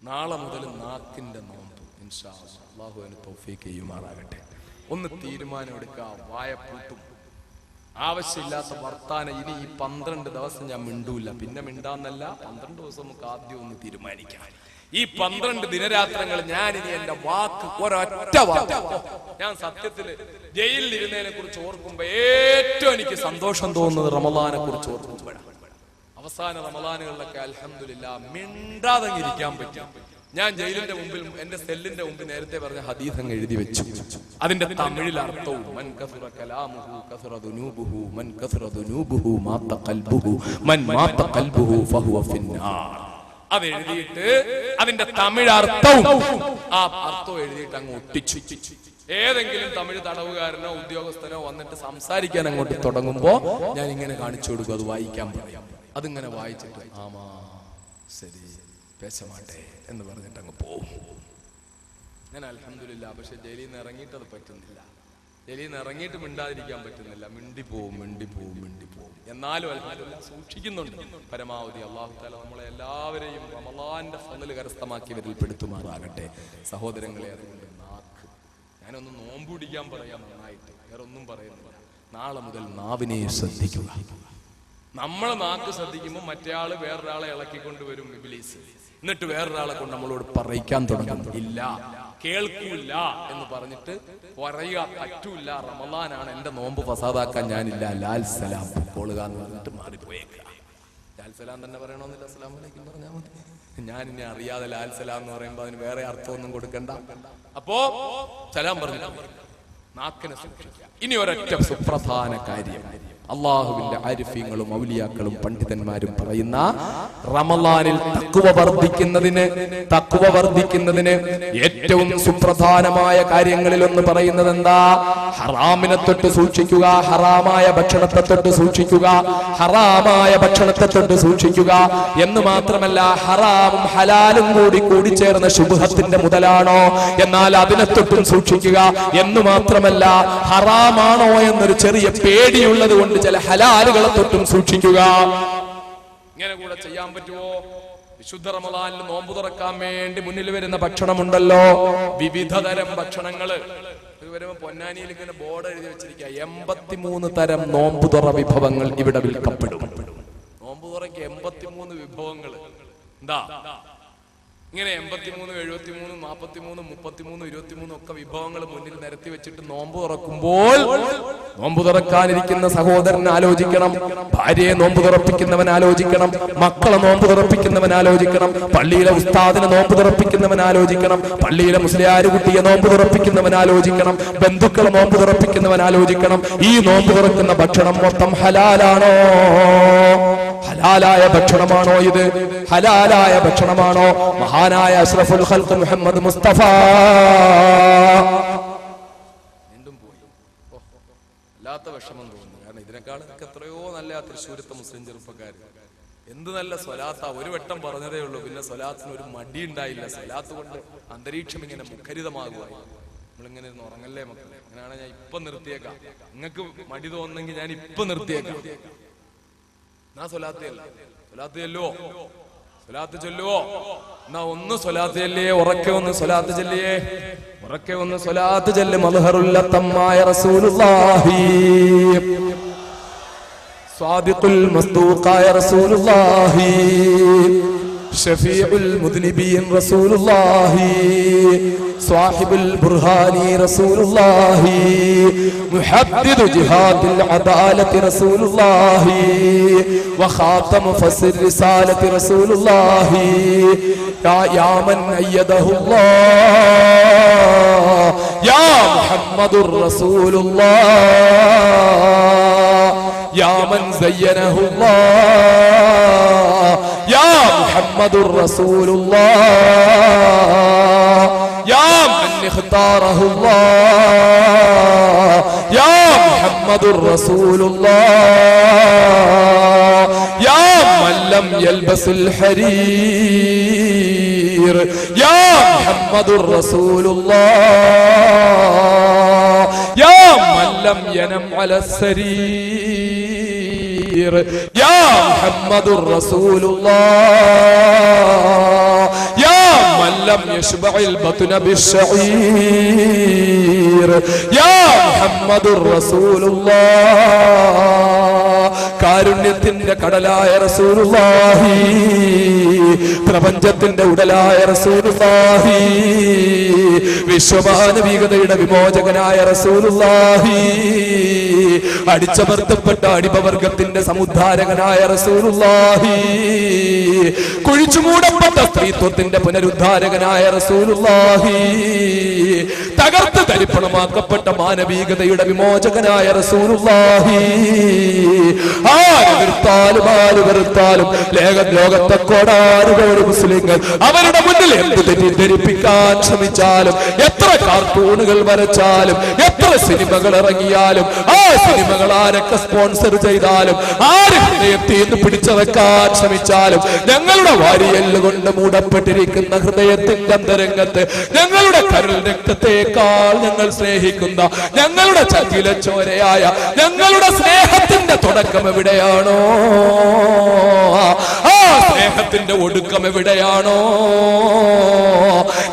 നാളെ മുതൽ നാക്കിന്റെ നോമ്പ് ഇൻഷാ അല്ലാഹ്. അല്ലാഹു അതിന് തൗഫീഖ് ചെയ്യുമാറാകട്ടെ. ഒന്ന് തീരുമാനമെടുക്കുക, വായപ്പൂട്ടും ആവശ്യമില്ലാത്ത വർത്താനം. ഇനി ഈ 12 ദിവസം ഞാൻ മിണ്ടൂല. പിന്നെ മിണ്ടാന്നല്ല, 12 ദിവസം നമുക്ക് ആദ്യം ഒന്ന് തീരുമാനിക്കാം. ഈ 12 ദിനരാത്രങ്ങൾ ഞാൻ ഇനി എന്റെ വാക്ക് ഒരൊറ്റ വാക്ക്. ഞാൻ സത്യത്തില് ജയിലിൽ ഇരുന്നതിനെ കുറിച്ച് ഓർക്കുമ്പോ ഏറ്റവും എനിക്ക് സന്തോഷം തോന്നുന്നത് റമളാനെ കുറിച്ച് ഓർക്കുമ്പോഴാണ്. അവസാന റമളാനുകളിലൊക്കെ അൽഹംദുലില്ലാ മിണ്ടാതെ ഇരിക്കാൻ പറ്റും. ഞാൻ ജയിലിന്റെ മുമ്പിൽ, എന്റെ സെല്ലിന്റെ മുമ്പിൽ നേരത്തെ പറഞ്ഞ ഹദീസ് അങ്ങ് എഴുതി വെച്ചു. അതിന്റെ തമിഴിൽ അർത്ഥവും മൻ കസറ കലാമുഹു കസറ ദുനൂബുഹു മൻ കസറ ദുനൂബുഹു മാത ഖൽബുഹു മൻ മാത ഖൽബുഹു ഫഹുവ ഫിന്നാർ. അത് എഴുതിയിട്ട് അതിന്റെ തമിഴ് അർത്ഥവും ആ അർത്ഥവും എഴുതിയിട്ട് അങ്ങ് ഒട്ടിച്ചു. ഏതെങ്കിലും തമിഴ് തടവുകാരനോ ഉദ്യോഗസ്ഥനോ വന്നിട്ട് സംസാരിക്കാൻ അങ്ങോട്ട് തുടങ്ങുമ്പോ ഞാൻ ഇങ്ങനെ കാണിച്ചു കൊടുക്കും, അത് വായിക്കാൻ പറയാം. അതിങ്ങനെ വായിച്ചിട്ട് ആമാ ശരി പേശമാട്ടെ എന്ന് പറഞ്ഞിട്ട് അങ്ങ് പോവും. ഞാൻ അൽഹംദുലില്ലാ. പക്ഷെ ജയിലിൽ നിന്ന് ഇറങ്ങിയിട്ട് അത് പറ്റുന്നില്ല. ജയിലിൽ നിന്ന് ഇറങ്ങിയിട്ട് മിണ്ടാതിരിക്കാൻ പറ്റുന്നില്ല. മിണ്ടിപ്പോവും. എന്നാലും അൽഹംദുലില്ലാ സൂക്ഷിക്കുന്നുണ്ട് പരമാവധി. അല്ലാഹു തആല നമ്മളെ എല്ലാവരെയും റമളാന്റെ ഫളൽ കരസ്ഥമാക്കിയവരിൽ പെടുത്തുമാറാകട്ടെ. സഹോദരങ്ങളെ, അതുകൊണ്ട് നാക്ക് ഞാനൊന്ന് നോമ്പ് പിടിക്കാൻ പറയാം നന്നായിട്ട്, വേറെ ഒന്നും പറയുന്നില്ല. നാളെ മുതൽ നാവിനെ ശ്രദ്ധിക്കുക. നമ്മളെ നാക്ക് ശ്രദ്ധിക്കുമ്പോൾ മറ്റേ ആള് വേറൊരാളെ ഇളക്കിക്കൊണ്ടുവരും ഇബ്ലീസ്. എന്നിട്ട് വേറൊരാളെ കൊണ്ട് നമ്മളോട് പറയിക്കാൻ തുടങ്ങും. ഇല്ല, കേൾക്കൂല എന്ന് പറഞ്ഞിട്ട് പറയുക, പറ്റൂല, റമളാനാണ്, എന്റെ നോമ്പ് ഫസാദാക്കാൻ ഞാനില്ല, ലാൽ സലാം പൊക്കോളുക എന്ന് പറഞ്ഞിട്ട് മാറിപ്പോയേക്കുക. ലാൽ സലാം തന്നെ പറയണമെന്നില്ല, അസ്സലാമു അലൈക്കും പറഞ്ഞാൽ മതി. ഞാൻ ഇനി അറിയാതെ ലാൽ സലാം എന്ന് പറയുമ്പോ അതിന് വേറെ അർത്ഥമൊന്നും കൊടുക്കണ്ട. അപ്പോ സലാം പറഞ്ഞു നാക്കിനെ സൂക്ഷിക്കുക. ഇനി ഒരൊറ്റ സുപ്രധാന കാര്യം, അള്ളാഹുവിന്റെ ആരിഫീങ്ങളും ഔലിയാക്കളും പണ്ഡിതന്മാരും പറയുന്ന റമളാനിൽ തഖ്വ വർദ്ധിക്കുന്നതിന് ഏറ്റവും സുപ്രധാനമായ കാര്യങ്ങളിൽ ഒന്ന് പറയുന്നത് എന്താ? ഹറാമിനെ തൊട്ട് സൂക്ഷിക്കുക, ഹറാമായ ഭക്ഷണത്തെ തൊട്ട് സൂക്ഷിക്കുക, ഹറാമായ ഭക്ഷണത്തെ തൊട്ട് സൂക്ഷിക്കുക എന്ന് മാത്രമല്ല, ഹറാമും ഹലാലും കൂടി ചേർന്ന ശുബ്ഹത്തിന്റെ മുതലാണോ, എന്നാൽ അതിനെ തൊട്ടും സൂക്ഷിക്കുക എന്ന് മാത്രമല്ല, ഹറാമാണോ എന്നൊരു ചെറിയ പേടിയുള്ളത് കൊണ്ട് ചില ഹലാലുകളെ തൊട്ടും സൂക്ഷിക്കുക. ഇങ്ങനെ കൂടെ ചെയ്യാൻ പറ്റുമോ? വിശുദ്ധ റമളാനിൽ നോമ്പ് തുറക്കാൻ വേണ്ടി മുന്നിൽ വരുന്ന ഭക്ഷണമുണ്ടല്ലോ, വിവിധ തരം ഭക്ഷണങ്ങള്. വരുമ്പോ പൊന്നാനിയിൽ ഇങ്ങനെ ബോർഡ് എഴുതി വെച്ചിരിക്കുക, 83 തരം നോമ്പ് തുറ വിഭവങ്ങൾ ഇവിടെ വിൽക്കപ്പെടും. നോമ്പ് തുറയ്ക്ക് 83 വിഭവങ്ങൾ. എന്താ ഇങ്ങനെ 83, 73, 43, 33, 23 ഒക്കെ വിഭവങ്ങൾ മുന്നിൽ നിരത്തി വെച്ചിട്ട് നോമ്പ് തുറക്കുമ്പോൾ നോമ്പ് തുറക്കാനിരിക്കുന്ന സഹോദരൻ ആലോചിക്കണം, ഭാര്യയെ നോമ്പ് തുറപ്പിക്കുന്നവൻ ആലോചിക്കണം, മക്കളെ നോമ്പ് തുറപ്പിക്കുന്നവൻ ആലോചിക്കണം, പള്ളിയിലെ ഉസ്താദിനെ നോമ്പ് തുറപ്പിക്കുന്നവൻ ആലോചിക്കണം, പള്ളിയിലെ മുസ്ലിയാര് കുട്ടിയെ നോമ്പ് തുറപ്പിക്കുന്നവൻ ആലോചിക്കണം, ബന്ധുക്കളെ നോമ്പ് തുറപ്പിക്കുന്നവൻ ആലോചിക്കണം. ഈ നോമ്പ് തുറക്കുന്ന ഭക്ഷണം മൊത്തം ഹലാലാണോ? ഹലാലായ ഭക്ഷണമാണോ ഇത്? ഹലാലായ ഭക്ഷണമാണോ? മഹാനായ അഷ്റഫുൽ ഖൽഖ് മുഹമ്മദ് മുസ്തഫ വീണ്ടും പോയി. വല്ലാത്ത വിഷമം തോന്നുന്നു. കാരണം ഇതിനേക്കാൾ എത്രയോ നല്ല തൃശ്ശൂരത്തെ മുസ്ലിം ചെറുപ്പക്കാർ. എന്ത് നല്ല സ്വലാത്ത. ഒരു വട്ടം പറഞ്ഞതേ ഉള്ളൂ, പിന്നെ സ്വലാത്തിന് ഒരു മടി ഉണ്ടായില്ല. സ്വലാത്ത് കൊണ്ട് അന്തരീക്ഷം ഇങ്ങനെ മുഖരിതമാകുക. നമ്മളിങ്ങനെ ഇരുന്ന് ഉറങ്ങല്ലേ മക്കളെ, അങ്ങനെയാണ് ഞാൻ ഇപ്പൊ നിർത്തിയേക്കാം. നിങ്ങൾക്ക് മടി തോന്നുന്നെങ്കിൽ ഞാൻ ഇപ്പൊ നിർത്തിയേക്കാം. സ്വലാത്ത് ചൊല്ലുവോ? എന്നാ ഒന്ന് സ്വലാത്ത് ചൊല്ലിയേ, ഉറക്കെ ഒന്ന് സ്വലാത്ത് ചൊല്ലിയേ, ഉറക്കെ ഒന്ന് സ്വലാത്ത് ചൊല്ല്. മദ്ഹറുല്ലത്തമായ റസൂലുള്ളാഹി, സ്വാദിഖുൽ മസ്ദൂഖായ റസൂലുള്ളാഹി, ഷഫീഉൽ മുദ്നിബീൻ റസൂലുള്ളാഹി, സ്വാഹിബുൽ ബുർഹാനി റസൂലുള്ളാഹി, മുഹദ്ദിദു ജിഹാദിൽ അദാലത്തി റസൂലുള്ളാഹി, വഖാതമു ഫസ്ർ റിസാലത്തി റസൂലുള്ളാഹി, യാ മൻ അയ്യദഹുല്ലാഹ് യാ മുഹമ്മദുർ റസൂലുള്ളാഹ്, യാ മൻ സയ്യനഹുല്ലാഹ് യാ മുഹമ്മദുർ റസൂലുള്ളാഹ്, യാ മൻ ഇഖ്താറഹുല്ലാഹ് യാ മുഹമ്മദുർ റസൂലുള്ളാഹ്, യാ മൻ ലം യൽബസുൽ ഹരീർ യാ മുഹമ്മദുർ റസൂലുള്ളാഹ്, യാ മൻ ലം യനം അലസ് സരീർ യാ മുഹമ്മദുർ റസൂലുള്ളാഹ്, യാ അലം യശ്ബഇൽ ബത്ന ബിശ്ശഈർ യാ മുഹമ്മദുർ റസൂലുള്ളാഹ്. കാരുണ്യത്തിന്റെ കടലായ റസൂലുള്ളാഹി, പ്രപഞ്ചത്തിന്റെ ഉടലായ റസൂലുള്ളാഹി, വിശ്വമാനവികതയുടെ വിമോചകനായ റസൂലുള്ളാഹി, അടിച്ചമർത്തപ്പെട്ട അടിമവർഗത്തിന്റെ സമുദ്ധാരകനായ റസൂലുള്ളാഹി, കുഴിച്ചുമൂടപ്പെട്ട സ്ത്രീത്വത്തിന്റെ പുനരുദ്ധാരകനായ റസൂലുള്ളാഹി, തകർത്ത് തരിപ്പണമാക്കപ്പെട്ട മാനവികതയുടെ വിമോചകനായ റസൂലുള്ളാഹി, ആര് വെറുത്താലും ലോകത്തെ കോടാനുകോടി മുസ്ലിങ്ങൾ അവരുടെ മുന്നിൽ എന്ത് തെറ്റിദ്ധരിപ്പിക്കാൻ ശ്രമിച്ചാലും, എത്ര കാർട്ടൂണുകൾ വരച്ചാലും, എത്ര സിനിമകൾ ഇറങ്ങിയാലും, ആ സിനിമകൾ ആരൊക്കെ സ്പോൺസർ ചെയ്താലും, ആര് ഹൃദയത്തിൽ പിടിച്ചടക്കാൻ ശ്രമിച്ചാലും, ഞങ്ങളുടെ വാരിയെല്ലുകൊണ്ട് മൂടപ്പെട്ടിരിക്കുന്ന ഹൃദയത്തിന്റെ അന്തരംഗത്ത് ഞങ്ങളുടെ കരൾ രക്തത്തെക്കാൾ ഞങ്ങൾ സ്നേഹിക്കുന്ന, ഞങ്ങളുടെ ചങ്കില ചോരയായ ഞങ്ങളുടെ സ്നേഹത്തിന്റെ തുടക്കം എവിടെയാണോ, ആ സ്നേഹത്തിന്റെ ഒടുക്കം എവിടെയാണോ,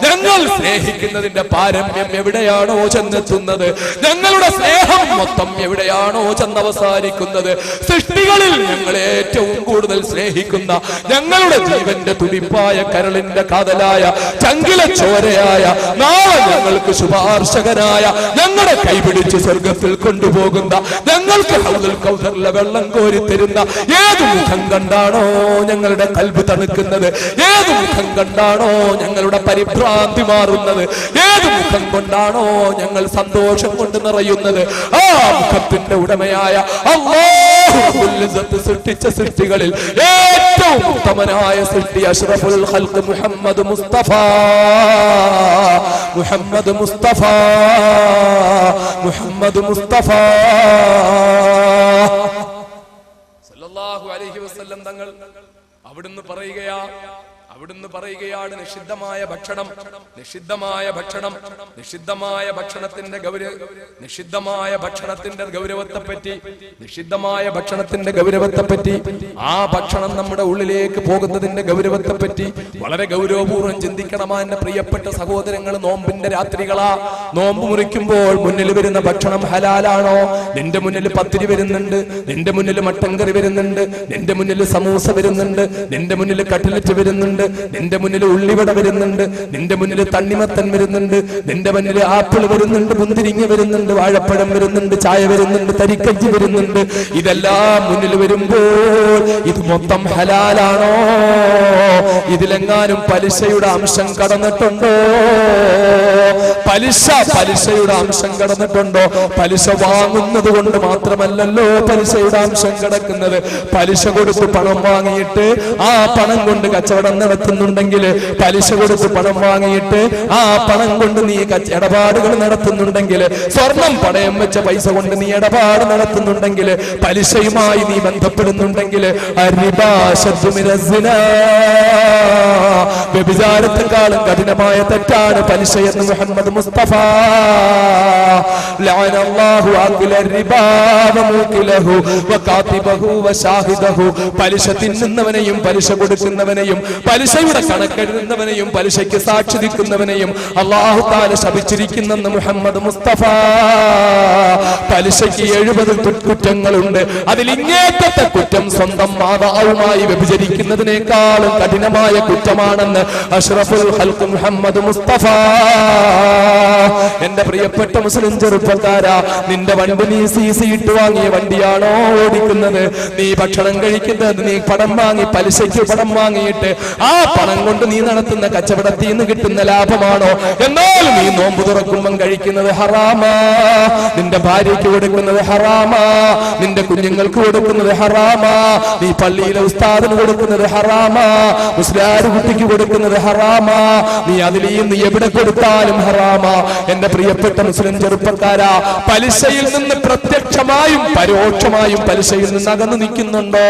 ഞങ്ങൾ സ്നേഹിക്കുന്നതിന്റെ പാരമ്യം എവിടെയാണോ ചെന്നെത്തുന്നത്, ഞങ്ങളുടെ സ്നേഹം മൊത്തം എവിടെയാണോ ചെന്നവസാനിക്കുന്നത്, സൃഷ്ടികളിൽ ഞങ്ങൾ ഏറ്റവും കൂടുതൽ സ്നേഹിക്കുന്ന, ഞങ്ങളുടെ ജീവന്റെ തുടിപ്പായ കരളിന്റെ കാതലായ ചങ്കില ചോരയായ, നാളെ ഞങ്ങൾക്ക് ശുപാർശകനായ, ഞങ്ങളുടെ കൈപിടിച്ച് സ്വർഗത്തിൽ കൊണ്ടുപോകുന്ന, ഞങ്ങൾക്ക് ഹൗദുൽ കൗസറിലെ വെള്ളം കോരിത്തരുന്ന ഏത് മുഖം കണ്ടാണോ ഞങ്ങളുടെ കൽബ് തണുക്കുന്നത്, ഏത് മുഖം കണ്ടാണോ ഞങ്ങളുടെ പരിഭ്രാന്തി മാറുന്നത്, ഏത് മുഖം കൊണ്ടാണോ ഞങ്ങൾ സന്തോഷം കൊണ്ട് നിറയുന്നത്, ആ മുഖത്തിന്റെ ഉടമയായ അല്ലാഹു റബ്ബുൽ ഇസ്സത്ത് സൃഷ്ടിച്ച സൃഷ്ടികളിൽ ഏറ്റവും ഉത്തമനായ സൃഷ്ടി അഷ്റഫുൽ ഖൽഖ് മുഹമ്മദ് മുസ്തഫ, മുഹമ്മദ് മുസ്തഫ, മുഹമ്മദ് മുസ്തഫ സല്ലല്ലാഹു അലൈഹി വസല്ലം തങ്ങൾ അവിടുന്ന് പറയുകയാണ് നിഷിദ്ധമായ ഭക്ഷണം, നിഷിദ്ധമായ ഭക്ഷണത്തിന്റെ ഗൗരവത്തെപ്പറ്റി, ആ ഭക്ഷണം നമ്മുടെ ഉള്ളിലേക്ക് പോകുന്നതിന്റെ ഗൗരവത്തെപ്പറ്റി വളരെ ഗൗരവപൂർവ്വം ചിന്തിക്കണമാ എന്റെ പ്രിയപ്പെട്ട സഹോദരങ്ങൾ. നോമ്പിന്റെ രാത്രികളാ, നോമ്പ് മുറിക്കുമ്പോൾ മുന്നിൽ വരുന്ന ഭക്ഷണം ഹലാലാണോ? നിന്റെ മുന്നിൽ പത്തിരി വരുന്നുണ്ട്, നിന്റെ മുന്നിൽ മട്ടൻ കറി വരുന്നുണ്ട്, നിന്റെ മുന്നിൽ സമൂസ വരുന്നുണ്ട്, നിന്റെ മുന്നിൽ കട്ട്ലറ്റ് വരുന്നുണ്ട്, നിന്റെ മുന്നിൽ ഉള്ളിവട വരുന്നുണ്ട്, നിന്റെ മുന്നിൽ തണ്ണിമത്തൻ വരുന്നുണ്ട്, നിന്റെ മുന്നിൽ ആപ്പിൾ വരുന്നുണ്ട്, മുന്തിരിങ്ങ വരുന്നുണ്ട്, വാഴപ്പഴം വരുന്നുണ്ട്, ചായ വരുന്നുണ്ട്, തരിക്കഞ്ചി വരുന്നുണ്ട്. ഇതെല്ലാം മുന്നിൽ വരുമ്പോൾ ഇത് മൊത്തം ഹലാലാണോ? ഇതിലെങ്ങാനും പലിശയുടെ അംശം കടന്നിട്ടുണ്ടോ? പലിശയുടെ അംശം കടന്നിട്ടുണ്ടോ? പലിശ വാങ്ങുന്നത് കൊണ്ട് മാത്രമല്ലല്ലോ പലിശയുടെ അംശം കിടക്കുന്നത്. പലിശ കൊടുത്ത് പണം വാങ്ങിയിട്ട് ആ പണം കൊണ്ട് കച്ചവടം നടത്തുന്നുണ്ടെങ്കിൽ, പലിശ കൊടുത്ത് പണം വാങ്ങിയിട്ട് ആ പണം കൊണ്ട് നീ ഇടപാടുകൾ നടത്തുന്നുണ്ടെങ്കിൽ, സ്വർണം പണയം വെച്ച പൈസ കൊണ്ട് നീ ഇടപാട് നടത്തുന്നുണ്ടെങ്കിൽ, പലിശയുമായി നീ ബന്ധപ്പെടുന്നുണ്ടെങ്കിൽ, വ്യഭിചാരത്തെക്കാളും കഠിനമായ തെറ്റാണ് പലിശ എന്ന് മുഹമ്മദ് മുസ്തഫ. പലിശ തിന്നുന്നവനെയും പലിശ കൊടുക്കുന്നവനെയും പലിശയുടെ കണക്കെഴുതുന്നവനെയും പലിശയ്ക്ക് സാക്ഷി നിൽക്കുന്നവനെയും അല്ലാഹു തആല ശപിച്ചിരിക്കുന്നെന്ന് മുഹമ്മദ് മുസ്തഫ. പലിശയ്ക്ക് 70 കുറ്റങ്ങളുണ്ട്. അതിൽ ഇങ്ങേറ്റത്തെ കുറ്റം സ്വന്തം മാതാവുമായി വ്യഭിചരിക്കുന്നതിനേക്കാളും കഠിനമായ കുറ്റമാണെന്ന് അഷ്റഫുൽ ഖൽഖ് മുഹമ്മദ് മുസ്തഫ. എന്റെ പ്രിയപ്പെട്ട മുസ്ലിം ചെറുപ്പക്കാരാ, നിന്റെ വണ്ടി നീ CC ഇട്ട് വാങ്ങിയ വണ്ടിയാണോ ഓടിക്കുന്നത്? നീ ഭക്ഷണം കഴിക്കുന്നത് നീ പണം വാങ്ങി, പലിശയ്ക്ക് പണം വാങ്ങിയിട്ട് ആ പണം കൊണ്ട് നീ നടത്തുന്ന കച്ചവടത്തിൽ നിന്ന് കിട്ടുന്ന ലാഭമാണോ? എന്നാലും നീ നോമ്പ് തുറക്കുമ്പം കഴിക്കുന്നത് ഹറാമാ, നിന്റെ ഭാര്യയ്ക്ക് കൊടുക്കുന്നത് ഹറാമാ, നിന്റെ കുഞ്ഞുങ്ങൾക്ക് കൊടുക്കുന്നത് ഹറാമാ, നീ പള്ളിയിലെ ഉസ്താദിന് കൊടുക്കുന്നത് ഹറാമാ, മുസ്ലിയാർ കുട്ടിക്ക് കൊടുക്കുന്നത് ഹറാമാ, നീ അതിലെയും നീ എവിടെ കൊടുത്താലും ഹറാമാ. എന്റെ പ്രിയപ്പെട്ട മുസ്ലിം ചെറുപ്പക്കാരാ, പലിശയിൽ നിന്ന് പ്രത്യക്ഷമായും പരോക്ഷമായും പലിശയിൽ നിന്ന് അകന്നു നിൽക്കുന്നുണ്ടോ?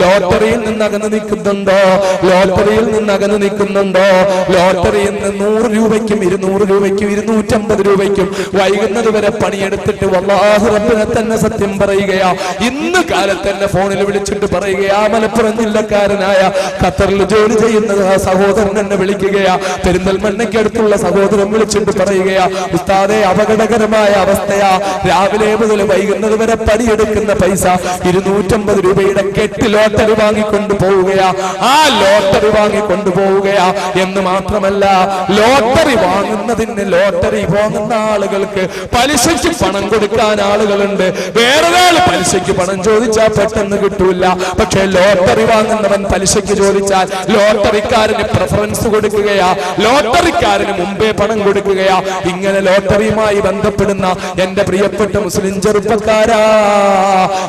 ലോട്ടറിയിൽ നിന്ന് അകന്നു നിൽക്കുന്ന നിൽക്കുന്നുണ്ടോ? ലോട്ടറിയിൽ നിന്ന് അകന്നു നിൽക്കുന്നുണ്ടോ? ലോട്ടറിയിൽ നിന്ന് 100 രൂപയ്ക്കും 200 രൂപയ്ക്കും 250 രൂപയ്ക്കും വൈകുന്നത് വരെ പണിയെടുത്തിട്ട് വല്ലാഹി റബ്ബിനെ തന്നെ സത്യം പറയുകയാ, ഇന്ന് കാലത്ത് തന്നെ ഫോണിൽ വിളിച്ചിട്ട് പറയുകയാ, മലപ്പുറം ജില്ലക്കാരനായ ഖത്തറിൽ ജോലി ചെയ്യുന്ന സഹോദരൻ എന്നെ വിളിക്കുകയാ, പെരിന്തൽമണ്ണയ്ക്ക് അടുത്തുള്ള സഹോദരൻ വിളിച്ചിട്ട് പറയുകയാ, ഉസ്താദേ അപകടകരമായ അവസ്ഥയാ, രാവിലെ മുതൽ വൈകുന്നത് വരെ പണിയെടുക്കുന്ന പൈസ 250 രൂപയുടെ കെട്ട് ലോട്ടറി വാങ്ങിക്കൊണ്ടു പോവുകയാ, ആ ലോട്ടറി വാങ്ങിക്കൊണ്ടു പോവുകയാ. എന്ന് മാത്രമല്ല, ലോട്ടറി വാങ്ങുന്നതിന്, ലോട്ടറി വാങ്ങുന്ന ആളുകൾക്ക് പലിശയ്ക്ക് പണം കൊടുക്കാൻ ആളുകളുണ്ട്. വേറൊരാൾ പലിശയ്ക്ക് പണം ചോദിച്ചാൽ പെട്ടെന്ന് കിട്ടൂല. പക്ഷെ ലോട്ടറി വാങ്ങുന്നവൻ പലിശയ്ക്ക് ചോദിച്ചാൽ ലോട്ടറിക്കാരന് പ്രിഫറൻസ് കൊടുക്കുകയാ, ലോട്ടറിക്കാരന് മുമ്പേ പണം കൊടുക്കുകയാ. ഇങ്ങനെ ലോട്ടറിയുമായി ബന്ധപ്പെടുന്ന എന്റെ പ്രിയപ്പെട്ട മുസ്ലിം ചെറുപ്പക്കാരാ,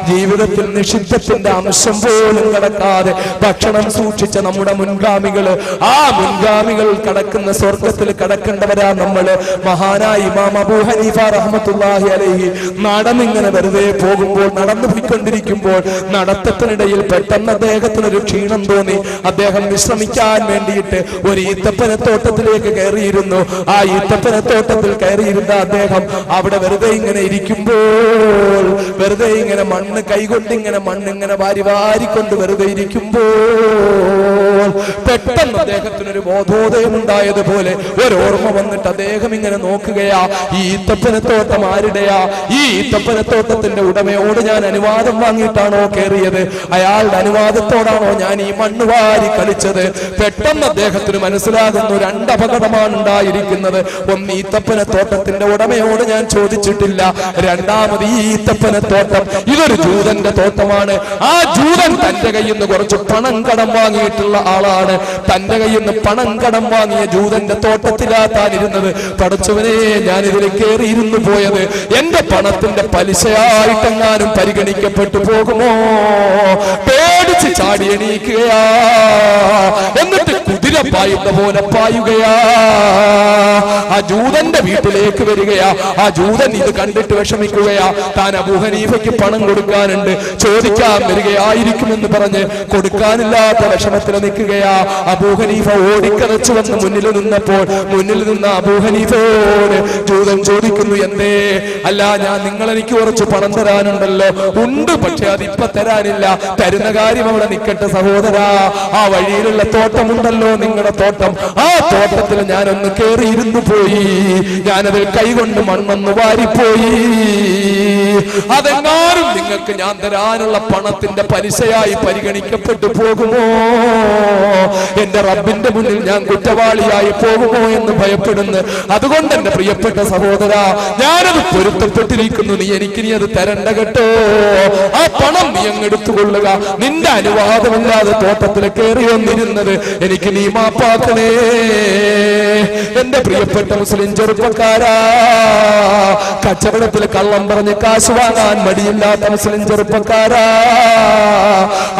ജീവിതത്തിൽ നിഷിദ്ധത്തിന്റെ അംശം പോലും കടക്കാതെ ഭക്ഷണം സൂക്ഷിച്ച നമ്മുടെ മുൻഗാമികള്, ആ മുൻഗാമികൾ കടക്കുന്ന സ്വർഗത്തിൽ കടക്കേണ്ടവരാ നമ്മള്. മഹാനായ ഇമാം അബൂ ഹനീഫ റഹ്മത്തുള്ളാഹി അലൈഹി നടന്നിങ്ങനെ വെറുതെ പോകുമ്പോൾ, നടന്നു പോയിക്കൊണ്ടിരിക്കുമ്പോൾ നടത്തത്തിനിടയിൽ പെട്ടെന്ന് അദ്ദേഹത്തിനൊരു ക്ഷീണം തോന്നി. അദ്ദേഹം വിശ്രമിക്കാൻ വേണ്ടിയിട്ട് ഒരു ഈത്തപ്പനത്തോട്ടത്തിലേക്ക് കയറിയിരുന്നു. ആ ഈത്തപ്പനത്തോട്ടത്തിൽ കയറിയിരുന്ന അദ്ദേഹം അവിടെ വെറുതെ ഇങ്ങനെ ഇരിക്കുമ്പോൾ, വെറുതെ ഇങ്ങനെ മണ്ണ് കൈകൊണ്ട് ഇങ്ങനെ മണ്ണിങ്ങനെ വാരിക്കൊണ്ട് വെറുതെ ഇരിക്കുമ്പോൾ പെട്ടെന്ന് അദ്ദേഹത്തിനൊരു ബോധോദയം ഉണ്ടായതുപോലെ ഒരു ഓർമ്മ വന്നിട്ട് അദ്ദേഹം ഇങ്ങനെ നോക്കുകയാ, ഈ ഈത്തപ്പനത്തോട്ടം ആരുടെയാ? ഈ ഈത്തപ്പനത്തോട്ടത്തിന്റെ ഉടമയോട് ഞാൻ അനുവാദം വാങ്ങിയിട്ടാണോ കയറിയത്? അയാളുടെ അനുവാദത്തോടാണോ ഞാൻ ഈ മണ്ണ് വാരി കളിച്ചത്? പെട്ടെന്ന് അദ്ദേഹത്തിന് മനസ്സിലാകുന്നു, 2 അപകടമാണ് ഉണ്ടായിരിക്കുന്നത്. ഒന്ന്, ഈത്തപ്പനത്തോട്ടത്തിന്റെ ഉടമയോട് ഞാൻ ചോദിച്ചിട്ടില്ല. രണ്ടാമത്, ഈ ഈത്തപ്പനത്തോട്ടം ഇതൊരു ജൂതന്റെ തോട്ടമാണ്. ആ ജൂതൻ തന്റെ കയ്യിൽ നിന്ന് കുറച്ച് പണം കടം വാങ്ങിയിട്ടുള്ള ആളാണ്. തന്റെ കയ്യിൽ നിന്ന് പണം കടം വാങ്ങിയ ജൂതന്റെ തോട്ടത്തിലാത്താനിരുന്നത്. പടച്ചവനെ, ഞാൻ ഇതിൽ കയറിയിരുന്നു പോയത് എന്റെ പണത്തിന്റെ പലിശയായിട്ടെങ്ങാനും പരിഗണിക്കപ്പെട്ടു പോകുമോ? പേടിച്ച് ചാടി എണീക്കുകയാ, എന്നിട്ട് കുതിര പായുന്ന പോലെ പായുകയാ. ആ ജൂതന്റെ വീട്ടിലേക്ക് വരികയാ. ആ ജൂതൻ ഇത് കണ്ടിട്ട് വിഷമിക്കുകയാ. താൻ അബൂ ഹനീഫയ്ക്ക് പണം കൊടുക്കാനുണ്ട്, ചോദിക്കാൻ വരികയായിരിക്കുമെന്ന് പറഞ്ഞ് കൊടുക്കാനില്ലാത്ത വിഷമത്തിൽ നിൽക്കുകയാ. അബൂ ഹനീഫ ഓടിക്കതച്ചു വന്ന് മുന്നിൽ നിന്നപ്പോൾ, മുന്നിൽ നിന്ന അബൂ ഹനീഫയോട് ജൂതൻ ചോദിക്കുന്നു, എന്തേ? അല്ല, നിങ്ങൾ എനിക്ക് കുറച്ച് പണം തരാനുണ്ടല്ലോ. ഉണ്ട്, പക്ഷെ അതിപ്പോ തരാനില്ല. തരുന്ന കാര്യം അവിടെ നിൽക്കട്ടെ സഹോദരാ. ആ വഴിയിലുള്ള തോട്ടമുണ്ടല്ലോ, നിങ്ങളുടെ തോട്ടം, ആ തോട്ടത്തിൽ ഞാനൊന്ന് കയറിയിരുന്നു പോയി. ഞാനതിൽ കൈകൊണ്ട് മണ്ണൊന്ന് വാരിപ്പോയി. അതെങ്ങാനും നിങ്ങൾക്ക് ഞാൻ തരാനുള്ള പണത്തിന്റെ പലിശയായി പരിഗണിക്കപ്പെട്ടു പോകുമോ? എന്റെ റബ്ബിന്റെ മുന്നിൽ ഞാൻ കുറ്റവാളിയായി പോകുമോ എന്ന് ഭയപ്പെടുന്നു. അതുകൊണ്ട് എന്റെ പ്രിയപ്പെട്ട സഹോദര, ഞാനത് പൊരുത്തപ്പെട്ടിരിക്കുന്നു. നീ അത് തരണ്ട കേട്ടോ. ആ പണം നീ അങ്ങ് എടുത്തുകൊള്ളുക. നിന്റെ അനുവാദമില്ലാതെ തോട്ടത്തിൽ കയറി വന്നിരുന്നത് എനിക്ക് നീ മാപ്പാക്കണേ. എന്റെ പ്രിയപ്പെട്ട മുസ്ലിം ചെറുപ്പക്കാരാ, കച്ചവടത്തിൽ കള്ളം പറഞ്ഞ് കാശ് വാങ്ങാൻ മടിയില്ലാത്ത മുസ്ലിം ചെറുപ്പക്കാരാ,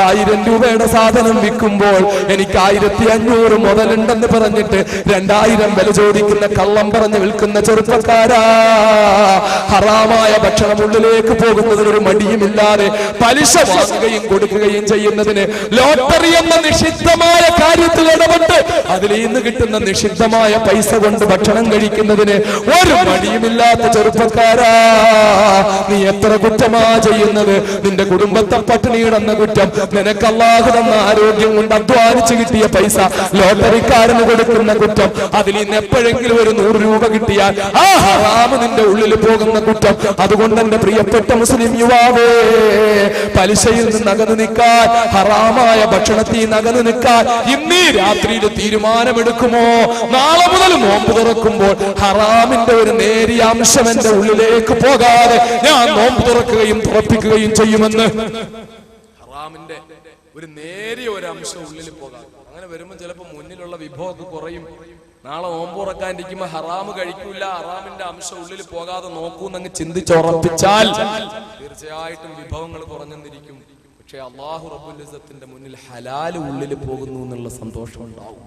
1000 രൂപയുടെ സാധനം വിൽക്കുമ്പോൾ എനിക്ക് 1500 മുതലുണ്ടെന്ന് പറഞ്ഞിട്ട് 2000 വില ചോദിക്കുന്ന കള്ളം പറഞ്ഞ് വിൽക്കുന്ന ചെറുപ്പക്കാരാ, ഹറാമായ ഭക്ഷണം ഉള്ളിലേക്ക് പോകുന്നതിനൊരു മടിയുമില്ലാതെ പലിശ വാങ്ങുകയും കൊടുക്കുകയും ചെയ്യുന്നതിന്, ലോട്ടറി എന്ന നിഷിദ്ധമായ കാര്യത്തിൽ ഇടപെട്ട് അതിൽ നിന്ന് കിട്ടുന്ന നിഷിദ്ധമായ പൈസ കൊണ്ട് ഭക്ഷണം കഴിക്കുന്നതിന് ഒരു മടിയുമില്ലാത്ത ചെറുപ്പക്കാരാ, നീ എത്ര കുറ്റമാ ചെയ്യുന്നത്? നിന്റെ കുടുംബത്തെ പട്ടിണിയിടുന്ന കുറ്റം, നിനക്ക് അല്ലാഹു തന്ന ആരോഗ്യം കൊണ്ട് അധ്വാനിച്ച് കിട്ടിയ പൈസ ലോട്ടറിക്കാരന് കൊടുക്കുന്ന കുറ്റം, അതിൽ നിന്ന് എപ്പോഴെങ്കിലും ഒരു 100 രൂപ കിട്ടിയാൽ ആ ഹറാമ് നിന്റെ ഉള്ളിൽ പോകുന്ന കുറ്റം. അതുകൊണ്ട് എന്റെ പ്രിയപ്പെട്ട മുസ്ലിം യുവാവേ, പലിശയിൽ നിന്ന് അകന്നു നിൽക്കാൻ, ഹറാമായ ഭക്ഷണത്തിൽ നിന്ന് അകന്നു നിൽക്കാൻ ഇന്നീ രാത്രിയിൽ തീരുമാനമെടുക്കുമോ? നാളെ മുതൽ നോമ്പ് തുറക്കുമ്പോൾ ഹറാമിന്റെ ഒരു നേരിയ അംശം എന്റെ ഉള്ളിലേക്ക് പോകാതെ ഞാൻ നോമ്പ് തുറക്കുകയും തുറപ്പിക്കുകയും ചെയ്യുമെന്ന്. ഹറാമിന്റെ ഒരു നേരിയ ഒരു അംശം ഉള്ളിൽ പോകാതെ, അങ്ങനെ വരുമ്പോൾ ചിലപ്പോൾ മുന്നിലുള്ള വിഭവമൊക്കെ കുറയും. നാളെ നോമ്പ് തുറക്കാനിരിക്കുമ്പോ ഹറാമ് കഴിക്കൂല, ഹറാമിന്റെ അംശം ഉള്ളിൽ പോകാതെ നോക്കൂന്നങ്ങ് ചിന്തിച്ചുറപ്പിച്ചാൽ തീർച്ചയായിട്ടും വിഭവങ്ങൾ കുറഞ്ഞെന്നിരിക്കും. പക്ഷെ അല്ലാഹു റബ്ബുൽ ഇസ്സത്തിന്റെ മുന്നിൽ ഹലാൽ ഉള്ളിൽ പോകുന്നു എന്നുള്ള സന്തോഷം ഉണ്ടാവും.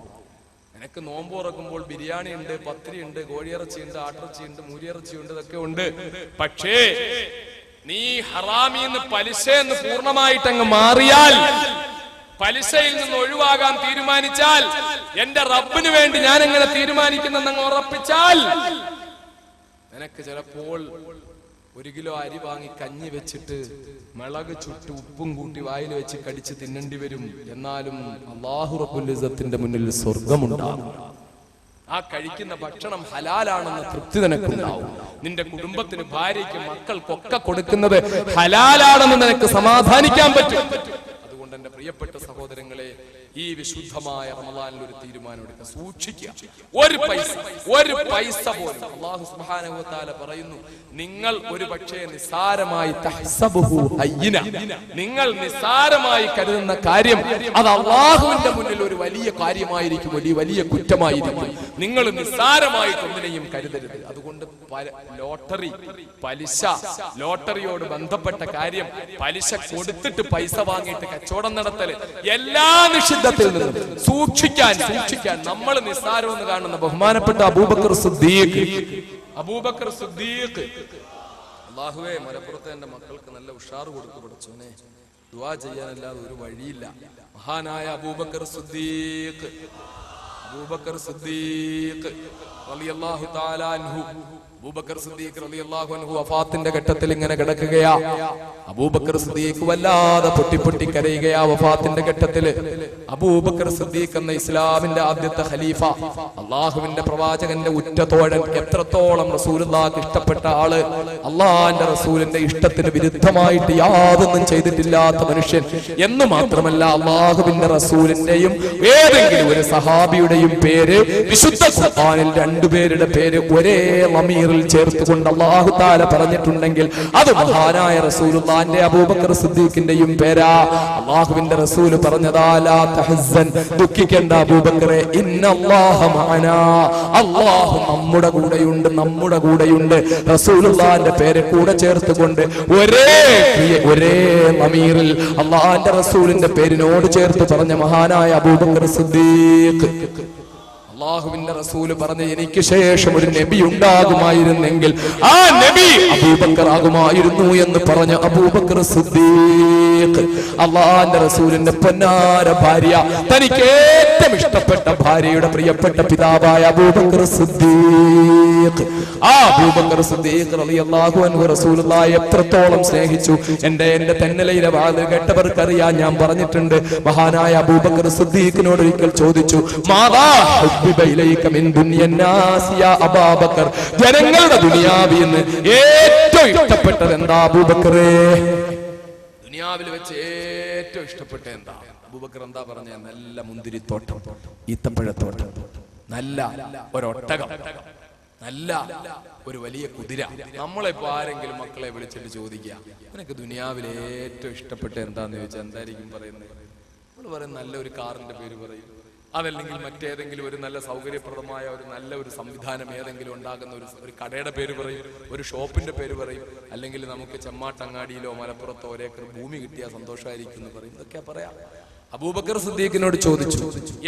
നിനക്ക് നോമ്പ് തുറക്കുമ്പോൾ ബിരിയാണി ഉണ്ട്, പത്തിരി ഉണ്ട്, കോഴിയിറച്ചി ഉണ്ട്, ആട്ടിറച്ചി ഉണ്ട്, മൂരിയിറച്ചി ഉണ്ട്, ഇതൊക്കെ ഉണ്ട്. പക്ഷേ നീ ഹറാമിന്ന് പലിശ എന്ന് പൂർണ്ണമായിട്ടങ്ങ് മാറിയാൽ പലിശയിൽ നിന്ന് ഒഴിവാകാൻ തീരുമാനിച്ചാൽ, എന്റെ റബ്ബിന് വേണ്ടി ഞാൻ എങ്ങനെ തീരുമാനിക്കുന്നെന്ന് ഉറപ്പിച്ചാൽ, നിനക്ക് ചിലപ്പോൾ 1 കിലോ അരി വാങ്ങി കഞ്ഞി വെച്ചിട്ട് മുളക് ചുട്ട് ഉപ്പും കൂട്ടി വായിൽ വെച്ച് കടിച്ച് തിന്നേണ്ടി വരും. എന്നാലും അല്ലാഹു റബ്ബുൽ ഇസ്സത്തിന്റെ മുന്നിൽ സ്വർഗമുണ്ടാകും. ആ കഴിക്കുന്ന ഭക്ഷണം ഹലാലാണെന്ന തൃപ്തി നിനക്കുണ്ടാവും. നിന്റെ കുടുംബത്തിന്, ഭാര്യയ്ക്ക്, മക്കൾക്കൊക്കെ കൊടുക്കുന്നത് ഹലാലാണെന്ന് നിനക്ക് സമാധാനിക്കാൻ പറ്റും. അതുകൊണ്ട് എന്റെ പ്രിയപ്പെട്ട സഹോദരങ്ങളെ, ഈ വിശുദ്ധമായ റമദാനിൽ ഒരു തീരുമാനം എടുക്കുക. സൂക്ഷിക്കുക. ഒരു പൈസ പോലും. അല്ലാഹു സുബ്ഹാനഹു വ തആല പറയുന്നു, നിങ്ങൾ ഒരു പക്ഷേ നിസാരമായി തഹ്സബുഹു ഹയ്യിന, നിങ്ങൾ നിസാരമായി കരുതുന്ന കാര്യം അത് അല്ലാഹുവിന്റെ മുന്നിൽ ഒരു വലിയ കാര്യമായിരിക്കും, വലിയ കുറ്റമായിരിക്കും. നിങ്ങൾ നിസാരമായിട്ട് ഒന്നിനെയും കരുതരുത്. അതുകൊണ്ട് ലോട്ടറി, പലിശ, ലോട്ടറിയോട് ബന്ധപ്പെട്ട കാര്യം, പലിശ കൊടുത്തിട്ട് പൈസ വാങ്ങിയിട്ട് കച്ചവടം നടത്തല്, എല്ലാ നിഷിദ്ധത്തിൽ നിന്നും സൂക്ഷിക്കാൻ നമ്മൾ നിസ്സാരമെന്ന് കാണുന്ന ബഹുമാനപ്പെട്ട അബൂബക്കർ സിദ്ദീഖ്, അല്ലാഹുവേ മലപ്പുറത്തെ എന്റെ മക്കൾക്ക് നല്ല ഉഷാർ കൊടുത്തു പഠിച്ചോനെ, ദുആ ചെയ്യാനല്ലാതെ ഒരു വഴിയില്ല. മഹാനായ അബൂബക്കർ സിദ്ദീഖ് റളിയല്ലാഹു തആല അൻഹു, അബൂബക്കർ സിദ്ദീഖ് റളിയല്ലാഹു അൻഹു വഫാത്തിന്റെ ഘട്ടത്തിൽ ഇങ്ങനെ കിടക്കുകയാ. അബൂബക്കർ സിദ്ദീഖ് വല്ലാതെ പൊട്ടി കരയുകയാ വഫാത്തിന്റെ ഘട്ടത്തില്. അബൂബക്കർ സിദ്ദീഖ് എന്ന ഇസ്ലാമിന്റെ ആദ്യത്തെ ഖലീഫ, അള്ളാഹുവിന്റെ പ്രവാചകന്റെ ഉറ്റ തോഴൻ, എത്രത്തോളം റസൂലുള്ളാഹിക്ക് ഇഷ്ടപ്പെട്ട ആള്, അള്ളാഹിന്റെ റസൂലിന്റെ ഇഷ്ടത്തിന് വിരുദ്ധമായിട്ട് യാതൊന്നും ചെയ്തിട്ടില്ലാത്ത മനുഷ്യൻ എന്ന് മാത്രമല്ല, അള്ളാഹുവിന്റെ റസൂലിന്റെയും ഏതെങ്കിലും ഒരു സഹാബിയുടെയും പേര് വിശുദ്ധ ഖുർആനിൽ 2 പേരുടെ പേര് ഒരേ ലമീറിൽ ചേർത്തുകൊണ്ട് അല്ലാഹു തആല പറഞ്ഞിട്ടുണ്ടെങ്കിൽ അത് മഹാനായ റസൂലുള്ളാഹിന്റെ അബൂബക്കർ സിദ്ദീഖിന്റെയും പേരാ. അല്ലാഹുവിന്റെ റസൂൽ പറഞ്ഞതാ, ലാ തഹ്സൻ, ദുഃഖിക്കേണ്ട അബൂബക്കറെ, ഇന്നല്ലാഹ മഅനാ, അല്ലാഹു നമ്മുടെ കൂടെയുണ്ട്. റസൂലുള്ളാഹിന്റെ പേര് കൂടെ ചേർത്തുകൊണ്ട് ഒരേ ലമീറിൽ അല്ലാഹുവിന്റെ റസൂലിന്റെ പേരിനോട് ചേർത്ത് പറഞ്ഞ മഹാനായ അബൂബക്കർ സിദ്ദീഖ്. അല്ലാഹുവിന്റെ റസൂല് പറഞ്ഞ, എനിക്ക് ശേഷം ഒരു നബി ഉണ്ടാകുമായിരുന്നെങ്കിൽ ആ നബി അബൂബക്കർ ആകുമായിരുന്നു എന്ന് പറഞ്ഞ അബൂബക്കർ സിദ്ദീഖ്, അല്ലാഹുവിന്റെ റസൂലിന്റെ പൊന്നാര ഭാര്യ, തനിക്ക് ഏറ്റവും ഇഷ്ടപ്പെട്ട ഭാര്യയുടെ പ്രിയപ്പെട്ട പിതാവായ അബൂബക്കർ സിദ്ദീഖ്. ആ അബൂബക്കർ സിദ്ദീഖ് റളിയല്ലാഹു അൻഹു റസൂലുള്ളാഹിയെ എത്രത്തോളം സ്നേഹിച്ചു എന്റെ തെന്നലയിലെ വാത് കേട്ടവർക്കറിയാം. ഞാൻ പറഞ്ഞിട്ടുണ്ട്, മഹാനായ അബൂബക്കർ സിദ്ദീഖിനോട് ഒരിക്കൽ ചോദിച്ചു, മാദാ ജനങ്ങളുടെ ദുനിയാവിൽ നിന്ന് ഏറ്റവും ഇഷ്ടപ്പെട്ടത് എന്താ അബൂബക്കറേ? ദുനിയാവിൽ വെച്ച് ഏറ്റവും ഇഷ്ടപ്പെട്ട എന്താ? അബൂബക്കർ എന്താ പറഞ്ഞ? നല്ല മുന്തിരിത്തോട്ടം, ഈത്തപ്പഴത്തോട്ടം, നല്ല ഒരൊട്ടകം, നല്ല ഒരു വലിയ കുതിര. നമ്മളിപ്പോ ആരെങ്കിലും മക്കളെ വിളിച്ചിട്ട് ചോദിക്കുക, നിനക്ക് ദുനിയാവിൽ ഏറ്റവും ഇഷ്ടപ്പെട്ട എന്താന്ന് ചോദിച്ചാൽ എന്തായിരിക്കും പറയുന്നത്? നമ്മൾ പറയും നല്ലൊരു കാറിന്റെ പേര് പറയും, അതല്ലെങ്കിൽ മറ്റേതെങ്കിലും ഒരു നല്ല സൗകര്യപ്രദമായ ഒരു സംവിധാനം ഏതെങ്കിലും ഉണ്ടാകുന്ന ഒരു കടയുടെ പേര് പറയും, ഒരു ഷോപ്പിന്റെ പേര് പറയും, അല്ലെങ്കിൽ നമുക്ക് ചെമ്മാട്ടങ്ങാടിയിലോ മലപ്പുറത്തോ 1 ഏക്കർ ഭൂമി കിട്ടിയാൽ സന്തോഷമായിരിക്കും എന്ന് പറയും. ഇതൊക്കെ പറയാം. അബൂബക്കർ സിദ്ദീഖിനോട് ചോദിച്ചു,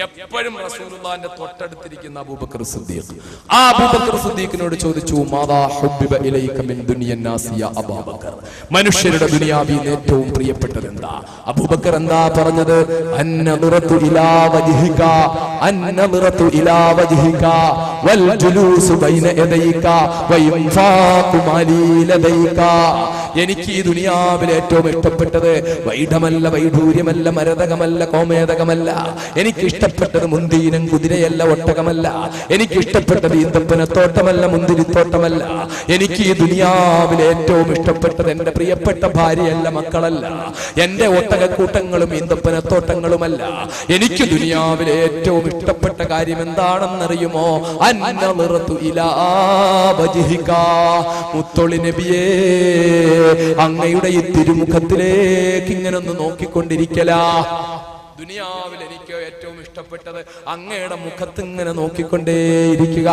എപ്പോഴും റസൂലുള്ളാഹിന്റെ തൊട്ടടുത്തിരിക്കുന്ന അബൂബക്കർ സിദ്ദീഖ്, ആ അബൂബക്കർ സിദ്ദീഖിനോട് ചോദിച്ചു, മാദാ ഹുബ്ബിബ ഇലൈക മിൻ ദുനിയൻ നാസ് യാ അബൂബക്കർ, മനുഷ്യരുടെ ദുനിയാവിൽ ഏറ്റവും പ്രിയപ്പെട്ടത് എന്താ? അബൂബക്കർ എന്താ പറഞ്ഞത്? അന്നദറതു ഇലാ വജ്ഹിക, അന്നദറതു ഇലാ വജ്ഹിക വൽ ജുലൂസു ബൈന യദൈക വഇൻഫാഖു മാലി ലദൈക. എനിക്ക് ഈ ദുനിയാവിൽ ഏറ്റവും ഇഷ്ടപ്പെട്ടത് വൈഢമല്ല, വൈഢൂര്യമല്ല, മരതകമല്ല, കോമേതകമല്ല. എനിക്ക് ഇഷ്ടപ്പെട്ടത് മുന്തിരിനും കുതിരയല്ല, ഒട്ടകമല്ല. എനിക്ക് ഇഷ്ടപ്പെട്ടത് ഈന്തപ്പനത്തോട്ടമല്ല, മുന്തിരിത്തോട്ടമല്ല. എനിക്ക് ഈ ദുനിയാവിൽ ഏറ്റവും ഇഷ്ടപ്പെട്ടത് എന്റെ പ്രിയപ്പെട്ട ഭാര്യയല്ല, മക്കളല്ല, എന്റെ ഒട്ടകക്കൂട്ടങ്ങളും ഈന്തപ്പനത്തോട്ടങ്ങളുമല്ല. എനിക്ക് ദുനിയാവിൽ ഏറ്റവും ഇഷ്ടപ്പെട്ട കാര്യം എന്താണെന്നറിയുമോ? അന്നളിറതു ഇലാ വജ്ഹിക, മുത്തൊളി നബിയേ, അങ്ങയുടെ ഈ തിരുമുഖത്തിലേക്ക് ഇങ്ങനെ ഒന്ന് നോക്കിക്കൊണ്ടിരിക്കലാ. ദുനിയാവിൽ എനിക്ക് ഏറ്റവും ഇഷ്ടം ഇഷ്ടപ്പെട്ടത് അങ്ങയുടെ മുഖത്ത് ഇങ്ങനെ നോക്കിക്കൊണ്ടേയിരിക്കുക.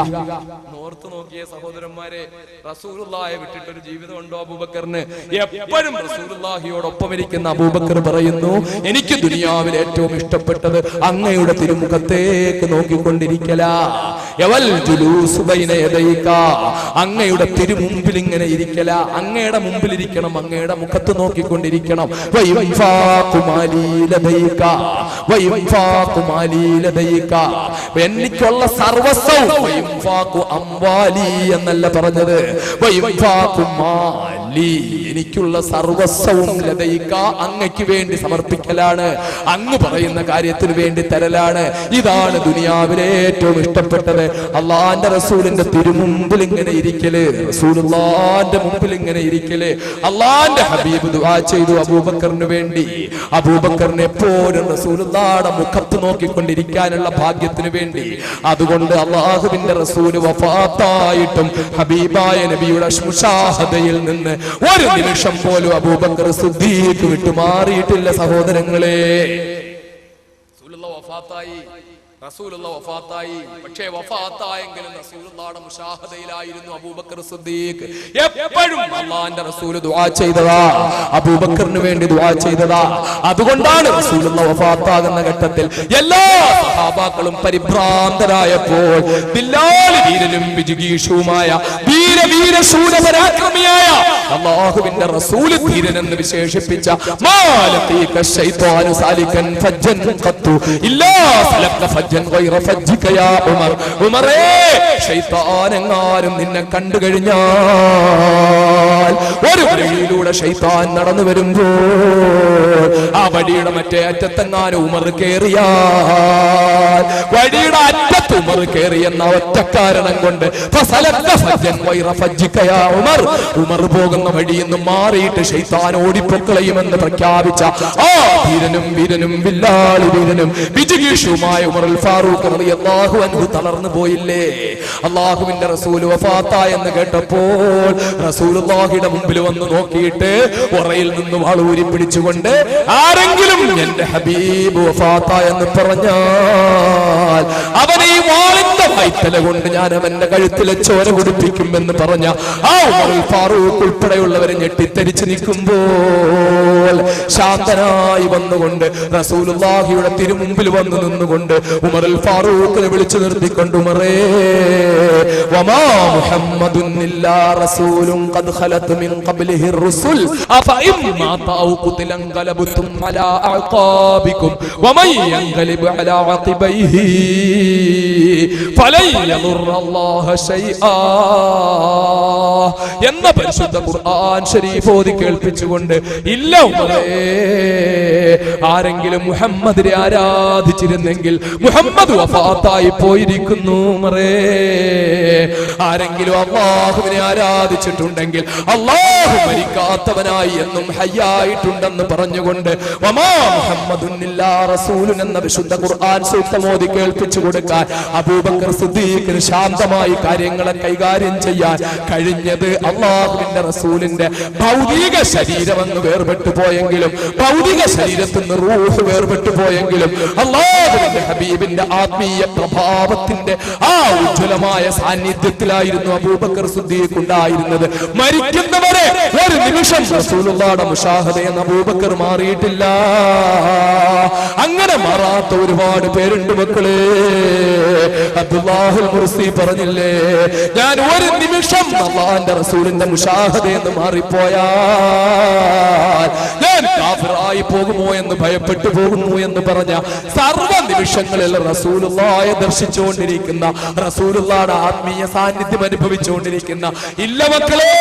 നോർത്ത് നോക്കിയ സഹോദരന്മാരെ, റസൂലുള്ളാഹിയെ വിട്ടിട്ടൊരു ജീവിതം ഉണ്ടോ അബൂബക്കറിന്? എപ്പോഴും റസൂലുള്ളാഹിയോടൊപ്പം ഇരിക്കുന്ന അബൂബക്കർ പറയുന്നു, എനിക്ക് ദുനിയാവിൽ ഏറ്റവും ഇഷ്ടപ്പെട്ടത് അങ്ങയുടെ തിരുമുഖത്തേക്ക് നോക്കിക്കൊണ്ടിരിക്കലാ. അങ്ങയുടെ തിരുമുമ്പിൽ ഇങ്ങനെ ഇരിക്കല, അങ്ങയുടെ മുമ്പിൽ ഇരിക്കണം, അങ്ങയുടെ മുഖത്ത് നോക്കിക്കൊണ്ടിരിക്കണം. എനിക്കുള്ള സർവസ്വവും എന്നല്ല പറഞ്ഞത്, എനിക്കുള്ള സർവസ്വവും ലദൈക അങ്ങയ്ക്ക് വേണ്ടി സമർപ്പിക്കലാണ്, അങ്ങ് പറയുന്ന കാര്യത്തിന് വേണ്ടി തരലാണ്. ഇതാണ് ദുനിയാവിലെ ഏറ്റവും ഇഷ്ടപ്പെട്ടത്. അള്ളാന്റെ റസൂലിന്റെ തിരുമുമ്പിൽ ഇങ്ങനെ ഇരിക്കല്, റസൂലുള്ളാന്റെ മുമ്പിൽ ഇങ്ങനെ ഇരിക്കല്. അള്ളാന്റെ ഹബീബ് ദുആ ചെയ്തു അബൂബക്കറിന് വേണ്ടി. അബൂബക്കറിന് എപ്പോഴും റസൂലുള്ളാന്റെ മുഖത്ത് നോക്കിക്കൊണ്ടിരിക്കാനുള്ള ഭാഗ്യത്തിന് വേണ്ടി. അതുകൊണ്ട് അള്ളാഹുവിന്റെ റസൂല് വഫാത്തായിട്ടും ഹബീബായ നബിയുടെ മുശാഹദയിൽ നിന്ന് ഒരു നിമിഷം പോലും അബൂബക്കർ സിദ്ദീഖ് വിട്ടുമാറിയിട്ടില്ല. സഹോദരങ്ങളെ, റസൂലുള്ള വഫാത്തായി. പക്ഷേ വഫാത്തായെങ്കിലും റസൂലുള്ളാഹിയുടെ മുശാഹദയിലായിരുന്നു അബൂബക്കർ സിദ്ദീഖ്. എപ്പോഴും അല്ലാഹുവിന്റെ റസൂൽ ദുആ ചെയ്തതാ, അബൂബക്കറിന് വേണ്ടി ദുആ ചെയ്തതാ. അതുകൊണ്ടാണ് റസൂലുള്ളാഹി വഫാത്താകുന്ന ഘട്ടത്തിൽ എല്ലാ സഹാബാക്കളും പരിഭ്രാന്തരായപ്പോൾ ബിലാൽ വീരനും വിജിഗീഷുമായ വീരശൂരപരാക്രമിയായ അല്ലാഹുവിന്റെ റസൂൽ ധീരനെന്ന് വിശേഷിപ്പിച്ച മാലഖീക ശൈത്വാനു സാലികൻ ഫജ്ജൻ ഖത്തു ഇല്ലാ സലക ഫജ്ജൻ ഗൈറ ഫജ്ജിക യാ ഉമർ. ഉമറേ, ശൈത്താനെങ്ങാനും നിന്നെ കണ്ടു കഴിഞ്ഞാൽ ഒരു വഴിയിലൂടെ ശൈത്താൻ നടന്നു വരുമ്പോൾ ആ വഴിയുടെ മറ്റേ അറ്റത്തെങ്ങാനും ഉമർ കേറിയാൽ, വഴിയുടെ അറ്റത്ത് ഉമർ കേറിയെന്ന ഒറ്റ കാരണം കൊണ്ട് ഫസലക ഫജ്ജൻ ഗൈറ ഫജ്ജിക യാ ഉമർ, ഉമർ പോകുന്ന വഴിയിൽ നിന്ന് മാറിയിട്ട് ശൈത്താൻ ഓടിപ്പൊക്കളയുമെന്ന് പ്രഖ്യാപിച്ച ആ വീരനും ബിലാൽ വീരനും വിജിഗീഷുമായ ഉമർ ഫാറൂഖ് റളിയല്ലാഹു അൻഹു തളർന്നു പോയില്ലേ? അല്ലാഹുവിന്റെ റസൂൽ വഫാത്തായി എന്ന് കേട്ടപ്പോൾ റസൂലുള്ളാഹിയുടെ മുമ്പിൽ വന്ന് നോക്കിയിട്ട് ഉറയിൽ നിന്ന് വാളൂരി പിടിച്ചുകൊണ്ട് ആരെങ്കിലും എന്റെ ഹബീബ് വഫാത്തായി എന്ന് പറഞ്ഞാൽ അവനെ ഈ വാളിന്റെ വൈത്തല കൊണ്ട് ഞാൻ അവന്റെ കഴുത്തിലെ ചോര കുടിപ്പിക്കുമെന്ന് പറഞ്ഞ ആ ഉമർ ഫാറൂഖ് ഉൾപ്പെടെയുള്ളവരെ ഞെട്ടിത്തെരിച്ച് നിൽക്കുമ്പോൾ ശാന്തനായി വന്നുകൊണ്ട് റസൂലുള്ളാഹിയുടെ തിരുമുമ്പിൽ വന്നു നിന്നുകൊണ്ട് ഉമർ ഫാറൂഖിനെ വിളിച്ചു നിർത്തിക്കൊണ്ട്, ഉമറേ, വമാ മുഹമ്മദുൻ ഇല്ലാ റസൂലുൻ ഖദ് ഖലത് മിൻ ഖബ്ലിഹി റുസുൽ അഫഇൻ മാത ഔ ഖുതില അൻഖലബതും അലാ അഖാബികും വമൻ യൻഖലിബ് അലാ അഖിബൈഹി ഫലൻ യദുറല്ലാഹ ശൈആ എന്ന പരിശുദ്ധ ഖുർആൻ ശരീഫ് ഓതി കേൾപ്പിച്ചുകൊണ്ട്, ഇല്ല ഉമറേ, ആരെങ്കിലും മുഹമ്മദിനെ ആരാധിച്ചിരുന്നെങ്കിൽ മുഹമ്മദ് വഫാത്തായി പോയിരിക്കുന്നു. ഉമറേ, ആരെങ്കിലും അല്ലാഹുവിനെ ആരാധിച്ചിട്ടുണ്ടെങ്കിൽ അല്ലാഹു മരിക്കാത്തവനായി എന്നും ഹയ്യായിട്ടുണ്ടെന്ന് പറഞ്ഞുകൊണ്ട് വമാ മുഹമ്മദുൻ ഇല്ലാ റസൂലുൻ എന്ന വിശുദ്ധ ഖുർആൻ സൂക്തം ഓതി കേൾപ്പിച്ചു കൊടുക്കാൻ അബൂബക്കർ സിദ്ദീഖിന് ശാന്തമായി കാര്യങ്ങളെ കൈകാര്യം ചെയ്യാൻ കഴിഞ്ഞത് അല്ലാഹുവിന്റെ റസൂലിന്റെ ഭൗതിക ശരീരമെന്ന് വേർപെട്ടു പോയെങ്കിലും, ഭൗതിക ശരീരത്തിൽ നിന്ന് റൂഹ് വേർപെട്ടു പോയെങ്കിലും അല്ലാഹുവിന്റെ ഹബീബിന്റെ ആത്മീയ പ്രഭാവത്തിന്റെ ആ ഉജ്ജ്വലമായ സാന്നിധ്യത്തിലായിരുന്നു അബൂബക്കർ സിദ്ദീഖ് ഉണ്ടായിരുന്നത്. മരിക്കുന്നവരെ ഒരു നിമിഷം റസൂലുള്ളാഹിയുടെ മുശാഹദയെന്ന് അബൂബക്കർ മാറിയിട്ടില്ല. അങ്ങനെ മാറാത്ത ഒരുപാട് പേരുണ്ട് മക്കളെ. അബ്ദുല്ലാഹുൽ മുർസി പറഞ്ഞില്ലേ, ഞാൻ ഒരു നിമിഷം അല്ലാഹുവിന്റെ റസൂലിന്റെ മുശാഹദയെന്ന് മാറിപ്പോയാൽ ഞാൻ കാഫിറായി പോകുമോ എന്ന് ഭയപ്പെട്ടു പോകുന്നു എന്ന് പറഞ്ഞ സർവ്വ നിമിഷങ്ങളിൽ റസൂലുള്ളാഹിയെ ദർശിച്ചുകൊണ്ടിരിക്കുന്ന, റസൂലുള്ളാഹിയുടെ ആത്മീയ സാന്നിധ്യം അനുഭവിച്ചുകൊണ്ടിരിക്കുന്ന ഇല്ല മക്കളെ,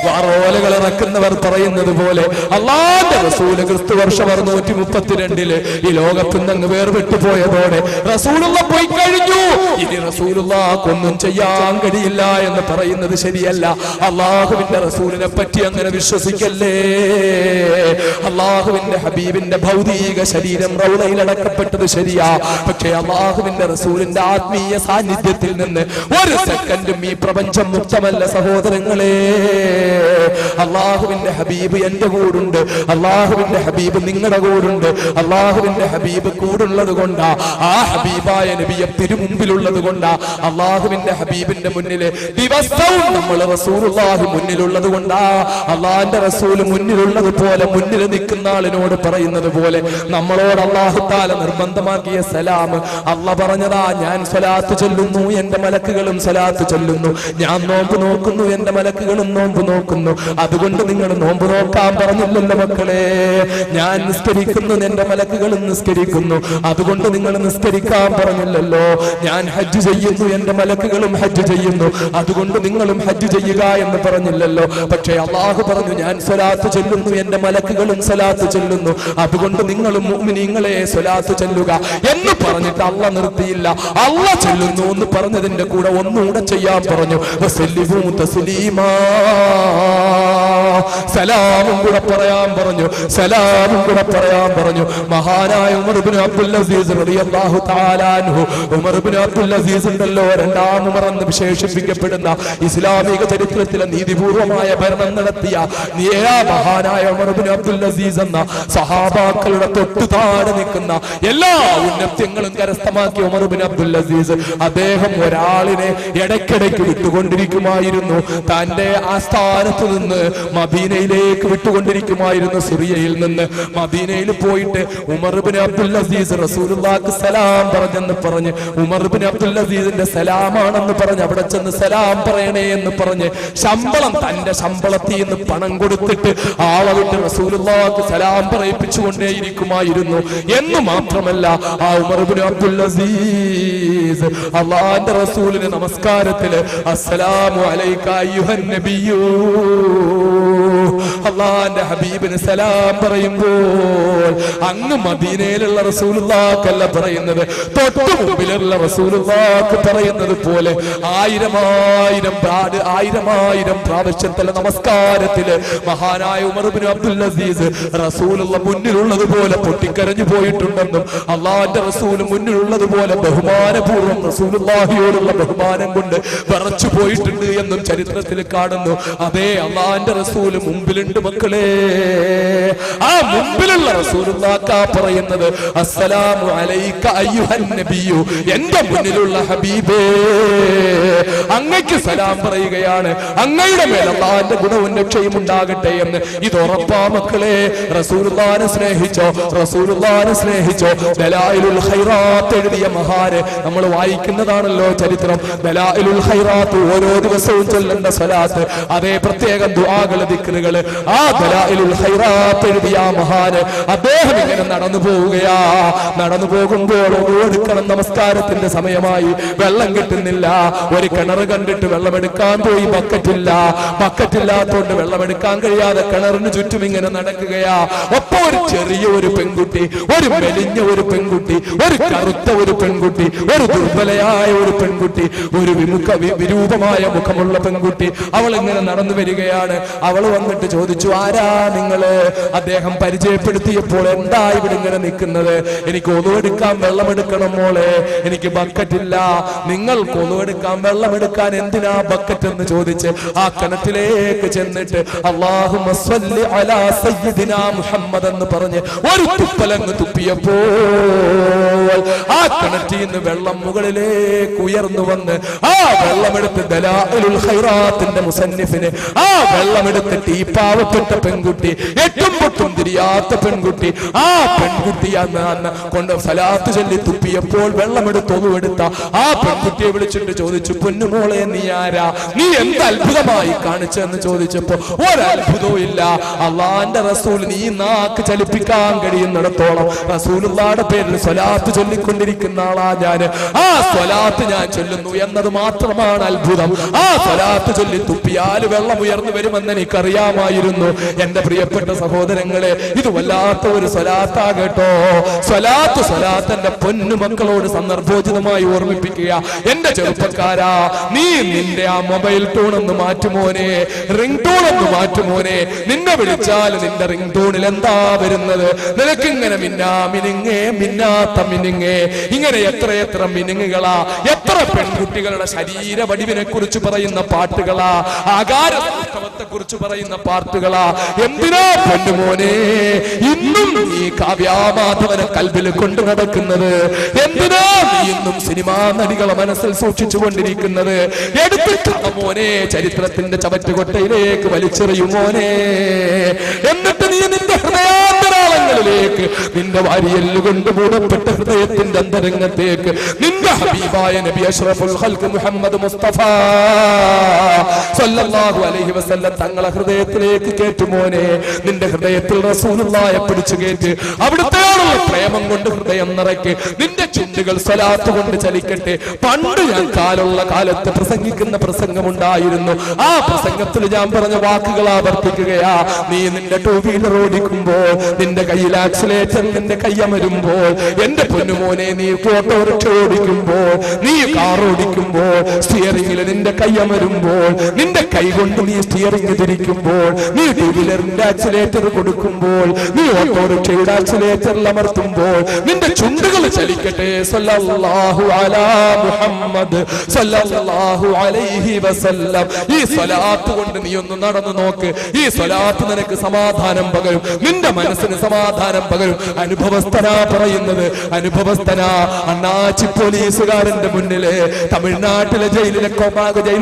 വാറോലകൾ ഇറക്കുന്നവർ പറയുന്നത് പോലെ അല്ലാഹുവിന്റെ റസൂൽ ക്രിസ്തുവർഷം 632 ഈ ലോകത്ത് നിന്ന് വേർപെട്ടു പോയതോടെ റസൂലുള്ള പോയി കഴിഞ്ഞു, ഇനി റസൂലുള്ളാഹിക്കൊന്നും ചെയ്യാൻ കഴിയില്ല എന്ന് പറയുന്നത് ശരിയല്ല. അല്ലാഹുവിന്റെ റസൂലിനെ പറ്റി അങ്ങനെ വിശ്വസിക്കല്ലേ. അല്ലാഹു അള്ളാഹുവിന്റെ ഹബീബിന്റെ ഭൗതിക ശരീരം റൗളയിൽ അടക്കപ്പെട്ടത് ശരിയാ. പക്ഷേ അള്ളാഹുവിന്റെ റസൂലിന്റെ ആത്മീയ സാന്നിധ്യത്തിൽ നിന്ന് ഒരു സെക്കൻഡും ഈ പ്രപഞ്ചം മുക്തമല്ല സഹോദരങ്ങളെ. അള്ളാഹുവിന്റെ ഹബീബ് എന്റെ കൂടുണ്ട്, അള്ളാഹുവിന്റെ ഹബീബ് നിങ്ങളുടെ കൂടുണ്ട്. അള്ളാഹുവിന്റെ ഹബീബ് കൂടുള്ളത് കൊണ്ടാ, ആ ഹബീബായ നബിയെ തിരുമുമ്പിലുള്ളത് കൊണ്ടാ, അള്ളാഹുവിന്റെ ഹബീബിന്റെ മുന്നില് ദിവസവും നമ്മൾ റസൂലുള്ളാഹി മുന്നിലുള്ളത് കൊണ്ടാ, അള്ളാഹിന്റെ റസൂൽ മുന്നിലുള്ളത് പോലെ മുന്നിൽ നിൽക്കുന്ന ആളിനോട് പറയുന്നത് പോലെ നമ്മളോട് അള്ളാഹു തആല നിർബന്ധമാക്കിയ സലാം അള്ളാഹ് പറഞ്ഞതാ. ഞാൻ സ്വലാത്ത് ചൊല്ലുന്നു, എന്റെ മലക്കുകളും സ്വലാത്ത് ചൊല്ലുന്നു. ഞാൻ നോമ്പ് നോക്കുന്നു, എന്റെ മലക്കുകളും നോമ്പ് നോക്കുന്നു. അതുകൊണ്ട് നിങ്ങൾ നോമ്പ് നോക്കാൻ പറഞ്ഞില്ലല്ലോ മക്കളെ. ഞാൻ നിസ്കരിക്കുന്നു, എന്റെ മലക്കുകളും നിസ്കരിക്കുന്നു. അതുകൊണ്ട് നിങ്ങൾ നിസ്കരിക്കാൻ പറഞ്ഞില്ലല്ലോ. ഞാൻ ഹജ്ജ് ചെയ്യുന്നു, എന്റെ മലക്കുകളും ഹജ്ജ് ചെയ്യുന്നു. അതുകൊണ്ട് നിങ്ങളും ഹജ്ജ് ചെയ്യുക എന്ന് പറഞ്ഞില്ലല്ലോ. പക്ഷേ അള്ളാഹു പറഞ്ഞു ഞാൻ സ്വലാത്ത് ചൊല്ലുന്നു, എന്റെ മലക്കുകളും സ്വലാത്ത് ചൊല്ലുന്നു. അതുകൊണ്ട് നിങ്ങളും മുഅ്മിനീങ്ങളെ സ്വലാത്ത് ചൊല്ലുക എന്ന് പറഞ്ഞിട്ട് അള്ളാഹ് നിർത്തിയില്ല. അള്ളാഹ് ചൊല്ലുന്നു എന്ന് പറഞ്ഞതിന്റെ കൂടെ ഒന്നുകൂടെ ചെയ്യാൻ പറഞ്ഞു. വസല്ലിമു തസ്ലീമാ, സലാമും കൂടെ പറയാൻ പറഞ്ഞു, സലാമും കൂടെ പറയാൻ പറഞ്ഞു. മഹാനായ ഉമർ ഇബ്നു അബ്ദുൽ അസീസ് റളിയല്ലാഹു തആല അൻഹു, ഉമർ ഇബ്നു അബ്ദുൽ അസീസ് ഉണ്ടല്ലോ, രണ്ടാം ഉമർ എന്ന് വിശേഷിപ്പിക്കപ്പെടുന്ന ഇസ്ലാമിക ചരിത്രത്തിലെ നീതിപൂർവമായ ഭരണം നടത്തിയ മഹാനായ ഉമർ ഇബ്നു അബ്ദുൽ അസീസ് എന്ന സഹാബാക്കളുടെ തൊട്ടു താഴെ നിൽക്കുന്ന എല്ലാ ഉന്നത്യങ്ങളും കരസ്ഥമാക്കിയ ഉമർ ഇബ്നു അബ്ദുൽ അസീസ്, അദ്ദേഹം ഒരാളിനെ ഇടയ്ക്കിടയ്ക്ക് വിട്ടുകൊണ്ടിരിക്കുമായിരുന്നു. തന്റെ ആസ്ഥാനത്ത് നിന്ന് മദീനയിലേക്ക് വിട്ടുകൊണ്ടിരിക്കുമായിരുന്നു. സിറിയയിൽ നിന്ന് മദീനയിൽ പോയിട്ട് ഉമർ ഇബ്നു അബ്ദുൽ അസീസ് റസൂലുള്ളാഹിക്ക് സലാം പറഞ്ഞെന്ന് പറഞ്ഞ്, ഉമർ ഇബ്നു അബ്ദുൽ അസീസിന്റെ സലാമാണെന്ന് പറഞ്ഞ് അവിടെ ചെന്ന് സലാം പറയണേ എന്ന് പറഞ്ഞ് ശമ്പളം, തന്റെ ശമ്പളത്തിൽ നിന്ന് പണം കൊടുത്തിട്ട് ആളെ വിട്ട് റസൂലുള്ളാഹിക്ക് സലാം പറയിപ്പിച്ചുകൊണ്ടേയിരിക്കുമായിരുന്നു. എന്ന് മാത്രമല്ല, ആ ഉമർ ഇബ്നു അബ്ദുൽ അസീസ് അല്ലാഹുവിന്റെ റസൂലിന്റെ നമസ്കാരത്തില് അസ്സലാമു അലൈക അയ്യുഹൻ നബിയ്യൂ, അല്ലാഹുവിന്റെ ഹബീബിന് സലാം പറയുമ്പോൾ അങ്ങ് മദീനയിലുള്ള റസൂലുള്ളാഹിക്കല്ല പറയുന്നത്, തൊട്ടു മുമ്പിലുള്ള റസൂലുള്ളാഹിക്ക് പറയുന്നത് പോലെ ആയിരം പ്രാവശ്യത്തിലെ നമസ്കാരത്തില് മഹാനായ ഉമർ ഇബ്നു അബ്ദുൽ അസീസ് റസൂലുള്ള മുന്നിലുള്ളത് പോലെ പൊട്ടിക്കരഞ്ഞു പോയിട്ടുണ്ടെന്നും അള്ളാഹുവിന്റെ റസൂൽ മുന്നിലുള്ളത് പോലെ ബഹുമാനപൂർവ്വം റസൂലുള്ളാഹിയോടുള്ള ബഹുമാനം കൊണ്ട് വിറച്ചു പോയിട്ടുണ്ട് എന്നും ചരിത്രത്തിൽ കാണുന്നു. അതേ, അള്ളാഹുവിന്റെ റസൂൽ മുമ്പിലുണ്ട് മക്കളെ. ആ മുമ്പിലുള്ള റസൂലുള്ളാഹിക്കാ പറയുന്നത് അസ്സലാമു അലൈക അയ്യുഹൻ നബിയ്യു, എന്റെ മുന്നിലുള്ള ഹബീബേ അങ്ങയ്ക്ക് സലാം പറയുകയാണ്, അങ്ങയുടെ മേൽ അല്ലാഹുവിന്റെ ഗുണവും രക്ഷയും ഉണ്ടാകട്ടെ എന്ന്. ഇത് ഉറപ്പാ മക്കളെ. റസൂലുള്ളാഹിനെ സ്നേഹിച്ചോ, റസൂലുള്ളാഹിനെ സ്നേഹിച്ചോ. ദലായിലുൽ ഖൈറാത്ത് എഴുതിയ മഹാന് നമ്മൾ വായിക്കുന്നതാണല്ലോ ചരിത്രം. ദലായിലുൽ ഖൈറാത്ത് ഓരോ ദിവസവും ചൊല്ലേണ്ട സ്വലാത്ത്, അതേ പ്രത്യേക ദുആകൾ ദിക്റുകൾ. ആ ദലായിലുൽ ഖൈറാത്ത് എഴുതിയ മഹാന് അദ്ദേഹം ഇങ്ങനെ നടന്നു പോവുകയാ. നടന്നു പോകുമ്പോൾ ഓടിക്കണം, നമസ്കാരത്തിന്റെ സമയമായി, വെള്ളം കിട്ടുന്നില്ല. ഒരു കിണർ കണ്ടിട്ട് വെള്ളമെടുക്കാൻ പോയി, ബക്കറ്റില്ലാത്തോണ്ട് വെള്ളമെടുക്കാൻ കഴിയാതെ കിണറിന് ചുറ്റും ഇങ്ങനെ നടക്കുകയാ. ഒപ്പം ഒരു ചെറിയ ഒരു പെൺകുട്ടി, ഒരു മെലിഞ്ഞ ഒരു പെൺകുട്ടി, ഒരു കറുത്ത ഒരു പെൺകുട്ടി, ഒരു ദുർബലയായ ഒരു പെൺകുട്ടി, ഒരു വിരൂപമായ മുഖമുള്ള പെൺകുട്ടി, അവൾ ഇങ്ങനെ നടന്നു വരികയാണ്. അവൾ വന്നിട്ട് ചോദിച്ചു, ആരാ നിങ്ങള്? അദ്ദേഹം പരിചയപ്പെടുത്തിയപ്പോൾ, എന്താ ഇവിടെ ഇങ്ങനെ നിൽക്കുന്നത്? എനിക്ക് ഒന്നുവെടുക്കാൻ വെള്ളമെടുക്കണം മോളെ, എനിക്ക് ബക്കറ്റില്ല. നിങ്ങൾ ഒന്നുവെടുക്കാൻ വെള്ളമെടുക്കാൻ എന്തിനാ ബക്കറ്റ് എന്ന് ചോദിച്ച് ആ കിണറ്റിലേക്ക് ചെന്നിട്ട് അല്ലാഹുമ്മ സ്വല്ലി അലാ സയ്യിദിനാ മുഹമ്മദ് എന്ന് പറഞ്ഞ് ഒരു തുപ്പലങ്ങ് തുപ്പിയപ്പോൾ ആ കിണറ്റിൽ നിന്ന് വെള്ളം മുകളിലേക്ക് ഉയർന്നു വന്ന് ആ വെള്ളമെടുത്ത് ദലായിലുൽ ഖൈറാത്തിന്റെ മുസന്നിഫിന് ആ വെള്ളമെടുത്തിട്ട് ഈ പാവപ്പെട്ട പെൺകുട്ടി, എട്ടും പൊട്ടും തിരിയാത്ത പെൺകുട്ടി, ആ പെൺകുട്ടി അന്ന് കൊണ്ട് സലാത്ത് ചൊല്ലി തുപ്പിയപ്പോൾ വെള്ളമെടുത്ത് ഒന്നുവെടുത്ത ആ പെൺകുട്ടിയെ വിളിച്ചിട്ട് ചോദിച്ചു, പൊന്നുമോളെ നീ ആരാ? നീ എന്ത് അത്ഭുതമായി കാണിച്ചെന്ന് ചോദിച്ചപ്പോ ഒരത്ഭുതവും ഇല്ല. അള്ളാന്റെ റസൂൽ നീ നാക്ക് ചലിപ്പിക്കാൻ കഴിയുന്നിടത്തോളം റസൂലുള്ളാഹിയുടെ പേരിൽ സ്വലാത്ത് ചൊല്ലിക്കൊണ്ടിരിക്കുന്ന ആളാ ഞാൻ. ആ സ്വലാത്ത് ഞാൻ ചൊല്ലുന്നു എന്നത് മാത്രമാണ് അത്ഭുതം. ആ സ്വലാത്ത് ചൊല്ലി തുപ്പിയാൽ വെള്ളം ഉയർന്നു വരുമെന്ന് എനിക്കറിയാമായിരുന്നു. എന്റെ പ്രിയപ്പെട്ട സഹോദരങ്ങളെ, ഇത് വല്ലാത്ത ഒരു സ്വലാത്താകട്ടോ. സ്വലാത്ത് എന്റെ പൊന്നു മക്കളോട് സന്ദർഭോചിതമായി ഓർമ്മിപ്പിക്കുക. എന്റെ ചെറുപ്പക്കാരാ, നീ നിന്റെ ആ മൊബൈൽ ടൂൺ ഒന്ന് മാറ്റുമോനെ, റിംഗ് ടൂൺ ഒന്ന് മാറ്റുമോനെ. നിന്നെ വിളിച്ചാൽ നിന്റെ റിംഗ് തൂണിൽ എന്താ വരുന്നത്? നിനക്കിങ്ങനെ മിന്നാത്ത മിനുങ്ങേ, ഇങ്ങനെ എത്ര മിനുങ്ങുകളാ, എത്ര പെൺകുട്ടികളുടെ ശരീര വടിവിനെ കുറിച്ച് പറയുന്ന പാട്ടുകളാ, ആകാരത്തെ കുറിച്ച് പറയുന്ന പാട്ടുകളാ. എന്തിനാ പൊന്നുമോനെ ഇന്നും നീ കാവ്യാമാധവനെ കൽബിൽ കൊണ്ടു നടക്കുന്നത്? എന്തിനാ നീ ഇന്നും സിനിമാ നടികളെ മനസ്സിൽ സൂക്ഷിച്ചു കൊണ്ടിരിക്കുന്നത്? എടുത്തിട്ടാണ് മോനെ ചരിത്രത്തിന്റെ ചവറ്റുകൊട്ടയിലേക്ക് വലിച്ചെറിയുമോനെ. എന്നിട്ട് നീ നിന്റെ ഹൃദയാന്തരാളങ്ങളിലേക്ക്, നിന്റെ വാരിയല്ല് കൊണ്ട് മൂടപ്പെട്ട ഹൃദയത്തിന്റെ അന്തരംഗത്തേക്ക് നിന്റെ ഹബീബായ നബി അഷ്റഫുൽ ഖൽഖ് മുഹമ്മദ് മുസ്തഫ സല്ലല്ലാഹു അലൈഹി വസല്ലം തങ്ങളെ ഹൃദയത്തിലേക്ക് കേറ്റുമോനെ. നിന്റെ ഹൃദയത്തിൽ റസൂലുള്ളാഹിയെ പിടിച്ചു കേറ്റ്. അവിടുത്തെയോടുള്ള പ്രേമം കൊണ്ട് ഹൃദയം നിറയ്ക്ക്. നിന്റെ ചുണ്ടുകൾ സ്വലാത്ത് കൊണ്ട് ചലിക്കട്ടെ. പണ്ട് ഞാൻ കാലത്ത് പ്രസംഗിക്കുന്ന പ്രസംഗമുണ്ടായിരുന്നു. ആ പ്രസംഗത്തിൽ ഞാൻ പറഞ്ഞ വാക്കുകൾ ആവർത്തിക്കുകയാ. നീ നിന്റെ ടൂ വീലർ ഓടിക്കുമ്പോൾ, നിന്റെ കയ്യിൽ ആക്സിലേറ്റർ, നിന്റെ കയ്യമരുമ്പോൾ, എന്റെ പൊന്നുമോനെ നീ ഓട്ടോറിക്ഷ ഓടിക്കുമ്പോൾ, നീ കാർ ഓടിക്കുമ്പോൾ, സ്റ്റിയറിംഗിൽ നിന്റെ കയ്യമരുമ്പോൾ, നിന്റെ കൈ കൊണ്ട് നീ സ്റ്റിയറിംഗ് തിരിക്കുമ്പോൾ, നീ ടൂ വീലറിന്റെ ആക്സിലേറ്റർ കൊടുക്കുമ്പോൾ, നീ ഓട്ടോറിക്ഷയുടെ ആക്സിലേറ്ററിൽ അമർത്തുമ്പോൾ, നിന്റെ ചുണ്ടുകൾ ചലിക്കട്ടെ. സല്ലല്ലാഹു അലാ മുഹമ്മദ് സല്ലല്ലാഹു അലൈഹി വസല്ലം. ഈ സ്വലാത്ത് കൊണ്ട് നീ ഒന്ന് നടന്നു നോക്ക്. ഈ സ്വലാത്ത് നിനക്ക് സമാധാനം പകരും, നിന്റെ മനസ്സിന് സമാധാനം പകരും. അനുഭവസ്ഥനാ പറയുന്നത്, അനുഭവസ്ഥനാ. അണ്ണാച്ചി പോലീസുകാരന്റെ മുന്നില്, തമിഴ്നാട്ടിലെ ജയിൽ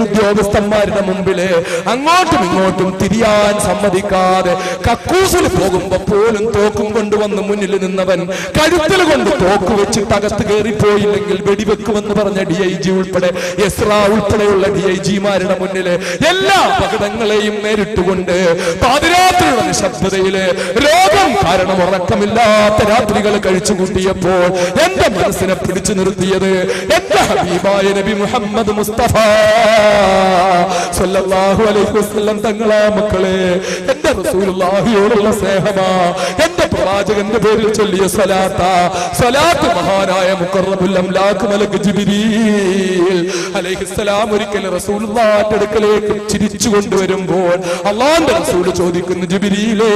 ഉദ്യോഗസ്ഥന്മാരുടെ മുമ്പില് അങ്ങോട്ടും ഇങ്ങോട്ടും തിരിയാൻ സമ്മതിക്കാതെ കക്കൂസിൽ പോകുമ്പോ പോലും തോക്കും കൊണ്ടുവന്ന് മുന്നിൽ നിന്നവൻ കഴുത്തിൽ കൊണ്ട് തോക്ക് വെച്ചിട്ട് അകത്ത് കയറിപ്പോയില്ലെങ്കിൽ വെടിവെക്കുമെന്ന് പറഞ്ഞ DIG ഉൾപ്പെടെ, എസ്ര ഉൾപ്പെടെയുള്ള DIGമാരുടെ മുന്നില് എല്ലാ അപകടങ്ങളെയും നേരിട്ടുകൊണ്ട് പാതിരാത്രിയുടെ നിശബ്ദതയില് രോഗം കാരണം ഉറക്കമില്ലാത്ത രാത്രികൾ കഴിച്ചു കൂട്ടിയപ്പോൾ എന്റെ മനസ്സിനെ പിടിച്ചു നിർത്തിയത് എന്റെ ഹബീബായ നബി മുഹമ്മദ് മുസ്തഫ സല്ലല്ലാഹു അലൈഹി വസല്ലം തങ്ങളാ. മക്കളെ, എന്റെ റസൂലുള്ളാഹിയോടുള്ള സ്നേഹമാ, എന്റെ പ്രവാചകന്റെ പേരിൽ ചൊല്ലിയ സ്വലാത്താ. സ്വലാത്ത് മഹാനായ മുഖറബുൽ അംലാഖ് മലക്ക് ജിബ്രീൽ അലൈഹിസ്സലാം ഒരിക്കൽ റസൂലുള്ളാഹിന്റെ അടുക്കലേക്ക് ചിരിച്ചു കൊണ്ടുവരുമ്പോൾ അല്ലാഹുവിന്റെ റസൂൽ ചോദിക്കുന്നു, ജിബ്രീലേ,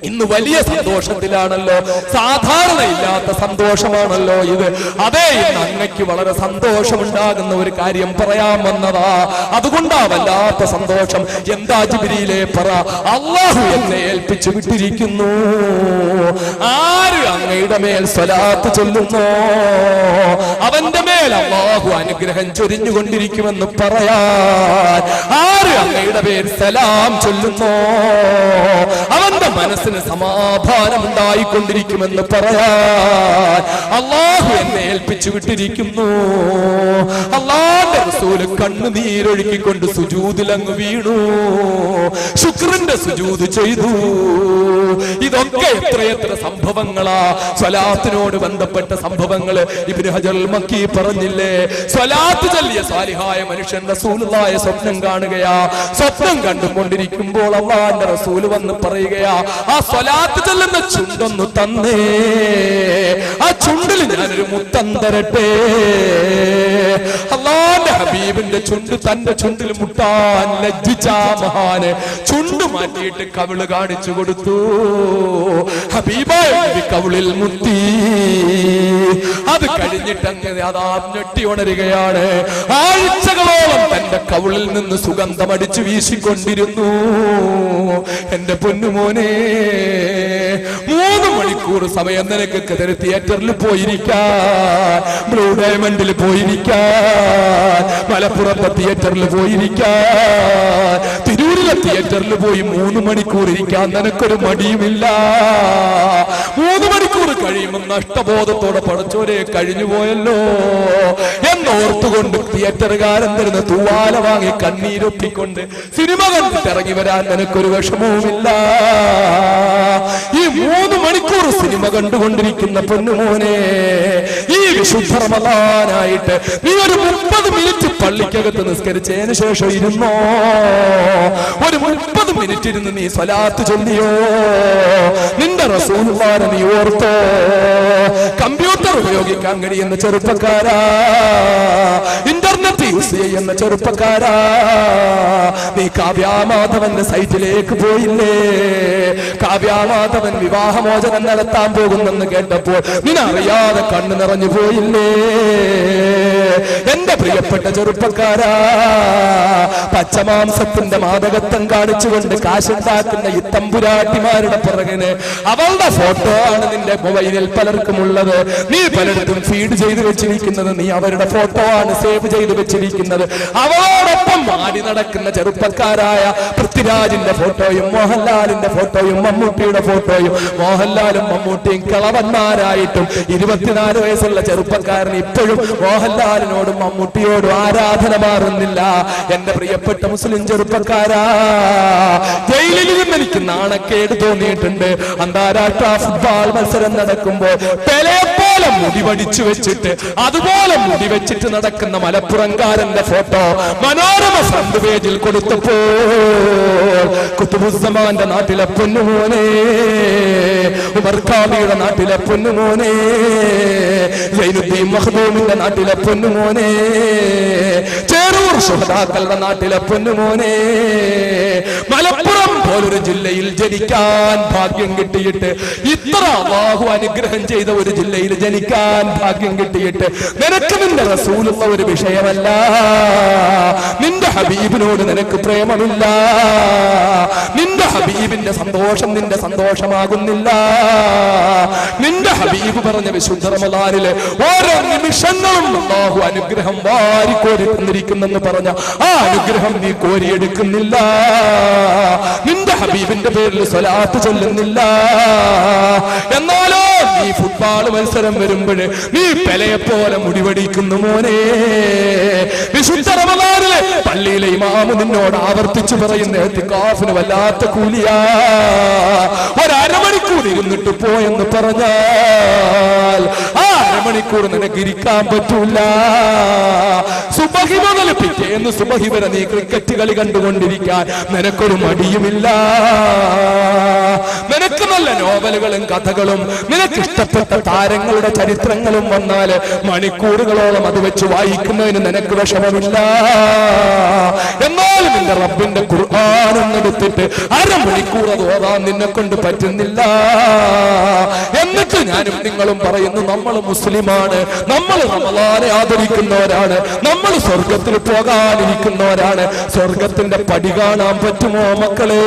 ഇന്ന് വലിയ സന്തോഷത്തിലാണല്ലോ, സാധാരണ ഇല്ലാത്ത സന്തോഷമാണല്ലോ ഇത്. അതേ, ഇന്ന് അങ്ങയ്ക്ക് വളരെ സന്തോഷമുണ്ടാകുന്ന ഒരു കാര്യം പറയാൻ വന്നതാ. അതുകൊണ്ടാ വല്ലാത്ത സന്തോഷം. എന്താ ജിബ്രീലേ പറ? അല്ലാഹു എന്നെ ഏൽപ്പിച്ചു വിട്ടിരിക്കുന്നു. ആര് അങ്ങയുടെ മേൽ സ്വലാത്ത് ചൊല്ലുന്നോ അവന്റെ മേൽ അല്ലാഹു അനുഗ്രഹം ചൊരിഞ്ഞുകൊണ്ടിരിക്കുമെന്ന് പറയാൻ. ആര് അങ്ങയുടെ പേര് സലാം ചൊല്ലുന്നോ അവന്റെ മനസ്സിന് സമാധാനം ഉണ്ടായിക്കൊണ്ടിരിക്കുമെന്ന് പറയാൻ അല്ലാഹു എന്നെ ഏൽപ്പിച്ചു വിട്ടിരിക്കുന്നു. അല്ലാഹുവിന്റെ റസൂല് കണ്ണുനീരൊഴുക്കിക്കൊണ്ട് സുജൂദിലങ്ങ് വീണു, ശുക്രിന്റെ സുജൂദ് ചെയ്തു. ഇതൊക്കെ എത്രയെത്ര സംഭവങ്ങളാ, സ്വലാത്തിനോട് ബന്ധപ്പെട്ട സംഭവങ്ങൾ. ഇബ്നു ഹജർ അൽ മക്കി പറഞ്ഞില്ലേ, സ്വലാത്ത് ചൊല്ലിയ സാലിഹായ മനുഷ്യൻ റസൂലുള്ളാഹിയെ സ്വപ്നം കാണുകയാ. സ്വപ്നം കണ്ടുകൊണ്ടിരിക്കുമ്പോൾ അല്ലാഹുവിന്റെ റസൂല് വന്ന് പറയുകയാ, ആ സ്വലാത്ത് ചൊല്ലുന്ന ചുണ്ടൊന്ന് തന്നേ, ആ ചുണ്ടിൽ ഞാനൊരു മുത്തം തരട്ടെ. അല്ലാഹുവിന്റെ ഹബീബിന്റെ ചുണ്ട് തന്റെ ചുണ്ടിൽ മുട്ടാൻ ലജ്ജിച്ച മഹാന് ചുണ്ട് മാറ്റിയിട്ട് കവിള് കാണിച്ചു കൊടുത്തു. ഹബീബായ നബി കവിളിൽ മുത്തി. അത് കഴിഞ്ഞിട്ട് അങ്ങനെ അതാ ഞെട്ടി ഉണരുകയാണ്. ആഴ്ചകളോളം തന്റെ കവിളിൽ നിന്ന് സുഗന്ധം അടിച്ചു വീശിക്കൊണ്ടിരുന്നു. എന്റെ പൊന്നുമോനെ, 3 മണിക്കൂർ സമയം നിനക്ക് തിയേറ്ററിൽ പോയിരിക്കാൻ, ബ്ലൂ ഡയമണ്ടിൽ പോയിരിക്കാൻ, മലപ്പുറത്തെ തിയേറ്ററിൽ പോയിരിക്കാൻ, തിരൂരിലെ തിയേറ്ററിൽ പോയി 3 മണിക്കൂർ ഇരിക്കാൻ നിനക്കൊരു മടിയുമില്ല. 3 മണിക്കൂർ കഴിയുമ്പോൾ നഷ്ടബോധത്തോടെ പടച്ചോരെ കഴിഞ്ഞു പോയല്ലോ എന്നോർത്തുകൊണ്ട് തിയേറ്ററുകാരൻ തരുന്ന തൂവാല വാങ്ങി കണ്ണീരൊപ്പിക്കൊണ്ട് സിനിമ കണ്ടിട്ട് ഇറങ്ങി വരാൻ നിനക്കൊരു വിഷമവുമില്ല. ഈ 3 മണിക്കൂർ സിനിമ കണ്ടുകൊണ്ടിരിക്കുന്ന പൊന്നുമോനെ, ഈ വിശുദ്ധ റമളാനായിട്ട് നീ ഒരു 30 മിനിറ്റ് പള്ളിക്കകത്ത് നിസ്കരിച്ചതിന് ശേഷം ഇരുന്നോ, ഒരു 30 മിനിറ്റ് ഇരുന്ന് നീ സ്വലാത്ത് ചൊല്ലിയോ, നിന്റെ റസൂലുള്ളാഹിനെ നീ ഓർത്തോ? കമ്പ്യൂട്ടർ ഉപയോഗിക്കാൻ കഴിയുന്ന ചെറുപ്പക്കാരാ, ഇന്റർനെറ്റ് ഇന്റർനെറ്റ് യൂസ് ചെയ്യുന്ന ചെറുപ്പക്കാരാ, നീ കാവ്യാമാധവന്റെ സൈറ്റിലേക്ക് പോയില്ലേ? കാവ്യാമാധവൻ വിവാഹമോചനം നടത്താൻ പോകുന്നെന്ന് കേട്ടപ്പോൾ നിനറിയാതെ കണ്ണു നിറഞ്ഞു പോയില്ലേ? എന്റെ പ്രിയപ്പെട്ട ചെറുപ്പക്കാരാ, പച്ചമാംസത്തിന്റെ മാദകത്വം കാണിച്ചുകൊണ്ട് കാശുണ്ടാക്കുന്ന ഈ തമ്പുരാട്ടിമാരുടെ പുറകിന് അവളുടെ ഫോട്ടോ ആണ് നിന്റെ മൊബൈലിൽ പലർക്കും ഉള്ളത്. നീ പലയിടത്തും ഫീഡ് ചെയ്ത് വെച്ചിരിക്കുന്നത് നീ അവരുടെ ഫോട്ടോ ആണ് സേവ് ചെയ്ത് വെച്ചിരിക്കുന്നത്. അവളോടൊപ്പം ആടി നടക്കുന്ന ചെറുപ്പക്കാരായ പൃഥ്വിരാജിന്റെ ഫോട്ടോയും മോഹൻലാലിന്റെ ഫോട്ടോയും മമ്മൂട്ടിയുടെ ഫോട്ടോയും, മോഹൻലാലും മമ്മൂട്ടിയും കളവന്മാരായിട്ടും 24 വയസ്സുള്ള ചെറുപ്പക്കാരൻ ഇപ്പോഴും മോഹൻലാലിനോടും മമ്മൂട്ടിയോടും ആരാധന മാറുന്നില്ല. എന്റെ പ്രിയപ്പെട്ട മുസ്ലിം ചെറുപ്പക്കാരാ, ജയിലിൽ നിന്ന് എനിക്ക് നാണക്കേട് തോന്നിയിട്ടുണ്ട്. അന്താരാഷ്ട്ര ഫുട്ബോൾ മത്സരം നടക്കുമ്പോൾ പെലെപ്പോലെ മുടി വടിച്ചു വെച്ചിട്ട് അതുപോലെ മുടി വെച്ചിട്ട് നടക്കുന്ന മലപ്പുറംകാരന്റെ ഫോട്ടോ മനോരമ ഫ്രണ്ട് പേജിൽ കൊടുത്തപ്പോൾ കുത്തുബുസ്സമാന്റെ നാട്ടിലെ പൊന്നുമോനെ, ഉമർ ഖാദിയുടെ നാട്ടിലെ പൊന്നുമോനെ, സൈനുദ്ദീൻ മഖ്ദൂമിന്റെ നാട്ടിലെ പൊന്നുമോനെ, ചേരൂർ ശുഹദാക്കളുടെ നാട്ടിലെ പൊന്നുമോനെ, മലപ്പുറം പോലൊരു ജില്ലയിൽ ജനിക്കാൻ ഭാഗ്യം കിട്ടിയിട്ട്, ഇത്ര അല്ലാഹു അനുഗ്രഹം ചെയ്ത ഒരു ജില്ലയിൽ ജനിക്കാൻ ഭാഗ്യം കിട്ടിയിട്ട് നിനക്ക് നിന്റെ റസൂലുള്ള ഒരു വിഷയമല്ല, നിന്റെ ഹബീബിനോട് നിനക്ക് പ്രേമമില്ല, നിന്റെ ഹബീബിന്റെ സന്തോഷം നിന്റെ സന്തോഷമാകുന്നില്ല. നിന്റെ ഹബീബ് പറഞ്ഞ വിശുദ്ധ റമദാനിലെ ഓരോ നിമിഷങ്ങളും അല്ലാഹു അനുഗ്രഹം വാരിക്കോരി തന്നിരിക്കുന്നെന്ന് പറഞ്ഞ ആ അനുഗ്രഹം നീ കോരിയെടുക്കുന്നില്ല. നിന്റെ ഹബീബിന്റെ പേരിൽ സ്വലാത്ത് ചൊല്ലുന്നില്ല. എന്നാലോ നീ ഫുട്ബോൾ മത്സരം വരുമ്പോഴേ നീ പെലെപ്പോലെ മുടിവടിക്കുന്നു മോനെ. വിശുദ്ധ റമദാനിലെ പള്ളിയിലെ ഇമാമ് നിന്നോട് ആവർത്തിച്ചു പറയുന്ന ഇഅ്തികാഫിന് വല്ലാത്ത കൂലിയാ. ഒരമണിക്കൂർ ഇരുന്നിട്ട് പോയെന്ന് പറഞ്ഞാൽ ആ അരമണിക്കൂർ നിനക്ക് ഇരിക്കാൻ പറ്റൂല. സുബഹി മുതൽ പിറ്റേന്ന് സുബഹി വരെ നീ ക്രിക്കറ്റ് കളി കണ്ടുകൊണ്ടിരിക്കാൻ നിനക്കൊരു മടിയുമില്ല. നിനക്ക് നല്ല നോവലുകളും കഥകളും നിനക്ക് ഇഷ്ടപ്പെട്ട താരങ്ങളുടെ ചരിത്രങ്ങളും വന്നാല് മണിക്കൂറുകളോളം അത് വെച്ച് വായിക്കുന്നതിന് നിനക്ക് വിഷമമില്ല. എന്നാലും നിന്റെ റബ്ബിന്റെ ഖുർആൻ എന്നെടുത്തിട്ട് അരമണിക്കൂർ അത് ഓതാൻ നിന്നെ കൊണ്ട് പറ്റുന്നില്ല. എന്നിട്ട് ഞാനും നിങ്ങളും പറയുന്നു നമ്മൾ മുസ്ലിമാണ്, നമ്മൾ റമളാനെ ആദരിക്കുന്നവരാണ്, നമ്മൾ സ്വർഗത്തിൽ പോകാനിരിക്കുന്നവരാണ്. സ്വർഗത്തിന്റെ പടി കാണാൻ പറ്റുമോ മക്കളെ?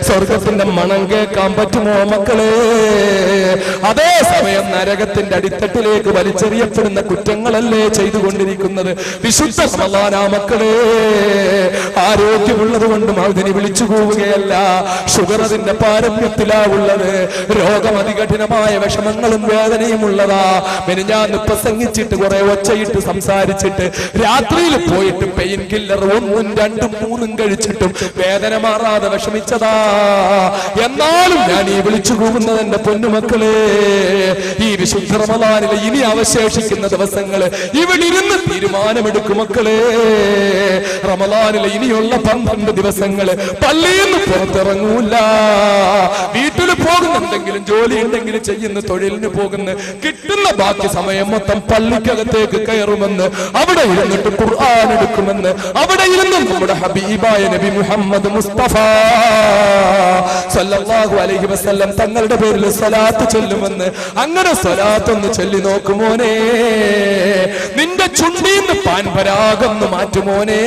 സ്വർഗത്തിന്റെ മണം കേൾക്കാൻ പറ്റുമോ മക്കളെ? അതേസമയം നരകത്തിന്റെ അടിത്തട്ടിലേക്ക് വലിച്ചെറിയപ്പെടുന്ന കുറ്റങ്ങളല്ലേ ചെയ്തുകൊണ്ടിരിക്കുന്നത്. വിശുദ്ധ റമളാനാ മക്കളെ. ആരോഗ്യമുള്ളത് കൊണ്ടും അതിനെ വിളിച്ചു പോവുകയല്ല. ഷുഗർ അതിന്റെ പാരമ്യത്തിലാ ഉള്ളത്. രോഗം അതികഠിനമായ വിഷമങ്ങളും വേദനയും ഉള്ളതാ. ഞാൻ പ്രസംഗിച്ചിട്ട് കുറെ ഒച്ചയിട്ട് സംസാരിച്ചിട്ട് രാത്രിയിൽ പോയിട്ട് പെയിൻ കില്ലർ 1, 2, 3 കഴിച്ചിട്ടും വേദന മാറാതെ വിഷമിച്ചതാ. എന്നാലും ഞാൻ ഈ വിളിച്ചു പോകുന്നത് എന്റെ പൊന്നുമക്കളെ, ഈ വിശുദ്ധ റമളാനിലെ ഇനി അവശേഷിക്കുന്ന ദിവസങ്ങള് ഇവിടെ ഇരുന്ന് തീരുമാനമെടുക്കും മക്കളെ. റമളാനിലെ ഇനിയുള്ള 12 ദിവസങ്ങള് പള്ളിയിൽ നിന്ന് പുറത്തിറങ്ങൂല. വീട്ടിൽ പോകുന്നുണ്ടെങ്കിലും ജോലി ഉണ്ടെങ്കിലും ചെയ്യുന്ന തൊഴിലിന് പോകുന്ന കിട്ടുന്ന ബാക്കി സമയം മൊത്തം പള്ളിക്കകത്തേക്ക് കയറുമെന്ന്, അവിടെ ഇരുന്നിട്ട് ഖുർആൻ എടുക്കുമെന്ന്, അവിടെ ഇരുന്ന് നമ്മുടെ ഹബീബായ നബി മുഹമ്മദ് മുസ്തഫ സല്ലല്ലാഹു അലൈഹി വസല്ലം തങ്ങളുടെ പേരിൽ സ്വലാത്ത് ചൊല്ലുമെന്ന്. അങ്ങനെ സ്വലാത്ത് ഒന്ന് ചൊല്ലി നോക്കുമോനെ. നിന്റെ ചുണ്ടീന്ന് പാൻപരാഗൊന്ന് മാറ്റുമോനെ.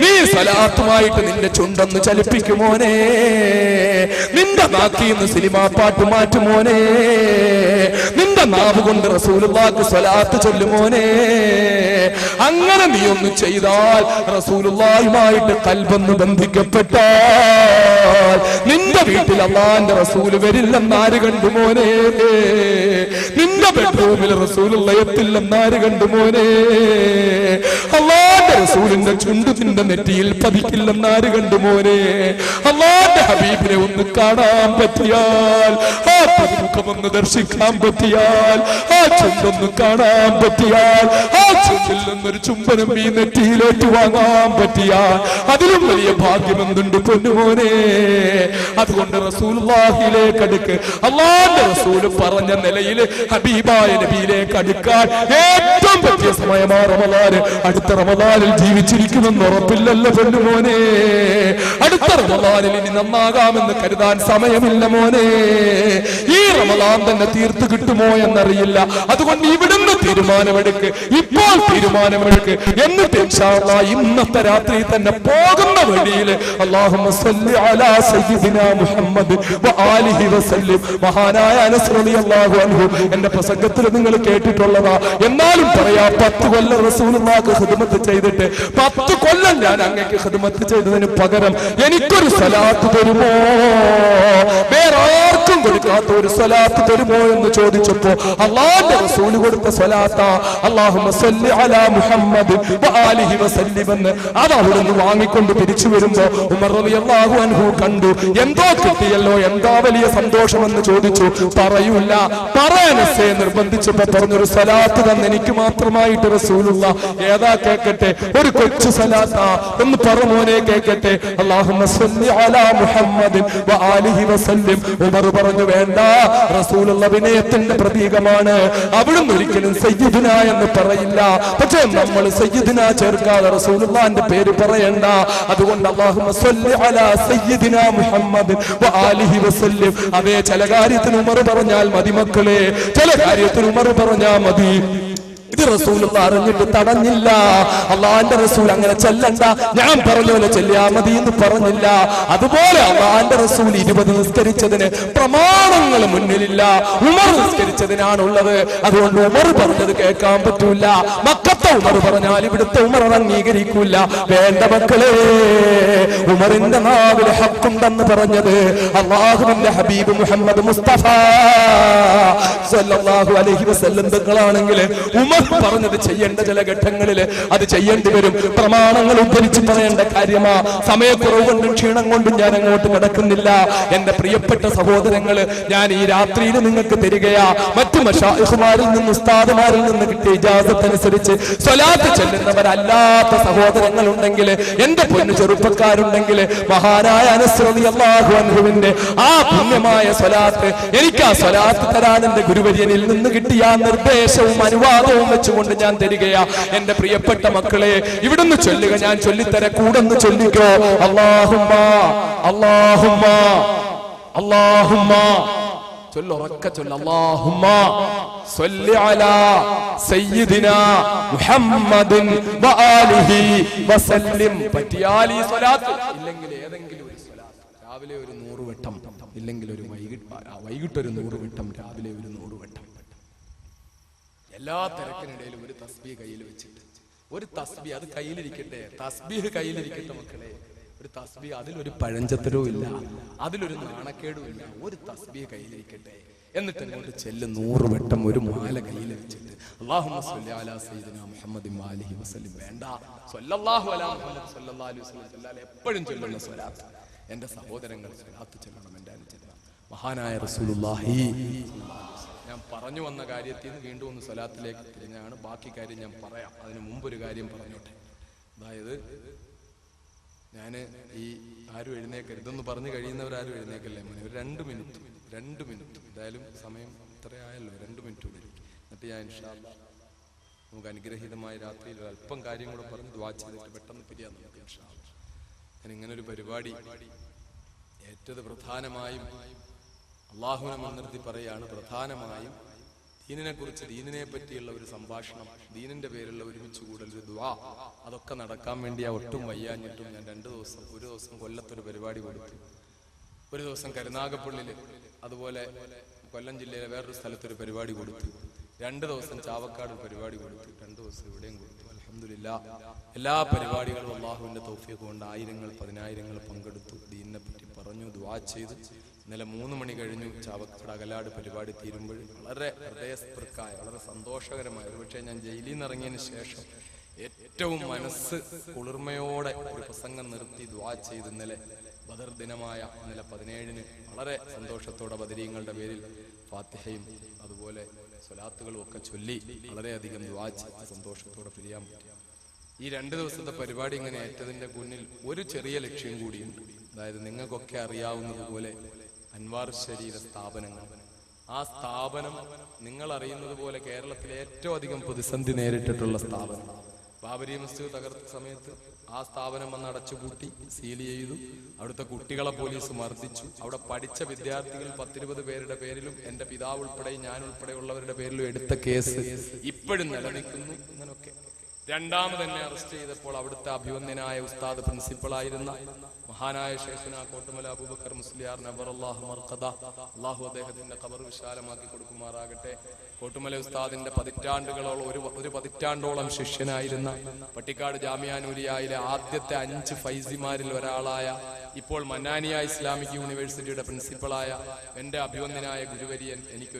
നീ സ്വലാത്തുമായിട്ട് നിന്റെ ചുണ്ടൊന്ന് ചലിപ്പിക്കുമോനെ. നിന്റെ നാക്കീന്ന് സിനിമാ പാട്ട് മാറ്റുമോനെ. നിന്റെ നാവ് കൊണ്ട് റസൂലുള്ളാഹിക്ക് സ്വലാത്ത് ചൊല്ലുമോനെ. അങ്ങനെ നീ ഒന്ന് ചെയ്താൽ, റസൂലുള്ളാഹിയുമായിട്ട് ഖൽബൊന്ന് ബന്ധിക്കപ്പെട്ടാൽ നിന്റെ വീട്ടിൽ അല്ലാഹുവിന്റെ റസൂൽ വരില്ലെന്നാര് കണ്ടു മോനെ? നിന്റെ ബെഡ്റൂമിൽ റസൂലുള്ള എത്തില്ലെന്നാര് കണ്ടു മോനെ? അല്ലാഹുവിന്റെ റസൂലിന്റെ ചുണ്ട് നിന്റെ നെറ്റിയിൽ പതിക്കില്ലെന്നാര് കണ്ടു മോനെ? അല്ലാഹുവിന്റെ ഹബീബിനെ ഒന്ന് കാണാൻ പറ്റിയാൽ, ആ മുഖമൊന്ന് ദർശിക്കാൻ പറ്റിയാൽ, ആ ചുണ്ടൊന്ന് കാണാൻ പറ്റിയാൽ, ആ ചുണ്ടിൽ നിന്നൊരു ചുംബനം ഈ നെറ്റിയിലേക്ക് വാങ്ങാൻ പറ്റിയാൽ അതിലും വലിയ ഭാഗ്യമെന്തുണ്ട് പൊന്നുമോനെ. അതുകൊണ്ട് റസൂലുള്ളാഹിയിലേക്ക് അടുക്ക്. അല്ലാഹുവിന്റെ റസൂൽ പറഞ്ഞ നിലയിൽ ഹബീബായ നബിയിലേക്ക് അടുക്കാൻ ഏറ്റവും പറ്റിയ സമയമാണ് റമദാൻ. അടുത്ത റമദാനിൽ ജീവിച്ചിരിക്കുമെന്ന് ഉറപ്പില്ലല്ലോ പൊന്നുമോനെ. അടുത്ത റമദാനിൽ ഇനി നന്നാകാമെന്ന് കരുതാൻ സമയമില്ല മോനെ. ഈ റമദാൻ തന്നെ തീർത്തു കിട്ടുമോ എന്നറിയില്ല. അതുകൊണ്ട് ഇവിടുന്ന് തീരുമാനമെടുക്ക്, ഇപ്പോൾ തീരുമാനമെടുക്ക്. എന്നിട്ട് ഇൻഷാ അല്ലാഹ് ഇന്നത്തെ രാത്രി തന്നെ പോകുന്ന വഴിയിൽ അല്ലാഹുമ്മ സ്വല്ലി അലാ സയ്യിദിനാ മുഹമ്മദ് വആലിഹി വസല്ലം. മഹാനായ അനസ് റളിയല്ലാഹു അൻഹു എന്റെ പ്രസംഗത്തിൽ നിങ്ങൾ കേട്ടിട്ടുള്ളതാ. എന്നാലും പറയാ, 10 കൊല്ലം റസൂലുള്ളാഹിക്ക് ഖിദ്മത്ത് ചെയ്തിട്ട് 10 കൊല്ലം ഞാൻ അങ്ങേക്ക് ഖിദ്മത്ത് ചെയ്തതിന് പകരം എനിക്കൊരു സ്വലാത്ത് തരുമോ, വേറെ ആർക്കും കൊടുക്കാത്ത ഒരു സ്വലാത്ത് തരുമോ എന്ന് ചോദിച്ചപ്പോ അല്ലാഹുവിന്റെ റസൂൽ കൊടുത്ത സ്വലാത്താ അല്ലാഹുമ്മ സ്വല്ലി അലാ മുഹമ്മദ് വആലിഹി വസല്ലം എന്ന്. അത് അവിടുന്ന് വാങ്ങിക്കൊണ്ട് തിരിച്ചു വരുമ്പോ ഉമർ റളിയല്ലാഹു അൻഹു കണ്ടു. എന്തോ കിട്ടിയല്ലോ, എന്താ വലിയ സന്തോഷമെന്ന് ചോദിച്ചു. പറയൂല, പറയാനസേ നിർബന്ധിച്ചപ്പോ പറഞ്ഞൊരു സ്വലാത്ത് തന്നെ എനിക്ക് മാത്രമായിട്ട് റസൂലുള്ള. ഏതാ കേക്കട്ടെ? ഒരു കൊച്ചു സ്വലാത്താ, ഒന്ന് പറമോനെ കേക്കട്ടെ. അല്ലാഹുമ്മ സ്വല്ലി അലാ മുഹമ്മദ് വആലിഹി വസല്ലം. ഉമർ പറഞ്ഞു, വേണ്ട, റസൂലുള്ള വിനയത്തിന്റെ പ്രതീകമാണ്. അവിടുന്ന് ഒരിക്കലും സയ്യിദുന എന്ന് പറയില്ല. പക്ഷേ നമ്മൾ സയ്യിദുന ചേർക്കാതെ റസൂലുള്ളാഹിന്റെ പേര് പറയണ്ട. അതുകൊണ്ട് അല്ലാഹുമ്മ സ്വല്ലി അലാ സയ്യിദിനാ മുഹമ്മദ് വആലിഹി വസല്ലം. അതേ, ചില കാര്യത്തിന് ഉമർ പറഞ്ഞാൽ മതി മക്കളെ, ചില കാര്യത്തിന് ഉമർ പറഞ്ഞാൽ മതി. ഇത് റസൂലുള്ള അറിഞ്ഞിട്ട് തടഞ്ഞില്ല. അള്ളാന്റെ റസൂൽ അങ്ങനെ ചെല്ലണ്ട, ഞാൻ പറഞ്ഞ പോലെ ചെല്ലിയാ മതി എന്ന് പറഞ്ഞില്ല. അതുപോലെ അള്ളാന്റെ റസൂൽ 20 നിസ്കരിച്ചതിന് പ്രമാണങ്ങൾ മുന്നിലില്ല, ഉമർ നിസ്കരിച്ചതിനാണുള്ളത്. അതുകൊണ്ട് ഉമർ പറഞ്ഞത് കേൾക്കാൻ പറ്റൂല. മക്കത്തെ ഉമർ പറഞ്ഞാൽ ഇവിടുത്തെ ഉമർ അംഗീകരിക്കൂല. വേണ്ട മക്കളെ, ഉമറിന്റെ നാവിൽ ഹക്കുണ്ടെന്ന് പറഞ്ഞത് അള്ളാഹുവിന്റെ ഹബീബ് മുഹമ്മദ് മുസ്തഫ സല്ലല്ലാഹു അലൈഹി വസല്ലം തങ്ങളാണെങ്കിൽ ഉമർ പറഞ്ഞത് ചെയ്യേണ്ട ചില ഘട്ടങ്ങളിൽ അത് ചെയ്യേണ്ടി വരും. പ്രമാണങ്ങൾ ഉദ്ധരിച്ച് പറയേണ്ട കാര്യമാ. സമയക്കുറവ് കൊണ്ടും ക്ഷീണം കൊണ്ടും ഞാൻ അങ്ങോട്ട് കിടക്കുന്നില്ല. എന്റെ പ്രിയപ്പെട്ട സഹോദരങ്ങള്, ഞാൻ ഈ രാത്രിയിൽ നിങ്ങൾക്ക് തരികയാ. മറ്റു മശായിഖുമാരിൽ നിന്ന്, ഉസ്താദുമാരിൽ നിന്ന് കിട്ടിയ ഇജാസത്ത് അനുസരിച്ച് സ്വലാത്ത് ചെല്ലുന്നവരല്ലാത്ത സഹോദരങ്ങൾ ഉണ്ടെങ്കിൽ, എന്റെ പൊന്നു ചെറുപ്പക്കാരുണ്ടെങ്കിൽ, മഹാനായ അനസ് റളിയല്ലാഹു അൻഹുവിന്റെ ആ പുണ്യമായ സ്വലാത്ത്, എനിക്ക് ആ സ്വലാത്ത് തരാൻ എന്റെ ഗുരുവര്യനിൽ നിന്ന് കിട്ടിയ നിർദ്ദേശവും അനുവാദവും വെച്ചുകൊണ്ട് ഞാൻ തരികയാ. എന്റെ പ്രിയപ്പെട്ട മക്കളെ, ഇവിടുന്ന് ചൊല്ലുക, ഞാൻ ചൊല്ലിത്തര, കൂടെന്ന് ചൊല്ലിക്കോ. അല്ലാഹുമ്മ അല്ലാഹുമ്മ അല്ലാഹുമ്മ ചൊല്ലു, ഉറക്കെ ചൊല്ലു. അല്ലാഹുമ്മ സ്വല്ലി അലാ സയ്യിദിനാ മുഹമ്മദിൻ വആലിഹി വസല്ലം. പറ്റിയാൽ ഈ സ്വലാത്ത്, ഇല്ലെങ്കിൽ ഏതെങ്കിലും ഒരു സ്വലാത്ത്, രാവിലെ ഒരു 100 വട്ടം, ഇല്ലെങ്കിൽ ഒരു വൈകിട്ട് ഒരു 100 വട്ടം, രാവിലെ ഒരു 100 വട്ടം. എല്ലാ തിരക്കിനിടയിലും ഒരു തസ്ബീഹ് കയ്യിൽ വെച്ചിട്ട്, ഒരു തസ്ബീഹ് അത് കയ്യിലിരിക്കട്ടെ, തസ്ബീഹ് കയ്യിലിരിക്കട്ടെ മക്കളെ. ഒരു തസ്ബീഹ്, അതിലൊരു പഴഞ്ചത്തരവും ഇല്ല, അതിലൊരു നാണക്കേടും ഇല്ല. ഒരു തസ്ബീഹ് കയ്യിലിരിക്കട്ടെ. എന്നിട്ട് അങ്ങോട്ട് ചെല്ല് 100 വട്ടം ഒരു മാല കയ്യിൽ വെച്ചിട്ട് അല്ലാഹുമ്മ സ്വല്ലി അലാ സയ്യിദിനാ മുഹമ്മദിൻ വആലിഹി വസല്ലം. വേണ്ട, സ്വല്ലല്ലാഹു അലാ മുഹമ്മദ് സ്വല്ലല്ലാഹു അലൈഹി വസല്ലം എപ്പോഴും ചൊല്ലുന്ന സ്വലാത്ത്. എന്റെ സഹോദരങ്ങൾ, സ്വലാത്ത് ചൊല്ലണം. എന്റെ അനുജന്മാർ, മഹാനായ റസൂലുള്ളാഹി. ഞാൻ പറഞ്ഞു വന്ന കാര്യത്തിൽ നിന്ന് വീണ്ടും ഒന്ന് സ്വലാത്തിലേക്ക് തിരിഞ്ഞാണ്. ബാക്കി കാര്യം ഞാൻ പറയാം. അതിന് മുമ്പൊരു കാര്യം പറഞ്ഞോട്ടെ. അതായത്, ഞാൻ ഈ ആരും എഴുന്നേക്കരുതെന്ന് പറഞ്ഞു കഴിയുന്നവരാരും എഴുന്നേക്കല്ലേ മോനെ. ഒരു 2 മിനിറ്റ് എന്തായാലും സമയം ഇത്രയായല്ലോ, 2 മിനിറ്റ് കൂടി. എന്നിട്ട് ഞാൻ ഇൻഷാ അല്ലാഹ് നമുക്ക് അനുഗ്രഹീതമായ രാത്രിയിൽ അല്പം കാര്യം കൂടെ പറഞ്ഞ് ദുആ ചെയ്തിട്ട് പെട്ടെന്ന് പിരിയാം നമുക്ക് ഇൻഷാ അല്ലാഹ്. ഞാൻ ഇങ്ങനൊരു പരിപാടി ഏറ്റത് പ്രധാനമായും അള്ളാഹുവിനെ മുൻനിർത്തി പറയാണ്. പ്രധാനമായും ദീനിനെ കുറിച്ച്, ദീനിനെ പറ്റിയുള്ള ഒരു സംഭാഷണം, ദീനിന്റെ പേരുള്ള ഒരുമിച്ച് കൂടൽ, ഒരു ദുആ, അതൊക്കെ നടക്കാൻ വേണ്ടി ഒട്ടും വയ്യാഞ്ഞിട്ടും ഞാൻ ഒരു ദിവസം കൊല്ലത്തൊരു പരിപാടി കൊടുത്തു, ഒരു ദിവസം കരുനാഗപ്പള്ളിയില്, അതുപോലെ കൊല്ലം ജില്ലയിലെ വേറൊരു സ്ഥലത്തൊരു പരിപാടി കൊടുത്തു, 2 ദിവസം ചാവക്കാട് പരിപാടി കൊടുത്തു, 2 ദിവസം ഇവിടെയും കൊടുത്തു. അൽഹംദുലില്ലാഹ്, എല്ലാ പരിപാടികളും അള്ളാഹുവിന്റെ തൗഫീഖ് കൊണ്ട് ആയിരങ്ങൾ 10,000 പങ്കെടുത്തു. ദീനിനെ പറ്റി പറഞ്ഞു, ദുആ ചെയ്തു. ഇന്നലെ 3 മണി കഴിഞ്ഞു ചാവക്കാട് അകലാട് പരിപാടി തീരുമ്പോൾ വളരെ ഹൃദയസ്പൃക്കായ, വളരെ സന്തോഷകരമായ, ഒരുപക്ഷെ ഞാൻ ജയിലിൽ നിന്ന് ഇറങ്ങിയതിന് ശേഷം ഏറ്റവും മനസ്സ് കുളിർമയോടെ ഒരു പ്രസംഗം നിർത്തി ദുആ ചെയ്ത് ഇന്നലെ ബദർ ദിനമായ ഇന്നലെ 17-ന് വളരെ സന്തോഷത്തോടെ ബദരീങ്ങളുടെ പേരിൽ ഫാത്തിഹയും അതുപോലെ സ്വലാത്തുകളും ഒക്കെ ചൊല്ലി വളരെയധികം ദുആ ചെയ്ത് സന്തോഷത്തോടെ പിരിയാൻ പറ്റി. ഈ 2 ദിവസത്തെ പരിപാടി ഇങ്ങനെ ഏറ്റതിന്റെ മുന്നിൽ ഒരു ചെറിയ ലക്ഷ്യം കൂടിയുണ്ട്. അതായത് നിങ്ങൾക്കൊക്കെ അറിയാവുന്നതുപോലെ അൻവാർ ശരീര സ്ഥാപനങ്ങൾ, ആ സ്ഥാപനം നിങ്ങൾ അറിയുന്നത് പോലെ കേരളത്തിലെ ഏറ്റവും അധികം പ്രതിസന്ധി നേരിട്ടിട്ടുള്ള സ്ഥാപനം. ബാബരി മസ്ജിദ് തകർത്ത സമയത്ത് ആ സ്ഥാപനം വന്ന് അടച്ചുപൂട്ടി, സീൽ ചെയ്തു. അവിടുത്തെ കുട്ടികളെ പോലീസ് മർദ്ദിച്ചു. അവിടെ പഠിച്ച വിദ്യാർത്ഥികൾ 10-20 പേരുടെ പേരിലും എന്റെ പിതാവ് ഉൾപ്പെടെ ഞാൻ ഉൾപ്പെടെയുള്ളവരുടെ പേരിലും എടുത്ത കേസ് ഇപ്പോഴും നിലനിൽക്കുന്നു. ഇങ്ങനൊക്കെ രണ്ടാമത് എന്നെ അറസ്റ്റ് ചെയ്തപ്പോൾ അവിടുത്തെ അഭിവന്ദനായ ഉസ്താദ് പ്രിൻസിപ്പളായിരുന്ന മഹാനായ ശൈഖുന കോട്ടുമല അബൂബക്കർ മുസ്ലിയാർ നബറല്ലാഹു മർഖദ, അല്ലാഹു അദ്ദേഹത്തിന്റെ ഖബർ വിശാലമാക്കി കൊടുക്കുമാറാകട്ടെ. കോട്ടുമല ഉസ്താദിന്റെ പതിറ്റാണ്ടുകളോളം ഒരു പതിറ്റാണ്ടോളം ശിഷ്യനായിരുന്ന പട്ടിക്കാട് ജാമിയാനൂരിയയിലെ ആദ്യത്തെ 5 ഫൈസിമാരിൽ ഒരാളായ, ഇപ്പോൾ മന്നാനിയ ഇസ്ലാമിക് യൂണിവേഴ്സിറ്റിയുടെ പ്രിൻസിപ്പളായ എന്റെ അഭിവന്ദനായ ഗുരുവര്യൻ, എനിക്ക്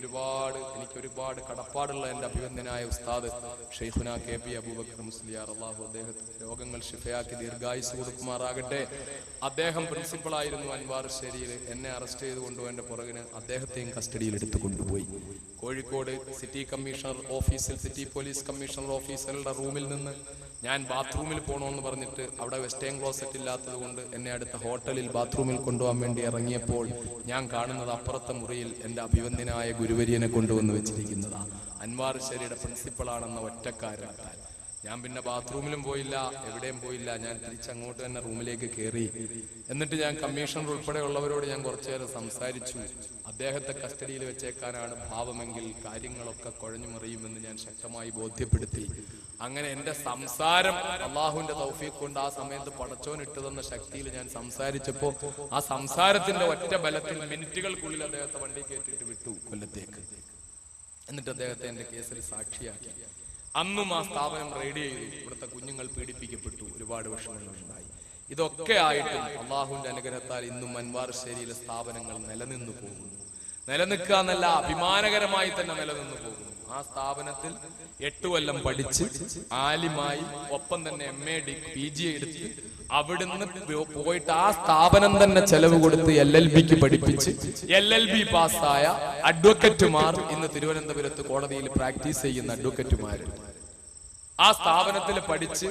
ഒരുപാട് കടപ്പാടുള്ള എന്റെ അഭിവന്ദനായ ഉസ്താദ് ഷെയ്ഖുന KP അബൂബക്കർ മുസ്ലിയാർ, അല്ലാഹു അദ്ദേഹത്തിന്റെ രോഗങ്ങൾ ശിഫയാക്കി ദീർഘായുസ് കൊടുക്കുമാറാകട്ടെ. അദ്ദേഹം പ്രിൻസിപ്പളായിരുന്നു അൻവാർ ശരീര്. എന്നെ അറസ്റ്റ് ചെയ്ത് കൊണ്ടുപോയതിന്റെ പുറകിന് അദ്ദേഹത്തെയും കസ്റ്റഡിയിൽ എടുത്തു കൊണ്ടുപോയി. കോഴിക്കോട് സിറ്റി കമ്മീഷണർ ഓഫീസിൽ, സിറ്റി പോലീസ് കമ്മീഷണർ ഓഫീസറുടെ റൂമിൽ നിന്ന് ഞാൻ ബാത്റൂമിൽ പോകണമെന്ന് പറഞ്ഞിട്ട് അവിടെ വെസ്റ്റേൺ ക്ലോസറ്റ് ഇല്ലാത്തത് കൊണ്ട് എന്നെ അടുത്ത ഹോട്ടലിൽ ബാത്റൂമിൽ കൊണ്ടുപോകാൻ വേണ്ടി ഇറങ്ങിയപ്പോൾ ഞാൻ കാണുന്നത് അപ്പുറത്തെ മുറിയിൽ എന്റെ അഭിവന്ദനായ ഗുരുവര്യനെ കൊണ്ടുവന്ന് വെച്ചിരിക്കുന്നതാണ്. അൻവാർ ശരിയുടെ പ്രിൻസിപ്പളാണെന്ന ഒറ്റ കാരണത്താൽ ഞാൻ പിന്നെ ബാത്റൂമിലും പോയില്ല, എവിടെയും പോയില്ല. ഞാൻ തിരിച്ചങ്ങോട്ട് തന്നെ റൂമിലേക്ക് കയറി. എന്നിട്ട് ഞാൻ കമ്മീഷണർ ഉൾപ്പെടെയുള്ളവരോട് ഞാൻ കുറച്ചുനേരം സംസാരിച്ചു. അദ്ദേഹത്തെ കസ്റ്റഡിയിൽ വെച്ചേക്കാനാണ് ഭാവമെങ്കിൽ കാര്യങ്ങളൊക്കെ കുഴഞ്ഞു മറിയുമെന്ന് ഞാൻ ശക്തമായി ബോധ്യപ്പെടുത്തി. അങ്ങനെ എന്റെ സംസാരം അള്ളാഹുവിന്റെ തൗഫീഖ് കൊണ്ട് ആ സമയത്ത് പടച്ചോൻ ഇട്ടുതന്ന ശക്തിയിൽ ഞാൻ സംസാരിച്ചപ്പോ ആ സംസാരത്തിന്റെ ഒറ്റ ബലത്തിൽ മിനിറ്റുകൾക്കുള്ളിൽ അദ്ദേഹത്തെ വണ്ടി കയറ്റിട്ട് വിട്ടു കൊല്ലത്തേക്ക്. എന്നിട്ട് അദ്ദേഹത്തെ എന്റെ കേസിൽ സാക്ഷിയാക്കി. അന്നും ആ സ്ഥാപനം റെയ്ഡ് ചെയ്തു. ഇവിടുത്തെ കുഞ്ഞുങ്ങൾ പീഡിപ്പിക്കപ്പെട്ടു, ഒരുപാട് വിഷമങ്ങളുണ്ടായി. ഇതൊക്കെ ആയിട്ടും അള്ളാഹുവിന്റെ അനുഗ്രഹത്താൽ ഇന്നും അൻവാർ ശരിയിലെ സ്ഥാപനങ്ങൾ നിലനിന്നു പോകുന്നു. നിലനിൽക്കുക എന്നല്ല, അഭിമാനകരമായി തന്നെ നിലനിന്നു പോകുന്നു. ആ സ്ഥാപനത്തിൽ 8 കൊല്ലം പഠിച്ച് ആലിമായി, ഒപ്പം തന്നെ MA PG എടുത്ത് അവിടുന്ന് പോയിട്ട് ആ സ്ഥാപനം തന്നെ ചെലവ് കൊടുത്ത് LLBക്ക് പഠിപ്പിച്ച് LLB പാസ്സായ അഡ്വക്കറ്റുമാർ ഇന്ന് തിരുവനന്തപുരത്ത് കോടതിയിൽ പ്രാക്ടീസ് ചെയ്യുന്ന അഡ്വക്കറ്റുമാര്. ആ സ്ഥാപനത്തിൽ പഠിച്ച്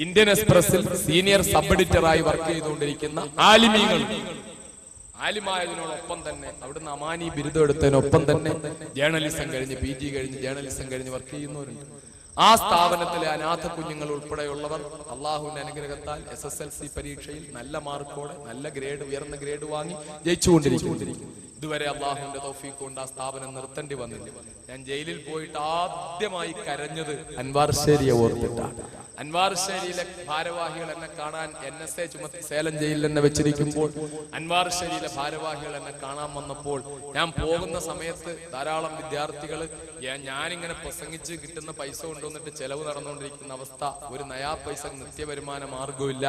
ഇന്ത്യൻ എക്സ്പ്രസിൽ സീനിയർ സബ് എഡിറ്ററായി വർക്ക് ചെയ്തുകൊണ്ടിരിക്കുന്ന ആലിമീങ്ങൾ. ആലിമായതിനോടൊപ്പം തന്നെ അവിടുന്ന് അമാനി ബിരുദം എടുത്തതിനൊപ്പം തന്നെ ജേർണലിസം കഴിഞ്ഞ് PG കഴിഞ്ഞ് ജേർണലിസം കഴിഞ്ഞ് വർക്ക് ചെയ്യുന്നവരുണ്ട്. ആ സ്ഥാപനത്തിലെ അനാഥ കുഞ്ഞുങ്ങൾ ഉൾപ്പെടെയുള്ളവർ അള്ളാഹുവിന്റെ അനുഗ്രഹത്താൽ SSLC പരീക്ഷയിൽ നല്ല മാർക്കോടെ നല്ല ഗ്രേഡ്, ഉയർന്ന ഗ്രേഡ് വാങ്ങി ജയിച്ചുകൊണ്ടിരിക്കുന്നു. ഇതുവരെ അള്ളാഹുവിന്റെ തൗഫീഖ് കൊണ്ട് ആ സ്ഥാപനം നിർത്തേണ്ടി വന്നില്ല. ഞാൻ ജയിലിൽ പോയിട്ട് ആദ്യമായി കരഞ്ഞത് അൻവാർ ശരിയെ ഓർത്തിട്ടാണ്. അൻവാർ ശരിയിലെ ഭാരവാഹികൾ എന്നെ കാണാൻ NSA ചുമത്തി സേലം ജയിലിൽ എന്നെ വെച്ചിരിക്കുമ്പോൾ അൻവാർ ശരിയിലെ ഭാരവാഹികൾ എന്നെ കാണാൻ വന്നപ്പോൾ ഞാൻ പോകുന്ന സമയത്ത് ധാരാളം വിദ്യാർത്ഥികൾ ഞാനിങ്ങനെ പ്രസംഗിച്ച് കിട്ടുന്ന പൈസ കൊണ്ടുവന്നിട്ട് ചെലവ് നടന്നുകൊണ്ടിരിക്കുന്ന അവസ്ഥ, ഒരു നയാ പൈസ നിത്യവരുമാന മാർഗമില്ല,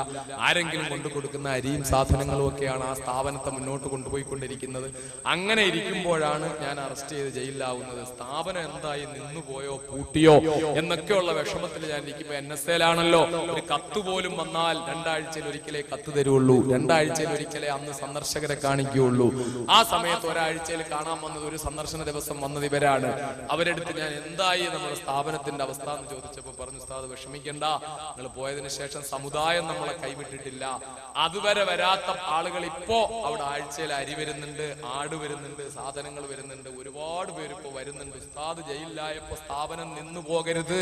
ആരെങ്കിലും കൊണ്ടു കൊടുക്കുന്ന അരിയും സാധനങ്ങളും ഒക്കെയാണ് ആ സ്ഥാപനത്തെ മുന്നോട്ട് കൊണ്ടുപോയിക്കൊണ്ടിരിക്കുന്നത്. അങ്ങനെ ഇരിക്കുമ്പോഴാണ് ഞാൻ അറസ്റ്റ് ചെയ്ത് ജയിലിലാവുന്നത്. സ്ഥാപനം എന്തായി, നിന്നുപോയോ പൂട്ടിയോ എന്നൊക്കെയുള്ള വിഷമത്തിൽ ഞാൻ ഇരിക്കുമ്പോ NSA ാണല്ലോ ഒരു കത്ത് പോലും വന്നാൽ 2 ആഴ്ചയിൽ ഒരിക്കലേ കത്ത് തരുള്ളൂ, 2 ആഴ്ചയിൽ ഒരിക്കലേ അന്ന് സന്ദർശകരെ കാണിക്കുകയുള്ളൂ. ആ സമയത്ത് ഒരാഴ്ചയിൽ കാണാൻ വന്നത്, ഒരു സന്ദർശന ദിവസം വന്നത് ഇവരാണ്. അവരെടുത്ത് ഞാൻ എന്തായി നമ്മുടെ സ്ഥാപനത്തിന്റെ അവസ്ഥ എന്ന് ചോദിച്ചപ്പോ പറഞ്ഞു, ഉസ്താദ് വിഷമിക്കണ്ട, നിങ്ങൾ പോയതിനു ശേഷം സമുദായം നമ്മളെ കൈവിട്ടിട്ടില്ല. അതുവരെ വരാത്ത ആളുകൾ ഇപ്പോ അവിടെ ആഴ്ചയിൽ അരി വരുന്നുണ്ട്, ആട് വരുന്നുണ്ട്, സാധനങ്ങൾ വരുന്നുണ്ട്, ഒരുപാട് പേര് ഇപ്പോ വരുന്നുണ്ട്. ഉസ്താദ് ജയിലിലായപ്പോ സ്ഥാപനം നിന്നു പോകരുത്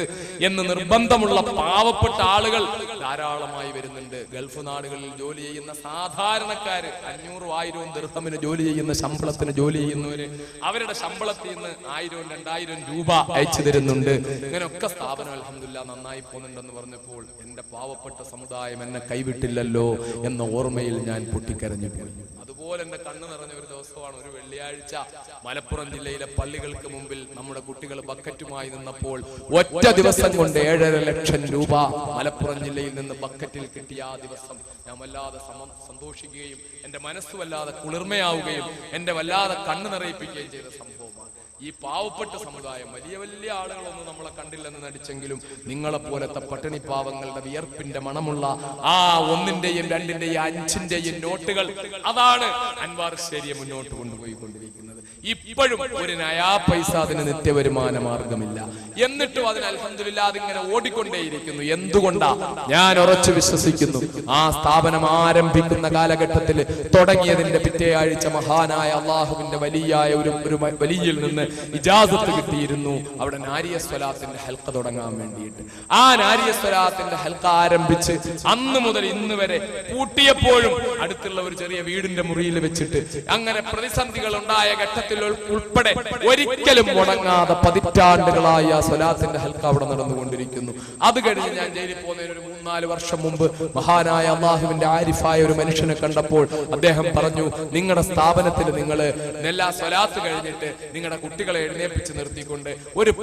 എന്ന് നിർബന്ധമുള്ള പാവപ്പെട്ട ആളുകൾ ധാരാളമായി വരുന്നുണ്ട്. ഗൾഫ് നാടുകളിൽ ജോലി ചെയ്യുന്ന സാധാരണക്കാര് 500,000 ദിർഹമിന് ജോലി ചെയ്യുന്ന ശമ്പളത്തിന് ജോലി ചെയ്യുന്നവര് അവരുടെ ശമ്പളത്തിൽ നിന്ന് 1000-2000 രൂപ അയച്ചു തരുന്നുണ്ട്. ഇങ്ങനെയൊക്കെ സ്ഥാപനം അൽഹംദുലില്ലാ നന്നായി പോകുന്നുണ്ടെന്ന് പറഞ്ഞപ്പോൾ എന്റെ പാവപ്പെട്ട സമുദായം എന്നെ കൈവിട്ടില്ലല്ലോ എന്ന ഓർമ്മയിൽ ഞാൻ പൊട്ടിക്കരഞ്ഞു പോയി. അതുപോലെ എന്റെ കണ്ണ് നിറഞ്ഞ ഒരു ദിവസമാണ് ഒരു വെള്ളിയാഴ്ച മലപ്പുറം ജില്ലയിലെ പള്ളികൾക്ക് മുമ്പിൽ നമ്മുടെ കുട്ടികൾ ബക്കറ്റുമായി നിന്നപ്പോൾ ഒറ്റ ദിവസം കൊണ്ട് 7.5 ലക്ഷം രൂപ മലപ്പുറം ജില്ലയിൽ നിന്ന് ബക്കറ്റിൽ കിട്ടിയ ആ ദിവസം ഞാൻ വല്ലാതെ സന്തോഷിക്കുകയും എന്റെ മനസ്സ് വല്ലാതെ കുളിർമയാവുകയും എന്റെ വല്ലാതെ കണ്ണ് നിറയിപ്പിക്കുകയും ചെയ്ത സംഭവമാണ്. ഈ പാവപ്പെട്ട സമുദായം വലിയ വലിയ ആളുകളൊന്നും നമ്മളെ കണ്ടില്ലെന്ന് നടിച്ചെങ്കിലും നിങ്ങളെ പോലത്തെ പട്ടിണി പാവങ്ങളുടെ വിയർപ്പിന്റെ മണമുള്ള ആ 1-ന്റെയും 2-ന്റെയും 5-ന്റെയും നോട്ടുകൾ, അതാണ് അൻവാർ ശരിയെ മുന്നോട്ട് കൊണ്ടുപോയിക്കൊണ്ടിരിക്കുന്നത്. ഇപ്പോഴും ഒരു നയാ പൈസ അതിന് നിത്യവരുമാന മാർഗമില്ല. എന്നിട്ടും അതിന് അൽഹംദുലില്ലാഹ് അതിങ്ങനെ ഓടിക്കൊണ്ടേയിരിക്കുന്നു. എന്തുകൊണ്ടാ? ഞാൻ ഉറച്ചു വിശ്വസിക്കുന്നു, ആ സ്ഥാപനം ആരംഭിക്കുന്ന കാലഘട്ടത്തിൽ തുടങ്ങിയതിന്റെ പിറ്റേ ആഴ്ച മഹാനായ അള്ളാഹുവിന്റെ വലിയായ ഒരു വലിയിൽ നിന്ന് ഇജാസത്ത് കിട്ടിയിരുന്നു അവിടെ നാരിയ സ്വലാത്തിന്റെ ഹൽഖ തുടങ്ങാൻ വേണ്ടിയിട്ട്. ആ നാരിയ സ്വലാത്തിന്റെ ഹൽഖ ആരംഭിച്ച് അന്ന് മുതൽ ഇന്ന് വരെ പൂട്ടിയപ്പോഴും അടുത്തുള്ള ഒരു ചെറിയ വീടിന്റെ മുറിയിൽ വെച്ചിട്ട് അങ്ങനെ പ്രതിസന്ധികൾ ഉണ്ടായ ഘട്ടത്തിൽ ഉൾപ്പെടെ ഒരിക്കലും മുടങ്ങാതെ പതിറ്റാണ്ടുകളായി ആ സ്വലാത്തിന്റെ ഹൽഖ അവിടെ നടന്നുകൊണ്ടിരിക്കുന്നു. അത് കഴിഞ്ഞ് ഞാൻ ജയിലിൽ പോകുന്നതിന് ഒരു 3-4 വർഷം മുമ്പ് മഹാനായ അള്ളാഹുവിന്റെ ആരിഫായ ഒരു മനുഷ്യനെ കണ്ടപ്പോൾ അദ്ദേഹം പറഞ്ഞു, നിങ്ങളുടെ സ്ഥാപനത്തിൽ നിങ്ങൾ എല്ലാ സ്വലാത്ത് കഴിഞ്ഞിട്ട് നിങ്ങളുടെ കുട്ടികളെ എഴുന്നേൽപ്പിച്ച് നിർത്തിക്കൊണ്ട്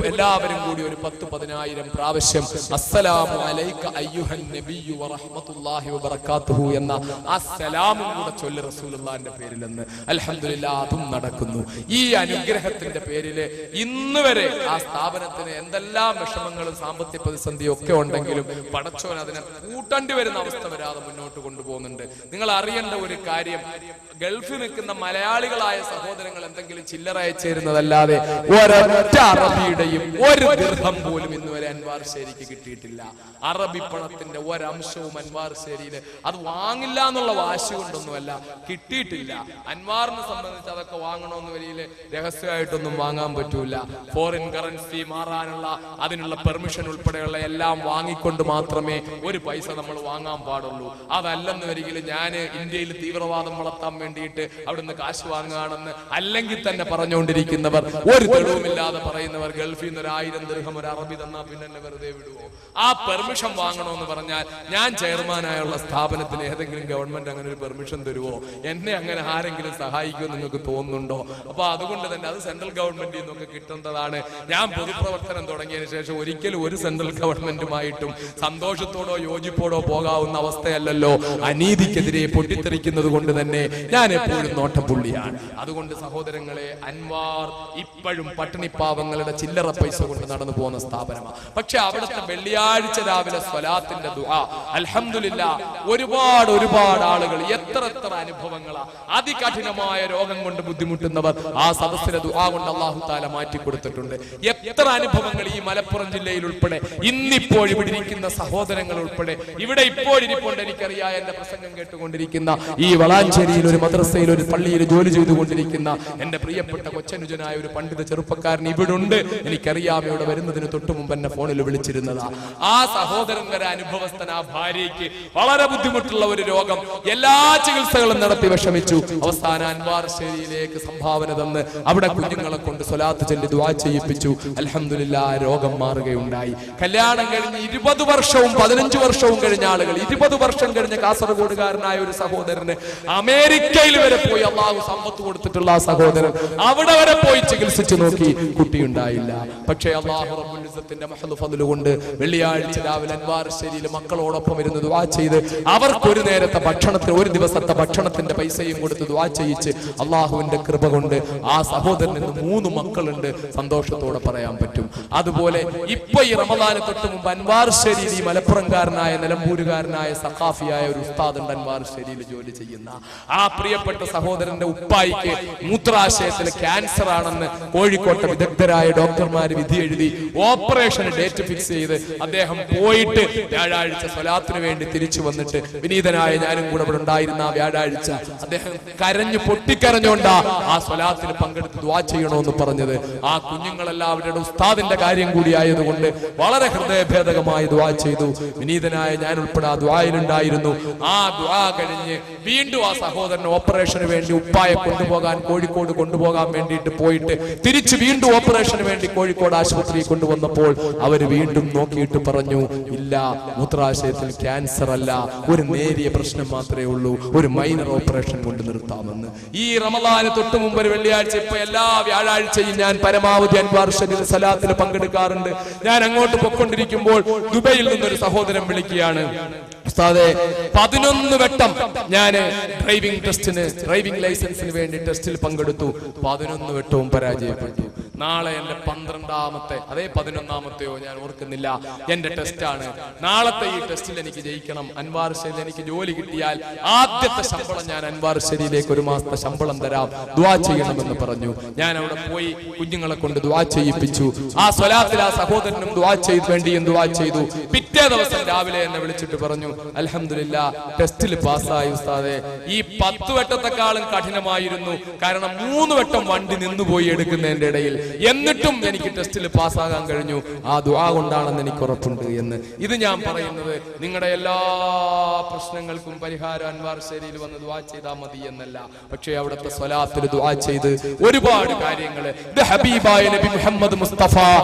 എല്ലാവരും കൂടി ഒരു 10,000 പ്രാവശ്യം അസ്സലാമു അലൈക അയ്യുഹൻ നബിയ്യു വറഹ്മത്തുള്ളാഹി വബറകാതുഹു എന്ന ആ സലാമും കൂടെ ചൊല്ലി റസൂലുള്ളാഹിന്റെ പേരിലെന്ന്. അൽഹംദുലില്ലാഹ് അതും നടക്കുന്നു. ഈ അനുഗ്രഹത്തിന്റെ പേരിൽ ഇന്ന് വരെ ആ സ്ഥാപനത്തിന് എന്തെല്ലാം വിഷമങ്ങളും സാമ്പത്തിക പ്രതിസന്ധിയും ഒക്കെ ഉണ്ടെങ്കിലും പടച്ചോൻ അതിനെ കൂട്ടേണ്ടി വരുന്ന അവസ്ഥ വരാതെ മുന്നോട്ട് കൊണ്ടുപോകുന്നുണ്ട്. നിങ്ങൾ അറിയേണ്ട ഒരു കാര്യം, ഗൾഫിൽ നിൽക്കുന്ന മലയാളികളായ സഹോദരങ്ങൾ എന്തെങ്കിലും ചില്ലറ അയച്ചേരുന്നതല്ലാതെ ഒരൊറ്റ അറബിയുടെയും ഒരു ദിർഹം പോലും ഇന്ന് വരെ അൻവാർ ശേരിക്ക് കിട്ടിയിട്ടില്ല. അറബി പണത്തിന്റെ ഒരംശവും അൻവാർ ശേരിയിൽ അത് വാങ്ങില്ല എന്നുള്ള വാശി കൊണ്ടൊന്നുമല്ല, കിട്ടിയിട്ടില്ല. അൻവാറിനെ സംബന്ധിച്ച് അതൊക്കെ വാങ്ങണമെന്ന് വലിയ രഹസ്യമായിട്ടൊന്നും വാങ്ങാൻ പറ്റൂല. ഫോറിൻ കറൻസി മാറാനുള്ള അതിനുള്ള പെർമിഷൻ ഉൾപ്പെടെയുള്ള എല്ലാം വാങ്ങിക്കൊണ്ട് മാത്രമേ ഒരു പൈസ നമ്മൾ വാങ്ങാൻ പാടുള്ളൂ. അതല്ലെന്ന് വരികിൽ ഞാൻ ഇന്ത്യയിൽ തീവ്രവാദം വളർത്താൻ വേണ്ടിയിട്ട് അവിടുന്ന് കാശ് വാങ്ങുകയാണെന്ന് അല്ലെങ്കിൽ തന്നെ പറഞ്ഞുകൊണ്ടിരിക്കുന്നവർ, ഒരു തെളിവുമില്ലാതെ പറയുന്നവർ, ഗൾഫിൽ നിന്ന് 1000 ദിർഹം ഒരു അറബി തന്നാ പിന്നെ എന്നെ വെറുതെ വിടുവോ? ആ പെർമിഷൻ വാങ്ങണമെന്ന് പറഞ്ഞാൽ ഞാൻ ചെയർമാനായുള്ള സ്ഥാപനത്തിന് ഏതെങ്കിലും ഗവൺമെന്റ് അങ്ങനെ ഒരു പെർമിഷൻ തരുവോ? എന്നെ അങ്ങനെ ആരെങ്കിലും സഹായിക്കുമോ നിങ്ങൾക്ക് തോന്നുന്നുണ്ടോ? അപ്പൊ അതുകൊണ്ട് തന്നെ അത് സെൻട്രൽ ഗവൺമെന്റിൽ നിന്നൊക്കെ കിട്ടേണ്ടതാണ്. ഞാൻ പൊതുപ്രവർത്തനം തുടങ്ങിയതിനു ശേഷം ഒരിക്കലും ഒരു സെൻട്രൽ ഗവൺമെന്റുമായിട്ടും സന്തോഷത്തോടോ യോജിപ്പോടോ പോകാവുന്ന അവസ്ഥയല്ലല്ലോ. അനീതിക്കെതിരെ പൊട്ടിത്തെറിക്കുന്നത് കൊണ്ട് തന്നെ ഞാൻ എപ്പോഴും നോട്ടപ്പുള്ളിയാണ്. അതുകൊണ്ട് സഹോദരങ്ങളെ, അൻവാർ ഇപ്പോഴും പട്ടിണിപ്പാവങ്ങളുടെ ചില്ലറ പൈസ കൊണ്ട് നടന്നു പോകുന്ന സ്ഥാപനമാണ്. പക്ഷെ അവിടുത്തെ വെള്ളിയാഴ്ച രാവിലെ സ്വലാത്തിന്റെ ദുആ, അൽഹംദുലില്ലാഹ്, ഒരുപാട് ആളുകൾ, എത്ര അനുഭവങ്ങളാ. അതികഠിനമായ രോഗം കൊണ്ട് ബുദ്ധിമുട്ടുന്നവർ ആ സദസ്സിലെ ദുആ കൊണ്ട് അല്ലാഹു തആല മാറ്റി കൊടുത്തിട്ടുണ്ട്. എത്ര അനുഭവങ്ങൾ ഈ മലപ്പുറം ജില്ലയിൽ ഉൾപ്പെടെ, ഇന്നിപ്പോൾ ഇവിടെ ഇരിക്കുന്ന സഹോദരങ്ങൾ ഉൾപ്പെടെ, ഇവിടെ ഇപ്പോൾ ഇരിപ്പുണ്ട്. എനിക്കറിയാം, എന്റെ പ്രസംഗം കേട്ടുകൊണ്ടിരിക്കുന്ന ഈ വളാഞ്ചേരിയിൽ ഒരു മദ്രസയിൽ ഒരു പള്ളിയിൽ ജോലി ചെയ്തുകൊണ്ടിരിക്കുന്ന എന്റെ പ്രിയപ്പെട്ട കൊച്ചനുജനായ ഒരു പണ്ഡിത ചെറുപ്പക്കാരൻ ഇവിടുണ്ട്. എനിക്കറിയാം, ഇവിടെ വരുന്നതിന് തൊട്ടു മുമ്പ് എന്നെ ഫോണിൽ വിളിച്ചിരുന്നതാ. ആ സഹോദരൻ വരെ അനുഭവസ്ഥൻ, ആ ഭാര്യയ്ക്ക് വളരെ ബുദ്ധിമുട്ടുള്ള ഒരു രോഗം, എല്ലാ ചികിത്സകളും നടത്തി വിഷമിച്ചു. അവസാനം അൻവാർ ശേരിയിലേക്ക് സംഭാവന തന്ന് അവിടെ കുഞ്ഞുങ്ങളെ കൊണ്ട് സ്വലാത്ത് ചൊല്ലി ദുആ ചെയ്യിപ്പിച്ചു. അൽഹംദുലില്ലാഹ്, രോഗം മാറുകയുണ്ടായി. കല്യാണം കഴിഞ്ഞ് 20 വർഷവും 15 വർഷവും കഴിഞ്ഞ ആളുകൾ, 20 വർഷം കഴിഞ്ഞ കാസർഗോഡുകാരനായ ഒരു സഹോദരന് അമേരിക്കയിൽ വരെ പോയി അള്ളാഹു സമ്പത്ത് കൊടുത്തിട്ടുള്ള ആ സഹോദരൻ അവിടെ വരെ പോയി ചികിത്സിച്ചു നോക്കി, കുട്ടിയുണ്ടായില്ല. പക്ഷേ അള്ളാഹു റബ്ബുൽ ഇസ്സത്തിന്റെ മഹദ് ഫദ്ല് കൊണ്ട് വെള്ളിയാഴ്ച രാവിലെ അൻവാർ ശേരിയിൽ മക്കളോടൊപ്പം ഇരുന്ന് ദുആ ചെയ്ത് അവർക്ക് ഒരു നേരത്തെ ഭക്ഷണത്തിന്, ഒരു ദിവസത്തെ ഭക്ഷണത്തിന്റെ പൈസയും കൊടുത്ത് ദുആ ചെയ്യിച്ച് അള്ളാഹുവിന്റെ കൃപ കൊണ്ട് ആ സഹോദരന് 3 മക്കളുണ്ട്. സന്തോഷത്തോടെ പറയാൻ പറ്റും. അതുപോലെ ഇപ്പൊ ഈ റമദാന് തൊട്ട് മുമ്പ് അൻവാർ ശേരിയിൽ ഈ മലപ്പുറംകാരനായ നിലമ്പൂരുകാരനായ സഖാഫിയായ ഒരു ഉസ്താദ് ഉണ്ട് അൻവാർ ശേരിയിൽ ജോലി ചെയ്യുന്ന. ആ പ്രിയപ്പെട്ട സഹോദരന്റെ ഉപ്പായിക്ക് മൂത്രാശയത്തിൽ ക്യാൻസർ ആണെന്ന് കോഴിക്കോട്ടെ വിദഗ്ധരായ ഡോക്ടർമാർ വിധി എഴുതി ഓപ്പറേഷൻ ഡേറ്റ് ഫിക്സ് ചെയ്ത് അദ്ദേഹം പോയിട്ട് വ്യാഴാഴ്ച സ്വലാത്തിന് വേണ്ടി തിരിച്ചു വന്നിട്ട്, വിനീതനായ ഞാനും കൂടെ ഇവിടെ ഉണ്ടായിരുന്ന ആ വ്യാഴാഴ്ച അദ്ദേഹം പൊട്ടിക്കരഞ്ഞോണ്ടാ ആ സ്വലാത്തിന് പങ്കെടുത്ത് ദുആ ചെയ്യണമെന്ന് പറഞ്ഞത്. ആ കുഞ്ഞുങ്ങളെല്ലാം അവരുടെ ഉസ്താദിന്റെ കാര്യം കൂടി ആയതുകൊണ്ട് വളരെ ഹൃദയഭേദകമായി ദുആ ചെയ്തു. വിനീതനായ ഞാൻ ഉൾപ്പെടെ ആ ദുആയിലുണ്ടായിരുന്നു. ആ ദുആ കഴിഞ്ഞ് വീണ്ടും ആ സഹോദരൻ ഓപ്പറേഷന് വേണ്ടി ഉപ്പായെ കൊണ്ടുപോകാൻ, കോഴിക്കോട് കൊണ്ടുപോകാൻ വേണ്ടിയിട്ട് പോയിട്ട് തിരിച്ച് വീണ്ടും ഓപ്പറേഷന് വേണ്ടി കോഴിക്കോട് ആശുപത്രിയിൽ കൊണ്ടുവന്നപ്പോൾ അവര് വീണ്ടും നോക്കിയിട്ട് പറഞ്ഞു, ഇല്ല, മൂത്രാശയത്തിൽ ക്യാൻസർ അല്ല, ഒരു നേരിയ പ്രശ്നം മാത്രമേ ഉള്ളൂ, ഒരു മൈനർ ഓപ്പറേഷൻ കൊണ്ട് നിർത്താമെന്ന്. ഈ റമദാന് തൊട്ട് മുമ്പ് ഒരു വെള്ളിയാഴ്ച, ഇപ്പൊ എല്ലാ വ്യാഴാഴ്ചയും ഞാൻ പരമാവധി അൻവാർ ശരീർ സലാത്തിൽ പങ്കെടുക്കാറുണ്ട്. ഞാൻ അങ്ങോട്ട് പൊക്കൊണ്ടിരിക്കുമ്പോൾ ദുബൈയിൽ നിന്നൊരു സഹോദരൻ വിളിക്കുകയാണ്, ഉസ്താദേ, 11 വട്ടം ഞാൻ ഡ്രൈവിംഗ് ലൈസൻസിന് വേണ്ടി ടെസ്റ്റിൽ പങ്കെടുത്തു, 11 വട്ടവും പരാജയപ്പെട്ടു. നാളെ എന്റെ 12ാമത്തെ 11ാമത്തെയോ ഞാൻ ഓർക്കുന്നില്ല എന്റെ ടെസ്റ്റാണ്. നാളത്തെ ഈ ടെസ്റ്റിൽ എനിക്ക് ജയിക്കണം. അൻവാർ ശരീൽ എനിക്ക് ജോലി കിട്ടിയാൽ ആദ്യത്തെ ശമ്പളം ഞാൻ അൻവാർ ശരീലേക്ക് 1 മാസത്തെ ശമ്പളം തരാം, ദുആ ചെയ്യണമെന്ന് പറഞ്ഞു. ഞാൻ അവിടെ പോയി കുഞ്ഞുങ്ങളെ കൊണ്ട് ദുആ ചെയ്യിപ്പിച്ചു. ആ സ്വലാത്തിൽ ആ സഹോദരനും ദുആ ചെയ്തു, വേണ്ടിയും ദുആ ചെയ്തു. പിറ്റേ ദിവസം രാവിലെ എന്നെ വിളിച്ചിട്ട് പറഞ്ഞു, അൽഹംദുലില്ലാ ടെസ്റ്റിൽ പാസ്സായി ഉസ്താദേ. ഈ 10 വട്ടത്തെക്കാളും കഠിനമായിരുന്നു. കാരണം 3 വട്ടം വണ്ടി നിന്നുപോയി എടുക്കുന്നതിന്റെ ഇടയിൽ. എന്നിട്ടും എനിക്ക് ടെസ്റ്റിൽ പാസ്സാകാൻ കഴിഞ്ഞു. ആ ദുആ കൊണ്ടാണെന്ന് എനിക്ക് ഉറപ്പുണ്ട് എന്ന്. ഇത് ഞാൻ പറയുന്നത് നിങ്ങളുടെ എല്ലാ പ്രശ്നങ്ങൾക്കും പരിഹാരം അൻവാർ ശരീൽ വന്ന് ദുആ ചെയ്താൽ മതി എന്നല്ല. പക്ഷേ അവിടുത്തെ സ്വലാത്തിൽ ദുആ ചെയ്ത് ഒരുപാട് കാര്യങ്ങൾ, ഇത് ഹബീബായ നബി മുഹമ്മദ് മുസ്തഫ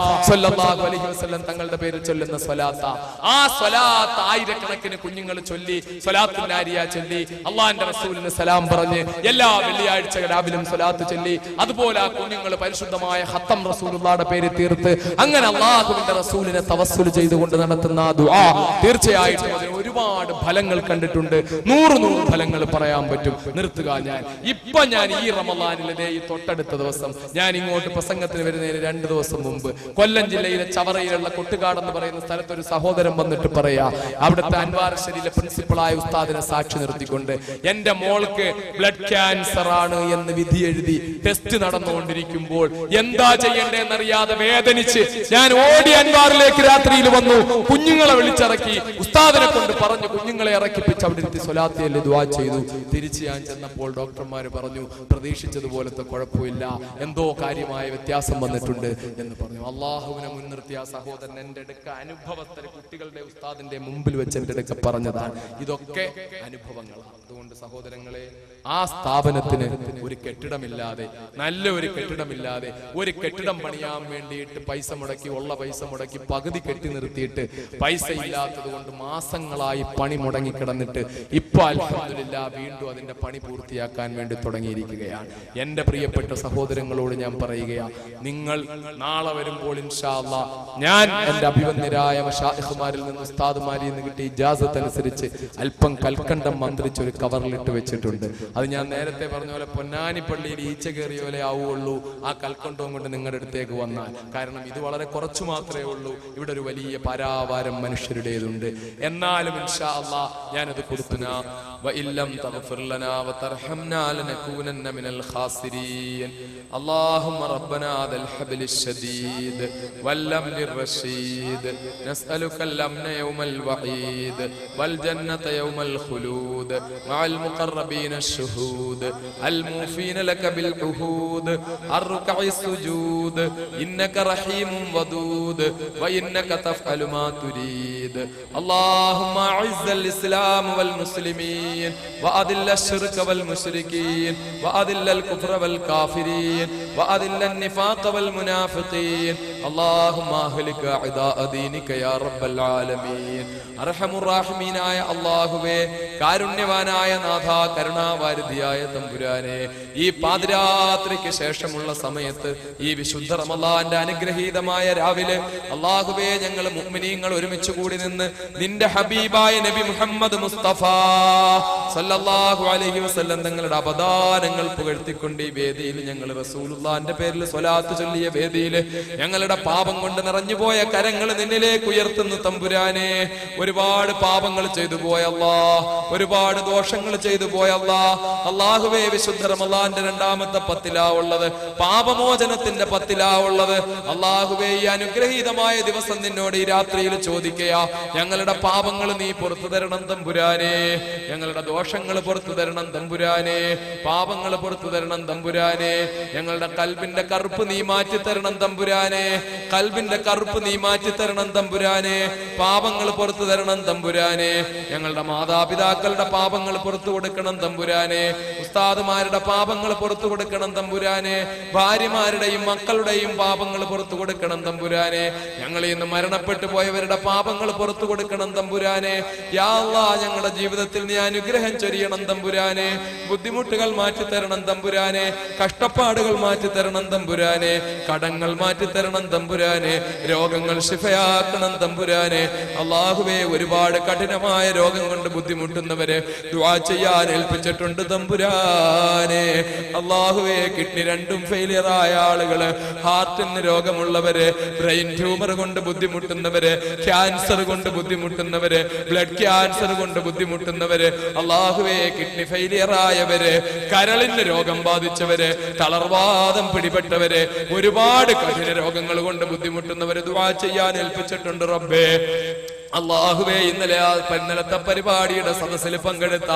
സല്ലല്ലാഹു അലൈഹി വസല്ലം തങ്ങളുടെ പേരിൽ ചൊല്ലുന്ന സ്വലാത്ത. ആ സ്വലാത്ത് ആയിരക്കണക്കിന് കുഞ്ഞുങ്ങൾ ചൊല്ലി, സ്വലാത്തുൽ നാരിയ ചൊല്ലി, അള്ളാഹിന്റെ റസൂലിന് സലാം പറഞ്ഞ് എല്ലാ വെള്ളിയാഴ്ച രാവിലും സ്വലാത്ത് ചൊല്ലി, അതുപോലെ ആ കുഞ്ഞുങ്ങൾ പരിശുദ്ധമായ ഖത്തം റസൂലുള്ളാഹിയുടെ പേര് തീർത്ത് അങ്ങനെ അള്ളാഹുവിന്റെ റസൂലിനെ തവസ്സുൽ ചെയ്തുകൊണ്ട് നടത്തുന്ന ആ ദുആ തീർച്ചയായിട്ടും അതിന് ഒരുപാട് ഫലങ്ങൾ കണ്ടിട്ടുണ്ട്. 100 ഫലങ്ങൾ പറയാൻ പറ്റും. നിർത്തുക. ഞാൻ ഈ റമളാനിലെ ഈ തൊട്ടടുത്ത ദിവസം ഞാൻ ഇങ്ങോട്ട് പ്രസംഗത്തിന് വരുന്നതിന് 2 ദിവസം മുമ്പ് കൊല്ലം ജില്ലയിലെ ചവറയിലുള്ള കൊട്ടുകാട് എന്ന് പറയുന്ന സ്ഥലത്ത് ഒരു സഹോദരൻ വന്നിട്ട് പറയാ, അവിടുത്തെ അൻവാർ ശരീലെ പ്രിൻസിപ്പളായ ഉസ്താദിനെ സാക്ഷി നിർത്തിക്കൊണ്ട് എന്റെ മോൾക്ക് ബ്ലഡ് ക്യാൻസർ ആണ് എന്ന് വിധി എഴുതി ടെസ്റ്റ് നടന്നുകൊണ്ടിരിക്കുമ്പോൾ എന്താ ചെയ്യേണ്ടതെന്നറിയാതെ വേദനിച്ച് ഞാൻ ഓടി അൻവാറിലേക്ക് രാത്രിയിൽ വന്നു. കുഞ്ഞുങ്ങളെ വിളിച്ചിറക്കി, ഉസ്താദിനെ കൊണ്ട് പറഞ്ഞു കുഞ്ഞുങ്ങളെ ഇറക്കിപ്പിച്ച് അവിടെ ഇരുത്തി സ്വലാത്തിൽ ദുആ ചെയ്തു. തിരിച്ച് ഞാൻ ചെന്നപ്പോൾ ഡോക്ടർമാർ പറഞ്ഞു പ്രതീക്ഷിച്ചതുപോലത്തെ കുഴപ്പമില്ല, എന്തോ കാര്യമായ വ്യത്യാസം വന്നിട്ടുണ്ട് എന്ന് പറഞ്ഞു. അള്ളാഹുവിനെ മുൻനിർത്തി ആ സഹോദരൻ എന്റെ അടുക്ക അനുഭവത്തിൽ കുട്ടികളുടെ ഉസ്താദിന്റെ മുമ്പിൽ വെച്ച് എന്റെ അടുക്ക പറഞ്ഞതാണ്. ഇതൊക്കെ അനുഭവങ്ങളാണ്. അതുകൊണ്ട് സഹോദരങ്ങളെ, ആ സ്ഥാപനത്തിന് ഒരു കെട്ടിടമില്ലാതെ, നല്ല ഒരു കെട്ടിടമില്ലാതെ, ഒരു കെട്ടിടം പണിയാൻ വേണ്ടിയിട്ട് പൈസ മുടക്കി, ഉള്ള പൈസ മുടക്കി പകുതി കെട്ടി നിർത്തിയിട്ട് പൈസ ഇല്ലാത്തത് കൊണ്ട് മാസങ്ങളായി പണി മുടങ്ങിക്കിടന്നിട്ട് ഇപ്പൊ അൽഹംദുലില്ലാ വീണ്ടും അതിന്റെ പണി പൂർത്തിയാക്കാൻ വേണ്ടി തുടങ്ങിയിരിക്കുകയാണ്. എന്റെ പ്രിയപ്പെട്ട സഹോദരങ്ങളോട് ഞാൻ പറയുകയാണ്, നിങ്ങൾ നാളെ വരുമ്പോൾ ഇൻഷാ അല്ലാഹ് ഞാൻ എന്റെ അഭിവന്യരായ മശായിഖുമാരിൽ നിന്ന് ഉസ്താദുമാരിൽ നിന്ന് കിട്ടിയ ഇജാസത്ത് അനുസരിച്ച് അല്പം കൽക്കണ്ടം മന്ത്രിച്ചൊരു കവറിലിട്ട് വെച്ചിട്ടുണ്ട്. അത് ഞാൻ നേരത്തെ പറഞ്ഞ പോലെ പൊന്നാനിപ്പള്ളിയിൽ ഈച്ച കയറിയ പോലെ ആവുള്ളൂ ആ കൽക്കണ്ടവും കൊണ്ട് നിങ്ങളുടെ അടുത്തേക്ക് വന്നാൽ. കാരണം ഇത് വളരെ കുറച്ചു മാത്രമേ ഉള്ളൂ. ഇവിടെ ഒരു വലിയ പരാവാരം മനുഷ്യരുടേതുണ്ട്. എന്നാലും ഇൻഷാ അല്ലാഹ് ഞാനത് കൊടുത്തുനാ വഇല്ലം തഗ്ഫിർ ലനാ വതർഹംനാ ലനകൂനന്ന മിനൽ ഖാസിരീൻ. اللهم ربنا ذا الحبل الشديد والأمن الرشيد نسألك الأمن يوم الوعيد والجنة يوم الخلود مع المقربين الشهود الموفين لك بالعهود الركع السجود إنك رحيم ودود وإنك تفعل ما تريد. اللهم أعز الإسلام والمسلمين وأذل الشرك والمشركين وأذل الكفر والكافرين وأذل النفاق والمنافقين. اللهم أهلك أعداء دينك يا رب العالمين. അർഹമുർ റഹീമീനായ അല്ലാഹുവേ, കാരുണ്യവാനായ നാഥ, കരുണാവാരിധിയായ തമ്പുരാനെ, ഈ പാതിരാത്രിക്ക് ശേഷമുള്ള സമയത്ത് ഈ വിശുദ്ധ റമളാന്റെ അനുഗ്രഹീതമായ രാവിലെ അല്ലാഹുവേ, ഞങ്ങൾ മുഅ്മിനീങ്ങൾ ഒരുമിച്ച് കൂടി നിന്ന് നിന്റെ ഹബീബായ നബി മുഹമ്മദ് മുസ്തഫ സല്ലല്ലാഹു അലൈഹി വസല്ലം തങ്ങളുടെ അവദാനങ്ങൾ പുകഴ്ത്തിക്കൊണ്ട് ഈ വേദിയിൽ ഞങ്ങൾ റസൂലുള്ളാഹിന്റെ പേരിൽ സ്വലാത്ത് ചൊല്ലിയ വേദിയിൽ ഞങ്ങളുടെ പാപം കൊണ്ട് നിറഞ്ഞുപോയ കരങ്ങൾ നിന്നിലേക്ക് ഉയർത്തുന്നു തമ്പുരാനെ. ഒരുപാട് പാപങ്ങൾ ചെയ്തു പോയല്ലാ, ഒരുപാട് ദോഷങ്ങൾ ചെയ്തു പോയല്ലാ. അല്ലാഹുവേ, വിശുദ്ധ റമളാന്റെ 2ാമത്തെ 10ലാ ഉള്ളത്, പാപമോചനത്തിന്റെ 10ലാ ഉള്ളത്. അല്ലാഹുവേ, ഈ അനുഗ്രഹീതമായ ദിവസം നിന്നോട് ഈ രാത്രിയിൽ ചോദിക്കുക, ഞങ്ങളുടെ പാപങ്ങൾ നീ പുറത്തു തരണം തമ്പുരാനെ, ഞങ്ങളുടെ ദോഷങ്ങൾ പുറത്തു തരണം തമ്പുരാനെ, പാപങ്ങൾ പുറത്തു തരണം തമ്പുരാനെ, ഞങ്ങളുടെ കൽബിന്റെ കറുപ്പ് നീ മാറ്റി തരണം തമ്പുരാനെ, കൽബിന്റെ കറുപ്പ് നീ മാറ്റി തരണം തമ്പുരാനെ, പാപങ്ങൾ പുറത്തു തരണം തമ്പുരാനെ, ഞങ്ങളുടെ മാതാപിതാക്കളുടെ പാപങ്ങൾ പുറത്തു കൊടുക്കണം തമ്പുരാനെ, ഉസ്താദുമാരുടെ പാപങ്ങൾ പുറത്തു കൊടുക്കണം തമ്പുരാനെ, ഭാര്യമാരുടെയും മക്കളുടെയും പാപങ്ങൾ പുറത്തു കൊടുക്കണം തമ്പുരാനെ, ഞങ്ങളിൽ നിന്ന് മരണപ്പെട്ടു പോയവരുടെ പാപങ്ങൾ പുറത്തു കൊടുക്കണം തമ്പുരാനെ. യാ അല്ലാഹ്, ഞങ്ങളുടെ ജീവിതത്തിൽ നീ അനുഗ്രഹം ചൊരിയണം തമ്പുരാനെ, ബുദ്ധിമുട്ടുകൾ മാറ്റി തരണം തമ്പുരാനെ, കഷ്ടപ്പാടുകൾ മാറ്റി തരണം തമ്പുരാനെ, കടങ്ങൾ മാറ്റി തരണം തമ്പുരാനെ, രോഗങ്ങൾ ശിഫയാക്കണം തമ്പുരാനെ. അല്ലാഹുവേ, ഒരുപാട് കഠിനമായ രോഗം കൊണ്ട് ബുദ്ധിമുട്ടുന്നവരെ ദുആ ചെയ്യാൻ ഏൽപ്പിച്ചിട്ടുണ്ട് തമ്പുരാനെ. അല്ലാഹുവേ, കിഡ്നി രണ്ടും ഫെയിലിയർ ആയ ആളുകള്, ഹാർട്ടിന് രോഗമുള്ളവര്, ബ്രെയിൻ ട്യൂമർ കൊണ്ട് ബുദ്ധിമുട്ടുന്നവര്, ക്യാൻസർ കൊണ്ട് ബുദ്ധിമുട്ടുന്നവര്, ബ്ലഡ് ക്യാൻസർ കൊണ്ട് ബുദ്ധിമുട്ടുന്നവര്, അല്ലാഹുവേ കിഡ്നി ഫെയിലിയർ ആയവര്, കരളിന് രോഗം ബാധിച്ചവര്, തളർവാദം പിടിപെട്ടവര്, ഒരുപാട് കഠിന രോഗങ്ങൾ കൊണ്ട് ബുദ്ധിമുട്ടുന്നവര് ദുആ ചെയ്യാൻ ഏൽപ്പിച്ചിട്ടുണ്ട് റബ്ബേ. അല്ലാഹുവേ, ഇന്നലത്തെ പരിപാടിയുടെ സദസ്സിൽ പങ്കെടുത്ത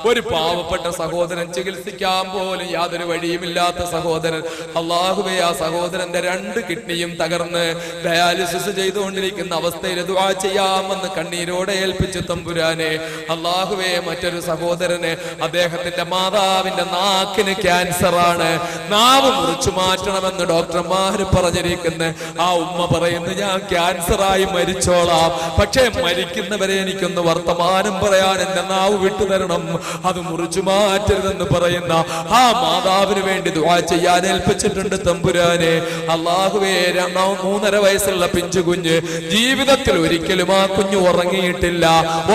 ഒരു പാവപ്പെട്ട സഹോദരൻ, ചികിത്സിക്കാൻ പോലും യാതൊരു വഴിയുമില്ലാത്ത സഹോദരൻ, അല്ലാഹുവേ, ആ സഹോദരന്റെ 2 കിഡ്നിയും തകർന്ന് ഡയാലിസിസ് ചെയ്തുകൊണ്ടിരിക്കുന്ന അവസ്ഥയിൽ ദുആ ചെയ്യാമെന്ന് കണ്ണീരോടെ ഏൽപ്പിച്ചു തമ്പുരാനെ. അല്ലാഹുവേ, മറ്റൊരു സഹോദരന്, അദ്ദേഹത്തിന്റെ മാതാവിന്റെ നാക്കിന് ക്യാൻസർ ആണ്, നാവ് മുറിച്ചു മാറ്റണമെന്ന് ഡോക്ടർമാര് പറഞ്ഞിരിക്കുന്നു. ആ ഉമ്മ പറയുന്നു, ഞാൻ ക്യാൻസറായി മരിച്ചോളാം, പക്ഷേ മരിക്കുന്നവരെ എനിക്കൊന്ന് വർത്തമാനം പറയാൻ എന്റെ നാവ് വിട്ടുതരണം, അത് മുറിച്ചു മാറ്റരുതെന്ന് പറയുന്ന ആ മാതാവിന് വേണ്ടി ദുആ ചെയ്യാൻ ഏൽപ്പിച്ചിട്ടുണ്ട് തമ്പുരാനെ. അല്ലാഹുവേ, 3.5 വയസ്സുള്ള പിഞ്ചു കുഞ്ഞ്, ജീവിതത്തിൽ ഒരിക്കലും ആ കുഞ്ഞ് ഉറങ്ങിയിട്ടില്ല,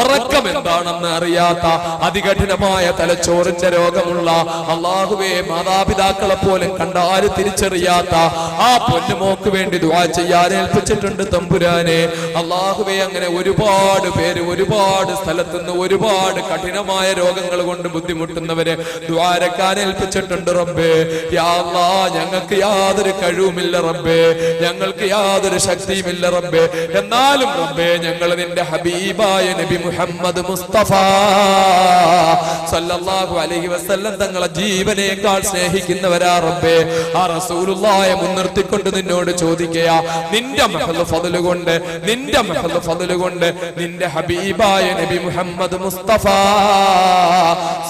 ഉറക്കം എന്താണെന്ന് അറിയാത്ത, അതികഠിനമായ തലച്ചോറിന്റെ രോഗമുള്ള, അല്ലാഹുവേ, മാതാപിതാക്കളെ പോലും കണ്ടാല് തിരിച്ചറിയാത്ത ആ പൊന്നുമോക്ക് വേണ്ടി ദുആ ചെയ്യാൻ ഏൽപ്പിച്ചിട്ടുണ്ട് തമ്പുരാനെ. അല്ലാഹുവേ, അങ്ങനെ ഒരുപാട് പേര് ഒരുപാട് സ്ഥലത്ത് നിന്ന് ഒരുപാട് കഠിനമായ രോഗങ്ങൾ കൊണ്ട് ബുദ്ധിമുട്ടുന്നവരെ ദ്വാരക്കാൻ ഏൽപ്പിച്ചിട്ടുണ്ട് റബ്ബേ. യാ അല്ലാഹ്, ഞങ്ങൾക്ക് യാതൊരു കഴിവുമില്ല റബ്ബേ, ഞങ്ങൾക്ക് യാതൊരു ശക്തിയുമില്ല റബ്ബേ. എന്നാലും റബ്ബേ, ഞങ്ങൾ നിന്റെ ഹബീബായ നബി മുഹമ്മദ് മുസ്തഫ സല്ലല്ലാഹു അലൈഹി വസല്ലം തങ്ങളെ ജീവനേക്കാൾ സ്നേഹിക്കുന്നവരാ റബ്ബേ. ആ റസൂലുള്ളാഹിയെ മുൻനിർത്തിക്കൊണ്ട് നിന്നോട് ചോദിക്കുക, നിന്റെ മഹൽ ഫദ്ല് കൊണ്ട്, നിന്റെ മഹൽ ഫദ്ല് കൊണ്ട്, നിന്റെ ഹബീബായ നബി മുഹമ്മദ് മുസ്തഫ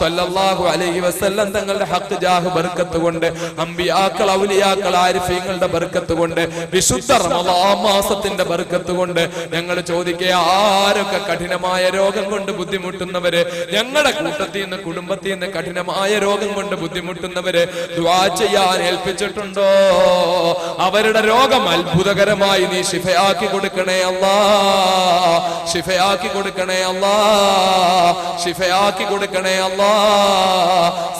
സല്ലല്ലാഹു അലൈഹി വസല്ലം തങ്ങളുടെ ഹഖ് ജാഹ് ബർക്കത്ത് കൊണ്ട്, അമ്പിയാക്കൾ, ഔലിയാക്കൾ, ആരിഫീങ്ങളുടെ ബർക്കത്ത് കൊണ്ട്, വിശുദ്ധ റമളാൻ മാസത്തിന്റെ ബർക്കത്ത് കൊണ്ട് ഞങ്ങൾ ചോദിക്കുക, ആരൊക്കെ കഠിനമായ രോഗം കൊണ്ട് ബുദ്ധിമുട്ടുന്നവര്, ഞങ്ങളുടെ കൂട്ടത്തിൽ നിന്ന് കുടുംബത്തിൽ നിന്ന് കഠിനമായ രോഗം കൊണ്ട് ബുദ്ധിമുട്ടുന്നവര് ദുആ ചെയ്യാൻ ഏൽപ്പിച്ചിട്ടുണ്ടോ, അവരുടെ രോഗം അത്ഭുതകരമായി നീ ശിഫയാക്കി കൊടുക്കണേ അല്ലാഹ്, ശിഫയാക്കി കൊടുക്കണേ അല്ലാഹ്, ശിഫയാക്കി കൊടുക്കണേ അല്ലാഹ്.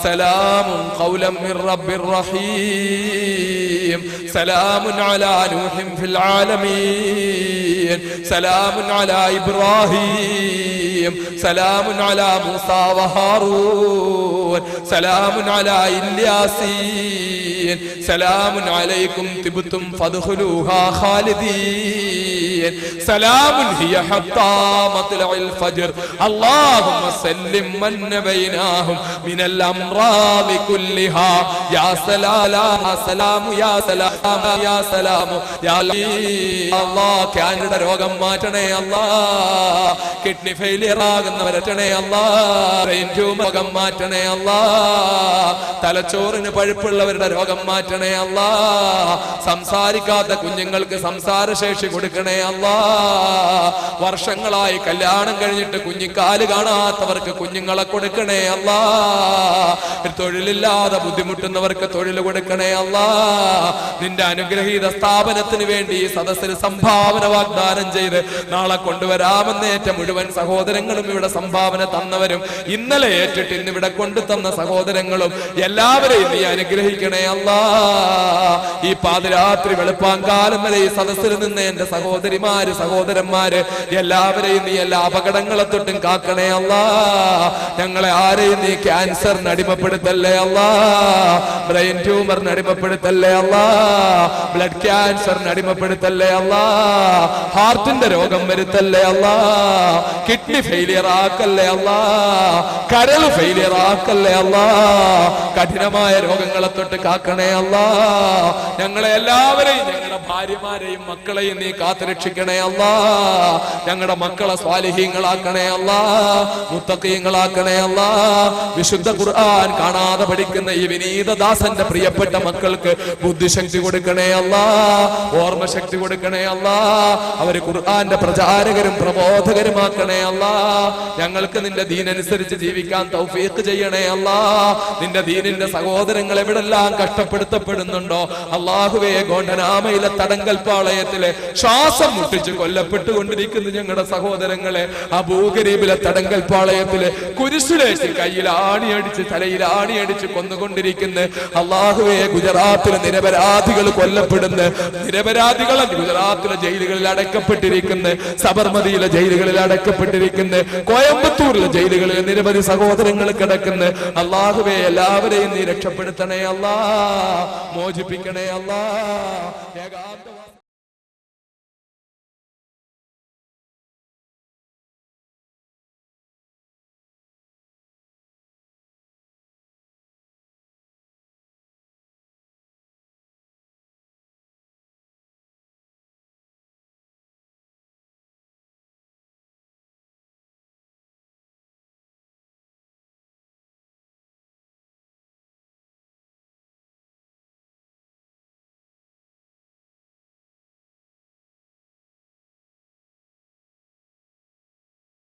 സലാമുൻ ഖൗലൻ മിർ റബ്ബിർ റഹീം, സലാമുൻ അലാ നൂഹിൻ ഫിൽ ആലമീൻ, സലാമുൻ അലാ ഇബ്രാഹീം, സലാമുൻ അലാ മൂസാ വഹാറൂൻ, സലാമുൻ അലാ ഇല്യാസീൻ, സലാമുൻ അലൈക്കും തിബ്തും ഫദ്ഖുലൂഹാ ഖാലിദീൻ, സലാമുൻ ഹിയ ഹത്താ മത്ലഇൽ ഫജ്ർ. അല്ലാഹുമ്മ സല്ലിം മൻ ബൈനഹും മിനൽ അംറാദി കുല്ലിഹാ. യാ സലാമു യാ സലാമു യാ സലാമു യാ അല്ലാഹ്. ക്യാൻസർ രോഗം മാറ്റണേ അല്ലാഹ്, കിഡ്നി ഫെയിലിയർ ആകുന്നവരറ്റണേ അല്ലാഹ്, ബ്രെയിൻ ട്യൂമർ രോഗം മാറ്റണേ അല്ലാഹ്, തലച്ചോറിന് പഴുപ്പുള്ളവരുടെ രോഗം മാറ്റണേ അല്ലാഹ്, സംസാരിക്കാത്ത കുഞ്ഞുങ്ങൾക്ക് സംസാരശേഷി കൊടുക്കണേ അല്ലാഹ്, വർഷങ്ങളായി കല്യാണം കഴിഞ്ഞിട്ട് കുഞ്ഞിക്കാല് കാണാത്തവർക്ക് കുഞ്ഞുങ്ങളെ കൊടുക്കണേ അല്ലാഹ്, തൊഴിലില്ലാതെ ബുദ്ധിമുട്ടുന്നവർക്ക് തൊഴിൽ കൊടുക്കണേ അല്ലാഹ്. നിന്റെ അനുഗ്രഹീത സ്ഥാപനത്തിന് വേണ്ടി ഈ സദസ്സിൽ സംഭാവന വാഗ്ദാനം ചെയ്ത് നാളെ കൊണ്ടുവരാമെന്നേറ്റ മുഴുവൻ സഹോദരങ്ങളും, ഇവിടെ സംഭാവന തന്നവരും, ഇന്നലെ ഏറ്റിട്ട് ഇന്നിവിടെ കൊണ്ടു തന്ന സഹോദരങ്ങളും എല്ലാവരെയും നീ അനുഗ്രഹിക്കണേ അല്ലാഹ്. ഈ പാതിരാത്രി വെളുപ്പാങ്കാലം വരെ ഈ സദസ്സിൽ നിന്ന് എന്റെ സഹോദരിമാര്, സഹോദരന്മാര് എല്ലാവരെയും നീ എല്ലാ അപകടങ്ങളെ തൊട്ടും കാക്കണേ അല്ലാഹ്. ഞങ്ങളെ ആരെയും നീ ക്യാൻസറിന് അടിമപ്പെടുത്തല്ലേ അല്ലാഹ്, ബ്രെയിൻ ട്യൂമറിന് അടിമപ്പെടുത്തല്ലേ അല്ലാഹ്, ബ്ലഡ് ക്യാൻസറിന് അടിമപ്പെടുത്തല്ലേ അല്ലാഹ്, ഹാർട്ടിന്റെ രോഗം വരുത്തല്ലേ അല്ലാഹ്, കിഡ്നി ഫെയിലിയർ ആക്കല്ലേ അല്ലാഹ്, കരള് ഫെയിലിയർ ആക്കല്ലേ അല്ലാഹ്, കഠിനമായ രോഗങ്ങളെ തൊട്ട് കാക്കണേ അല്ലാഹ്. ഞങ്ങളെ എല്ലാവരെയും, ഞങ്ങളുടെ ഭാര്യമാരെയും മക്കളെയും നീ കാത്തുരക്ഷിക്കണേ അല്ലാഹ്. ഞങ്ങളുടെ മക്കളെ സ്വാലിഹീങ്ങളാക്കണേ അല്ലാ, മുത്തഖീങ്ങളാക്കണേ അല്ലാ. വിശുദ്ധ ഖുർആൻ കാണാതെ പഠിക്കുന്ന ഈ വിനീതദാസന്റെ പ്രിയപ്പെട്ട മക്കൾക്ക് ബുദ്ധിശക്തി കൊടുക്കണേ അല്ലാ, ഓർമ്മശക്തി കൊടുക്കണേ അല്ലാ. അവര് ഖുർആന്റെ പ്രചാരകരും പ്രബോധകരുമാക്കണേ അല്ലാ. ഞങ്ങൾക്ക് നിന്റെ ദീനനുസരിച്ച് ജീവിക്കാൻ തൗഫീഖ് ചെയ്യണേ അല്ലാ. നിന്റെ ദീനിന്റെ സഹോദരങ്ങൾ എവിടെല്ലാം കഷ്ടപ്പെടുത്തപ്പെടുന്നുണ്ടോ അല്ലാഹുവേ, ഗോണ്ടനാമയിലെ തടങ്കൽപ്പാളയത്തിലെ ശ്വാസം മുട്ടിച്ച് കൊല്ലപ്പെട്ടുകൊണ്ടിരിക്കുന്ന ഞങ്ങളുടെ സഹോദരങ്ങളെ, അബൂഗരീബിലെ തടങ്കൽപ്പാളയത്തിലെ കുരിശിലേക്ക് കയ്യിൽ ആണിയടിച്ച് തലയിൽ ആണിയടിച്ച് കൊന്നുകൊണ്ടിരിക്കുന്ന അല്ലാഹുവേ, ഗുജറാത്തിലെ നിരപരാധികൾ കൊല്ലപ്പെടുന്ന നിരപരാധികൾ ഗുജറാത്തിലെ ജയിലുകളിൽ അടക്കപ്പെട്ടിരിക്കുന്ന, സബർമതിയിലെ ജയിലുകളിൽ അടക്കപ്പെട്ടിരിക്കുന്ന, കോയമ്പത്തൂരിലെ ജയിലുകളിൽ നിരവധി സഹോദരങ്ങൾ കിടക്കുന്ന അല്ലാഹുവേ, എല്ലാവരെയും നീ രക്ഷപ്പെടുത്തണേ അല്ലാ, മോചിപ്പിക്കണേ അല്ലാ.